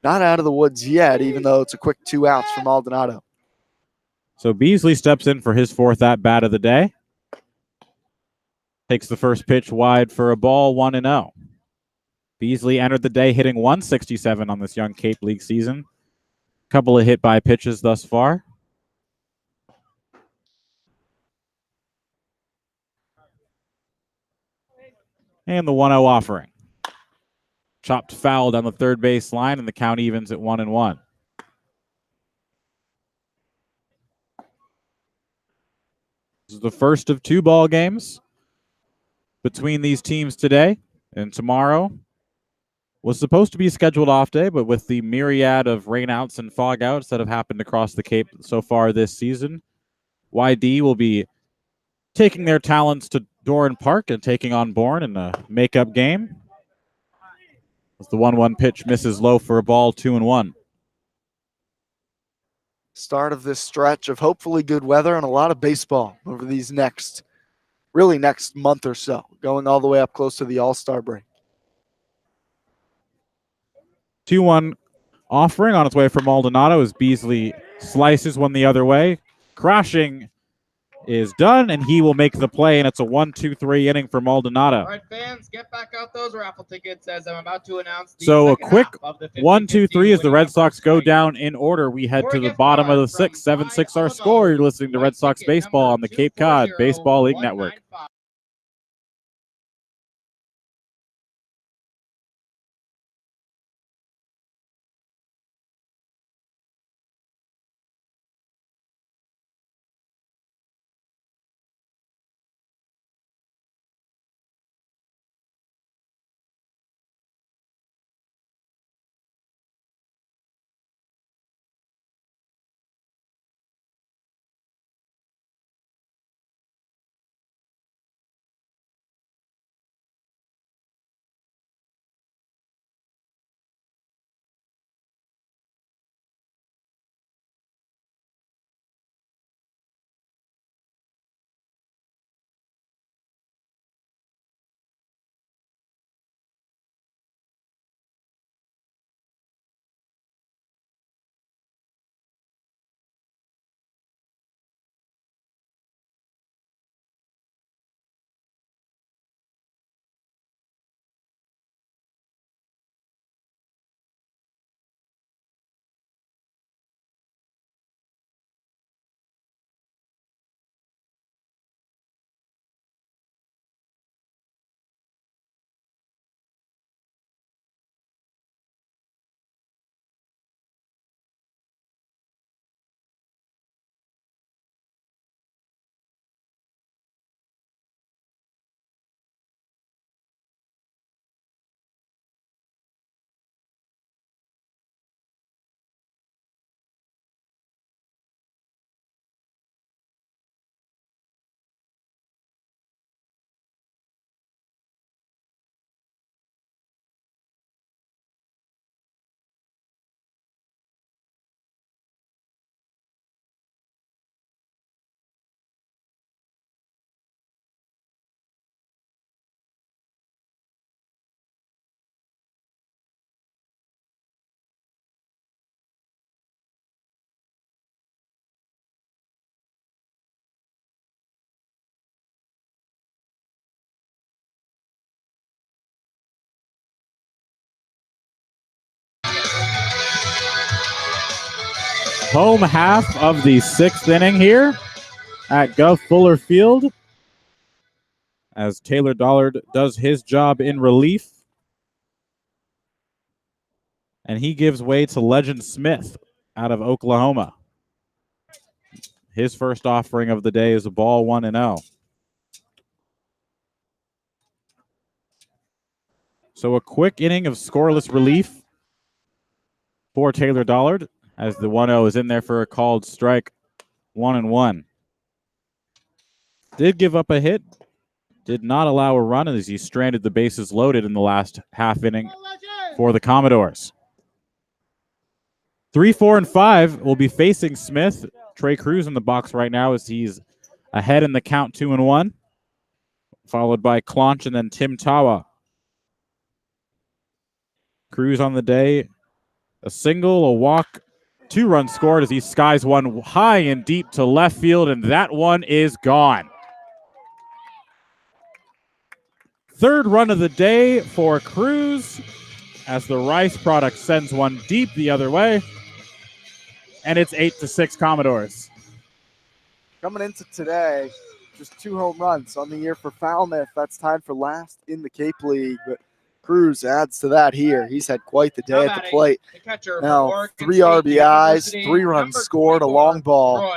not out of the woods yet, even though it's a quick 2 outs from Maldonado. So Beasley steps in for his 4th at-bat of the day. Takes the first pitch wide for a ball, 1-0. Beasley entered the day hitting 167 on this young Cape League season. Couple of hit-by pitches thus far. And the 1-0 offering. Chopped foul down the third base line, and the count evens at 1-1. This is the first of 2 ball games between these teams today, and tomorrow was supposed to be a scheduled off day, but with the myriad of rainouts and fogouts that have happened across the Cape so far this season, YD will be taking their talents to Doran Park and taking on Bourne in a makeup game. As the 1-1 pitch misses low for a ball, 2-1. Start of this stretch of hopefully good weather and a lot of baseball over these next month or so, going all the way up close to the All-Star break. 2-1 offering on its way for Maldonado as Beasley slices one the other way. Crashing is done, and he will make the play, and it's a 1-2-3 inning for Maldonado. All right, fans, get back out those raffle tickets as I'm about to announce the So a second quick half of the 1-2-3 as the Red Sox go winning down in order. We head Or to the gift bottom of card the sixth, from 7-6 our Alamo. score. You're listening to White Red Sox ticket baseball number on the Cape Cod Baseball League Network. 240195. Home half of the sixth inning here at Gov Fuller Field as Taylor Dollard does his job in relief. And he gives way to Legend Smith out of Oklahoma. His first offering of the day is a ball 1-0. So a quick inning of scoreless relief for Taylor Dollard as the 1-0 is in there for a called strike. 1-1. Did give up a hit. Did not allow a run as he stranded the bases loaded in the last half inning for the Commodores. 3, 4, and 5 will be facing Smith. Trey Cruz in the box right now as he's ahead in the count 2-1, followed by Clonch and then Tim Tawa. Cruz on the day, a single, a walk, 2 runs scored as he skies one high and deep to left field, and that one is gone. Third run of the day for Cruz as the Rice product sends one deep the other way, and it's 8-6 Commodores. Coming into today, just 2 home runs on the year for Falmouth. That's tied for last in the Cape League, but Cruz adds to that here. He's had quite the day at the plate. Now, 3 RBIs, 3 runs scored, a long ball.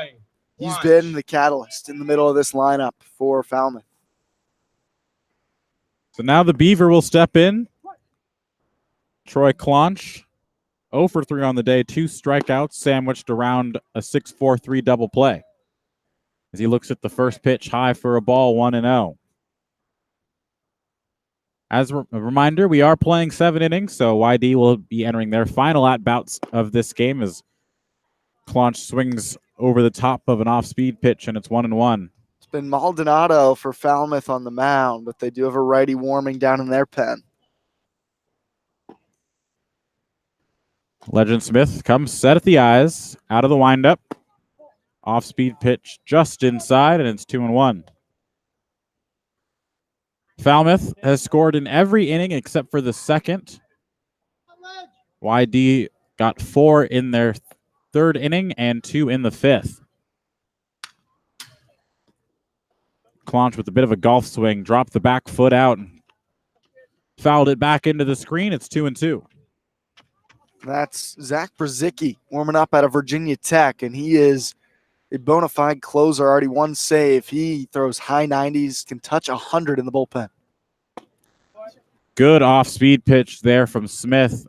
He's been the catalyst in the middle of this lineup for Falmouth. So now the Beaver will step in. Troy Clonch, 0 for 3 on the day, 2 strikeouts sandwiched around a 6-4-3 double play. As he looks at the first pitch high for a ball, 1-0. As a reminder, we are playing 7 innings, so YD will be entering their final at-bats of this game as Clonch swings over the top of an off-speed pitch, and it's 1-1. It's been Maldonado for Falmouth on the mound, but they do have a righty warming down in their pen. Legend Smith comes set at the eyes, out of the windup. Off-speed pitch just inside, and it's 2-1. Falmouth has scored in every inning except for the second. YD got 4 in their third inning and 2 in the fifth. Clonch with a bit of a golf swing, dropped the back foot out, and fouled it back into the screen. It's 2-2. That's Zach Brzezicki warming up out of Virginia Tech, and he is a bona fide closer. Already one save. He throws high 90s, can touch 100 in the bullpen. Good off-speed pitch there from Smith,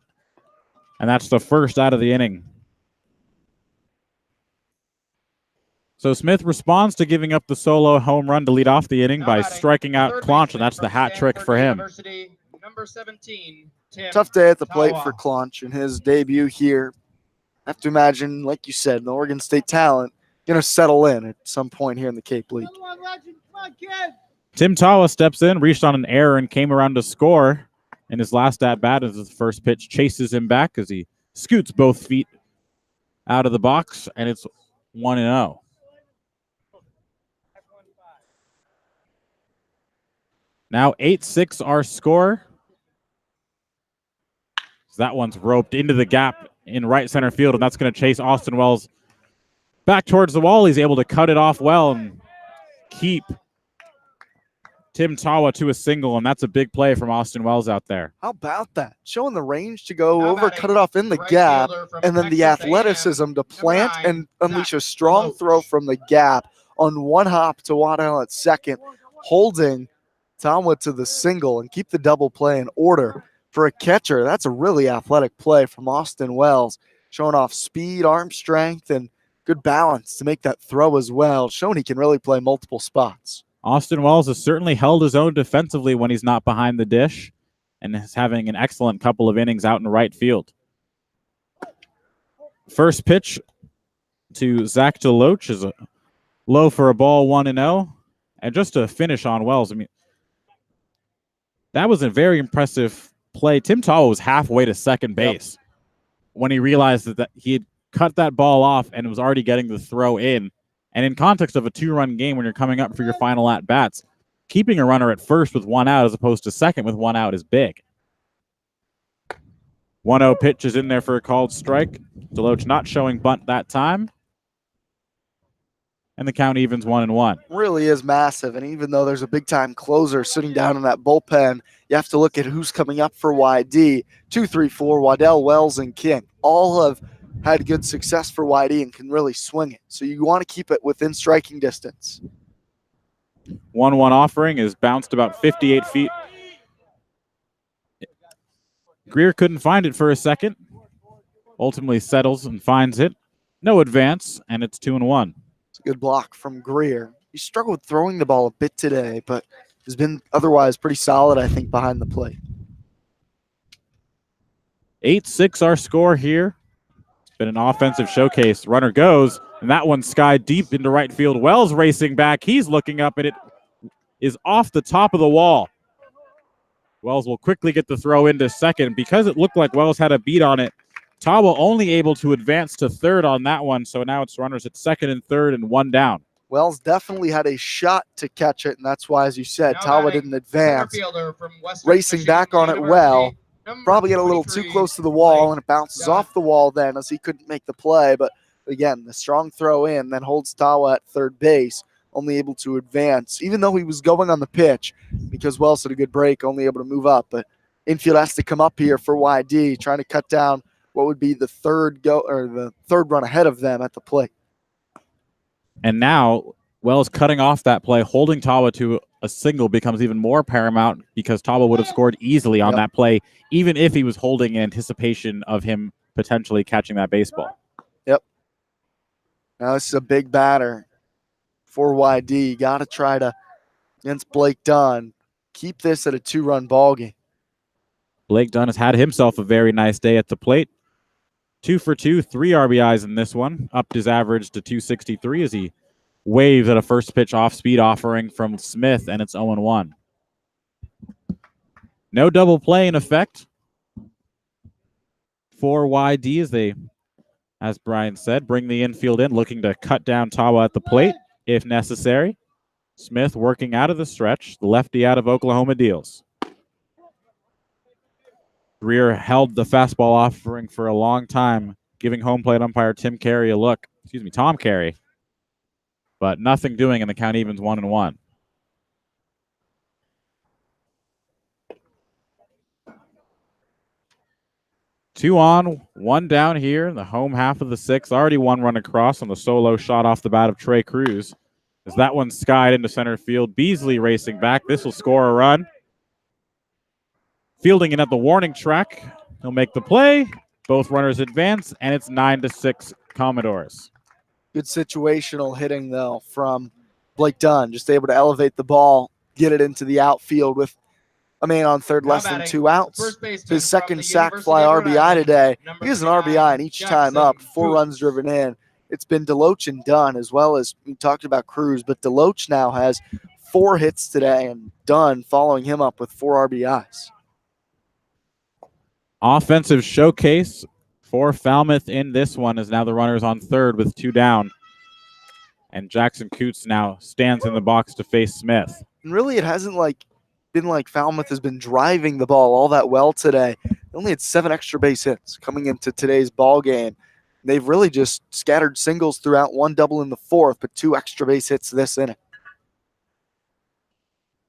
and that's the first out of the inning. So Smith responds to giving up the solo home run to lead off the inning by striking out Clonch, and that's the hat trick for him. Number 17, Tim Tough day at the plate Tawa. for Clonch in his debut here. I have to imagine, like you said, the Oregon State talent going to settle in at some point here in the Cape League. Tim Tawa steps in, reached on an error, and came around to score. And his last at-bat as the first pitch chases him back as he scoots both feet out of the box, and it's 1-0. Now 8-6 our score. So that one's roped into the gap in right center field, and that's going to chase Austin Wells back towards the wall. He's able to cut it off well and keep Tim Tawa to a single, and that's a big play from Austin Wells out there. How about that? Showing the range to go How over, about cut it off in the right gap, fielder from and then the Texas athleticism to plant 9, and unleash a Zach strong Loach. throw from the gap on one hop to Waddell at second, holding Tawa to the single and keep the double play in order. For a catcher, that's a really athletic play from Austin Wells, showing off speed, arm strength, and good balance to make that throw as well, showing he can really play multiple spots. Austin Wells has certainly held his own defensively when he's not behind the dish and is having an excellent couple of innings out in right field. First pitch to Zach DeLoach is a low for a ball, 1-0. And just to finish on Wells, I mean, that was a very impressive play. Tim Tawa was halfway to second base when he realized that he had cut that ball off and was already getting the throw in. And in context of a 2-run game when you're coming up for your final at-bats, keeping a runner at first with 1 out as opposed to second with 1 out is big. 1-0 pitch is in there for a called strike. DeLoach not showing bunt that time. And the count evens 1-1. Really is massive, and even though there's a big-time closer sitting down in that bullpen, you have to look at who's coming up for YD. 2, 3, 4, Waddell, Wells, and King all have had good success for YD and can really swing it. So you want to keep it within striking distance. 1-1 offering is bounced about 58 feet. Greer couldn't find it for a second. Ultimately settles and finds it. No advance, and it's 2-1. It's a good block from Greer. He struggled with throwing the ball a bit today, but has been otherwise pretty solid, I think, behind the plate. 8-6 our score here. It's been an offensive showcase. Runner goes, and that one's sky deep into right field. Wells racing back. He's looking up, and it is off the top of the wall. Wells will quickly get the throw into second. Because it looked like Wells had a beat on it, Tawa only able to advance to third on that one, so now it's runners at second and third and 1 down. Wells definitely had a shot to catch it, and that's why, as you said, Now Tawa batting, didn't advance. center fielder from Western Racing Michigan back on it University, well. number Probably get a little too 23, close to the wall, and it bounces Scott. off the wall then as he couldn't make the play. But again, the strong throw in then holds Tawa at third base, only able to advance, even though he was going on the pitch because Wells had a good break, only able to move up. But infield has to come up here for YD, trying to cut down what would be the third run ahead of them at the plate. And now Wells cutting off that play, holding Tawa to a single becomes even more paramount because Tawa would have scored easily on that play, even if he was holding in anticipation of him potentially catching that baseball. Yep. Now this is a big batter for YD. Got to try to, against Blake Dunn, keep this at a 2-run ball game. Blake Dunn has had himself a very nice day at the plate. 2 for 2, 3 RBIs in this one. Upped his average to 263 as he waves at a first pitch off-speed offering from Smith, and it's 0-1. No double play in effect for YD as they as Brian said, bring the infield in, looking to cut down Tawa at the plate if necessary. Smith working out of the stretch. The lefty out of Oklahoma deals. Greer held the fastball offering for a long time, giving home plate umpire Tom Carey a look. But nothing doing, and the count evens 1-1. Two on, one down here in the home half of the sixth. Already one run across on the solo shot off the bat of Trey Cruz. As that one skied into center field. Beasley racing back. This will score a run. Fielding in at the warning track. He'll make the play. Both runners advance, and it's 9-6 Commodores. Good situational hitting, though, from Blake Dunn. Just able to elevate the ball, get it into the outfield with a man on third, less than 2 outs. His second sac fly RBI today. He has an RBI, and each time up, 4 runs driven in. It's been Deloach and Dunn, as well as we talked about Cruz, but Deloach now has 4 hits today, and Dunn following him up with 4 RBIs. Offensive showcase for Falmouth in this one, as now the runner's on third with 2 down. And Jackson Coots now stands in the box to face Smith. And really, it hasn't been like Falmouth has been driving the ball all that well today. They only had 7 extra base hits coming into today's ball game. They've really just scattered singles throughout, 1 double in the 4th, but 2 extra base hits this inning.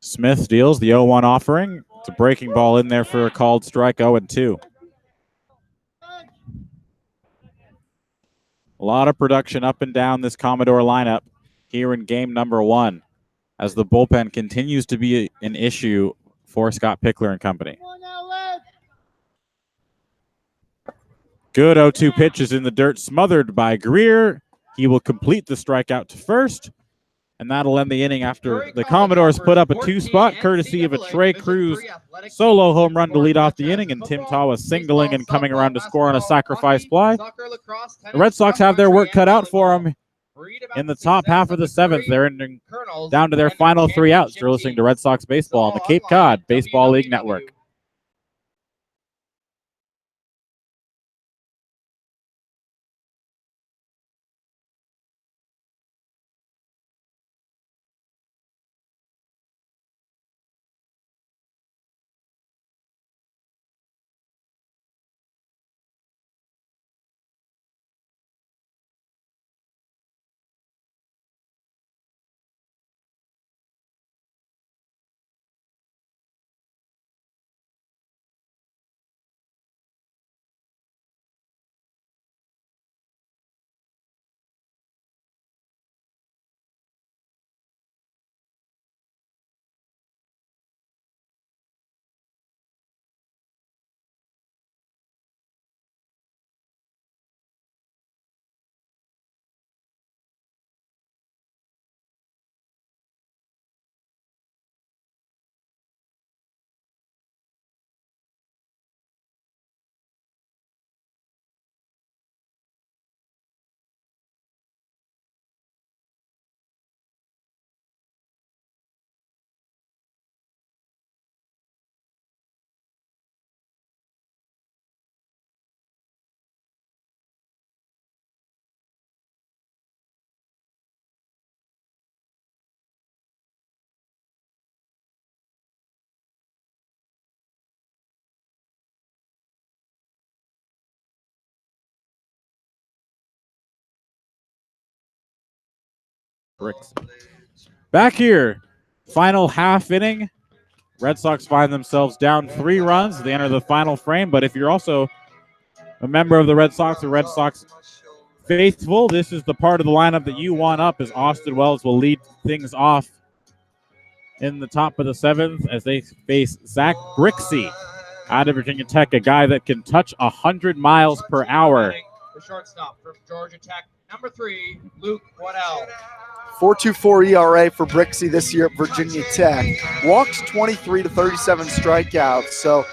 Smith deals the 0-1 offering. It's a breaking ball in there for a called strike, 0-2. A lot of production up and down this Commodore lineup here in game number 1, as the bullpen continues to be an issue for Scott Pickler and company. Good 0-2 pitch is in the dirt, smothered by Greer. He will complete the strikeout to first, and that'll end the inning after the Commodores put up a 2-spot courtesy of a Trey Cruz solo home run to lead off the inning, and Tim Tawa singling and coming around to score on a sacrifice fly. The Red Sox have their work cut out for them in the top half of the 7th. They're down to their final 3 outs. You're listening to Red Sox Baseball on the Cape Cod Baseball League Network. Back here, final half inning. Red Sox find themselves down 3 runs. They enter the final frame, but if you're also a member of the Red Sox or Red Sox faithful, this is the part of the lineup that you want up, as Austin Wells will lead things off in the top of the 7th as they face Zach Brixey out of Virginia Tech, a guy that can touch 100 miles per hour. The shortstop from Georgia Tech, number 3, Luke Waddell. 4.24 ERA for Brixey this year at Virginia Tech. Walks 23 to 37 strikeouts, so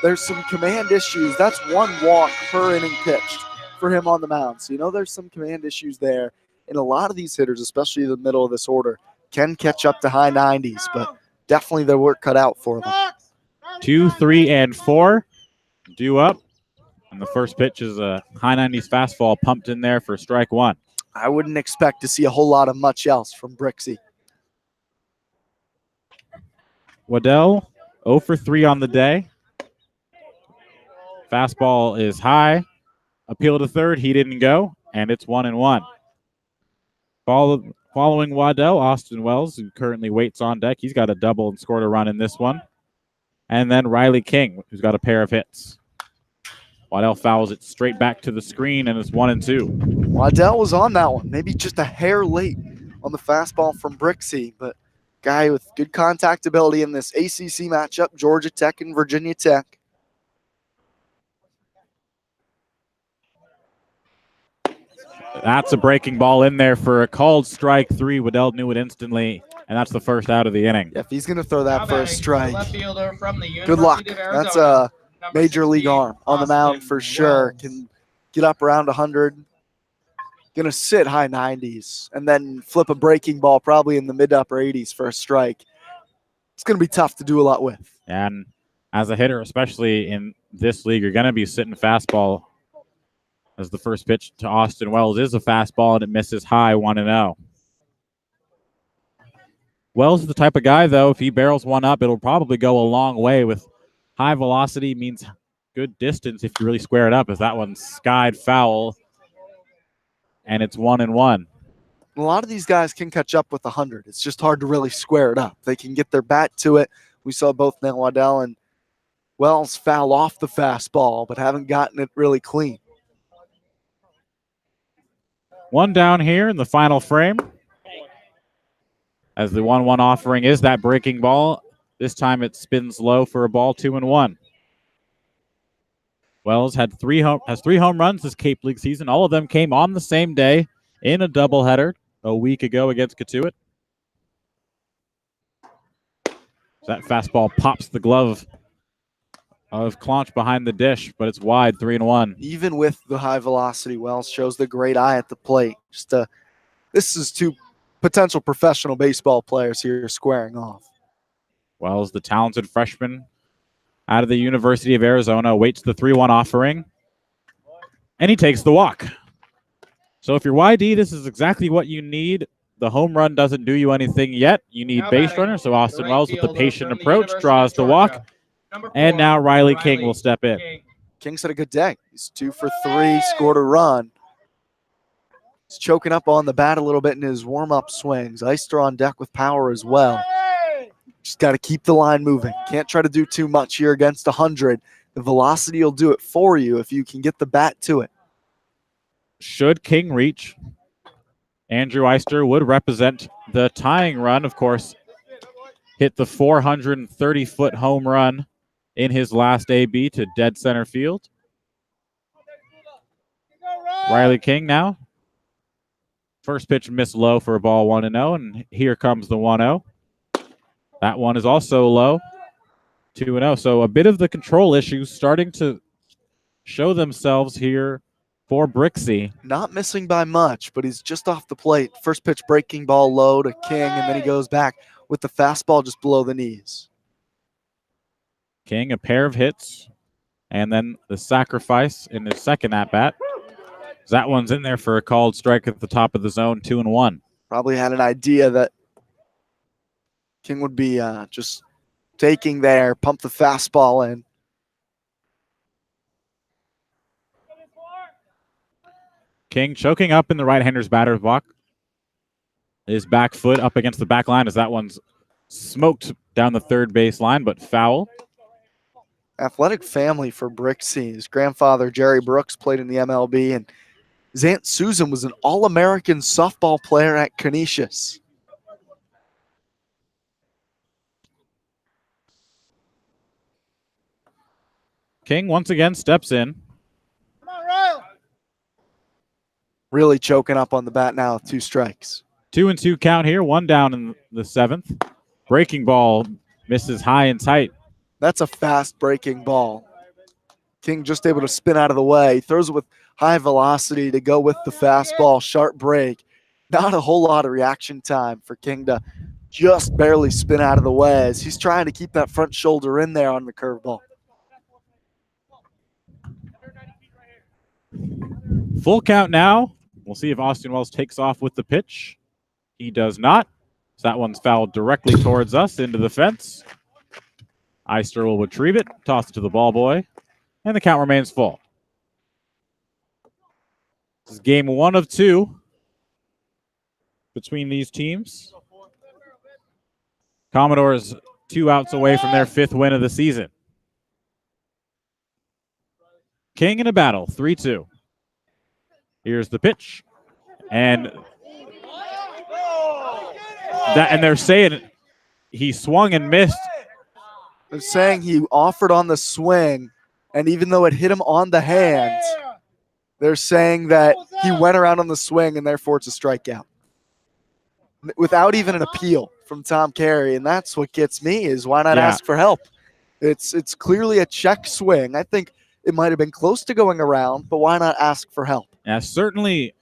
there's some command issues. That's 1 walk per inning pitched for him on the mound. So, there's some command issues there. And a lot of these hitters, especially the middle of this order, can catch up to high 90s, but definitely their work cut out for them. 2, 3, and 4 due up. And the first pitch is a high 90s fastball pumped in there for strike one. I wouldn't expect to see a whole lot of much else from Brixey. Waddell 0 for 3 on the day. Fastball is high. Appeal to third. He didn't go, and it's 1-1. Following Waddell, Austin Wells, who currently waits on deck. He's got a double and scored a run in this one. And then Riley King, who's got a pair of hits. Waddell fouls it straight back to the screen, and it's 1-2. Waddell was on that one, maybe just a hair late on the fastball from Brixey, but guy with good contact ability in this ACC matchup, Georgia Tech and Virginia Tech. That's a breaking ball in there for a called strike three. Waddell knew it instantly, and that's the first out of the inning. Yeah, if he's going to throw that for a strike, good good luck. That's a major league arm on the mound for sure. Can get up around 100. Going to sit high 90s and then flip a breaking ball probably in the mid upper 80s for a strike. It's going to be tough to do a lot with. And as a hitter, especially in this league, you're going to be sitting fastball, as the first pitch to Austin Wells is a fastball and it misses high, 1-0. Wells is the type of guy, though, if he barrels one up, it'll probably go a long way. With high velocity means good distance if you really square it up, as that one's skied foul, and it's 1-1. A lot of these guys can catch up with 100. It's just hard to really square it up. They can get their bat to it. We saw both Waddell and Wells foul off the fastball, but haven't gotten it really clean. One down here in the final frame, as the 1-1 offering is that breaking ball. This time it spins low for a ball, 2-1. Wells has three home runs this Cape League season. All of them came on the same day in a doubleheader a week ago against Katuitt. That fastball pops the glove of Clonch behind the dish, but it's wide, 3-1. Even with the high velocity, Wells shows the great eye at the plate. This is two potential professional baseball players here squaring off. Wells, the talented freshman out of the University of Arizona, waits the 3-1 offering, and he takes the walk. So if you're YD, this is exactly what you need. The home run doesn't do you anything yet. You need base runner, so Austin Wells with the patient approach draws the walk. And now Riley King will step in. King's had a good day. He's 2 for 3, scored a run. He's choking up on the bat a little bit in his warm-up swings. Eister on deck with power as well. Just got to keep the line moving. Can't try to do too much here against 100. The velocity will do it for you if you can get the bat to it. Should King reach, Andrew Eister would represent the tying run, of course. Hit the 430-foot home run in his last AB to dead center field. Riley King now. First pitch missed low for a ball, 1-0, and here comes the 1-0. That one is also low, 2-0. So a bit of the control issues starting to show themselves here for Brixey. Not missing by much, but he's just off the plate. First pitch breaking ball low to King, and then he goes back with the fastball just below the knees. King, a pair of hits, and then the sacrifice in his second at-bat. That one's in there for a called strike at the top of the zone, 2-1. Probably had an idea that King would be just taking there, pump the fastball in. King choking up in the right-hander's batter's box. His back foot up against the back line as that one's smoked down the third base line, but foul. Athletic family for Brixey. His grandfather, Jerry Brooks, played in the MLB, and his Aunt Susan was an All-American softball player at Canisius. King once again steps in. Really choking up on the bat now with 2 strikes. 2-2 count here, 1 down in the 7th. Breaking ball misses high and tight. That's a fast breaking ball. King just able to spin out of the way. He throws it with high velocity to go with the fastball, sharp break. Not a whole lot of reaction time for King to just barely spin out of the way as he's trying to keep that front shoulder in there on the curveball. Full count now. We'll see if Austin Wells takes off with the pitch. He does not. So that one's fouled directly towards us into the fence. Eister will retrieve it, toss it to the ball boy, and the count remains full. This is game 1 of 2 between these teams. Commodores 2 outs away from their 5th win of the season. King in a battle, 3-2. Here's the pitch. And they're saying he swung and missed. They're saying he offered on the swing, and even though it hit him on the hands, they're saying that he went around on the swing, and therefore it's a strikeout. Without even an appeal from Tom Carey, and that's what gets me, is why not ask for help? It's clearly a check swing. I think it might have been close to going around, but why not ask for help? Yeah, certainly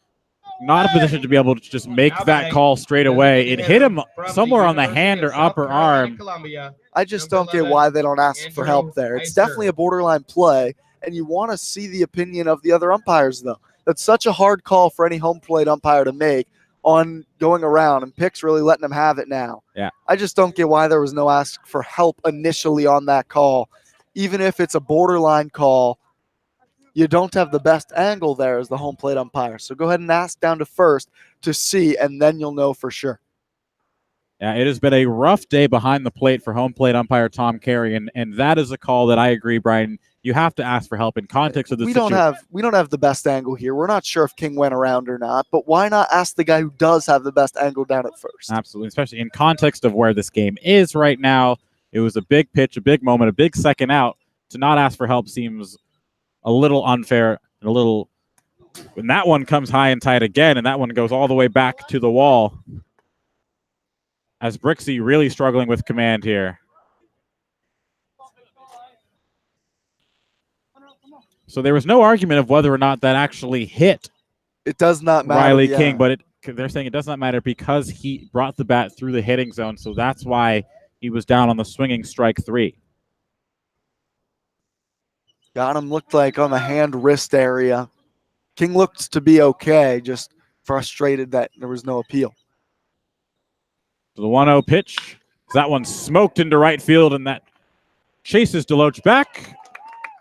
not a position to be able to just make that call straight away. It hit him somewhere on the hand or upper arm. I just don't get why they don't ask for help there. It's definitely a borderline play, and you want to see the opinion of the other umpires, though. That's such a hard call for any home plate umpire to make on going around, and Pick's really letting him have it now. Yeah. I just don't get why there was no ask for help initially on that call. Even if it's a borderline call, you don't have the best angle there as the home plate umpire. So go ahead and ask down to first to see, and then you'll know for sure. Yeah, it has been a rough day behind the plate for home plate umpire Tom Carey, and that is a call that I agree, Brian. You have to ask for help in context of the situation. We don't have the best angle here. We're not sure if King went around or not, but why not ask the guy who does have the best angle down at first? Absolutely, especially in context of where this game is right now. It was a big pitch, a big moment, a big second out. To not ask for help seems a little unfair and a little. When that one comes high and tight again, and that one goes all the way back to the wall. As Brixey really struggling with command here. So there was no argument of whether or not that actually hit. It does not matter. Riley King, but they're saying it does not matter because he brought the bat through the hitting zone, so that's why he was down on the swinging strike 3. Got him, looked like on the hand-wrist area. King looked to be okay, just frustrated that there was no appeal. So the 1-0 pitch. That one smoked into right field, and that chases Deloach back,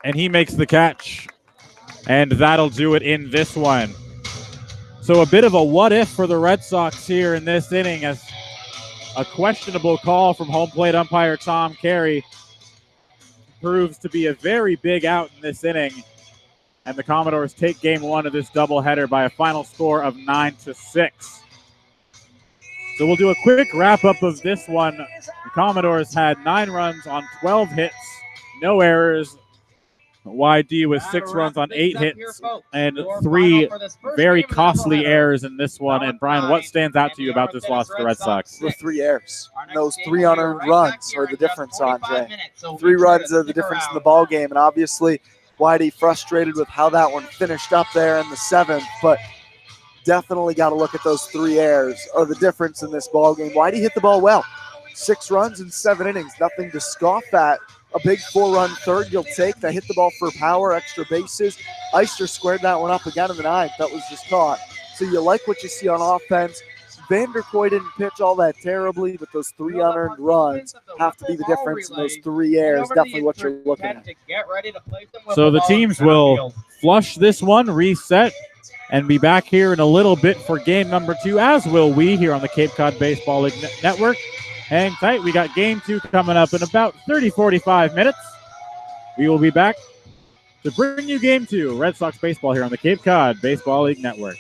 and he makes the catch. And that'll do it in this one. So a bit of a what-if for the Red Sox here in this inning, as a questionable call from home plate umpire Tom Carey proves to be a very big out in this inning. And the Commodores take game 1 of this doubleheader by a final score of 9-6. So we'll do a quick wrap-up of this one. The Commodores had 9 runs on 12 hits, no errors. YD with 6 runs on 8 hits and 3 very costly errors in this one. And Brian, what stands out to you about this loss to the Red Sox? The 3 errors. Those 3 unearned runs are the difference, Andre. 3 runs are the difference in the ball game. And obviously, YD frustrated with how that one finished up there in the 7th, but definitely got to look at those 3 errors are the difference in this ball game. YD hit the ball well. 6 runs in 7 innings, nothing to scoff at. A big 4-run third you'll take. That hit the ball for power, extra bases. Eister squared that one up again in the 9th. That was just caught. So you like what you see on offense. Vanderkoy didn't pitch all that terribly, but those 3 unearned runs have to be the difference in those 3 errors. Definitely what you're looking at. So the teams will flush this one, reset, and be back here in a little bit for game number 2, as will we here on the Cape Cod Baseball League Network. Hang tight. We got game 2 coming up in about 30-45 minutes. We will be back to bring you game 2, Red Sox baseball here on the Cape Cod Baseball League Network.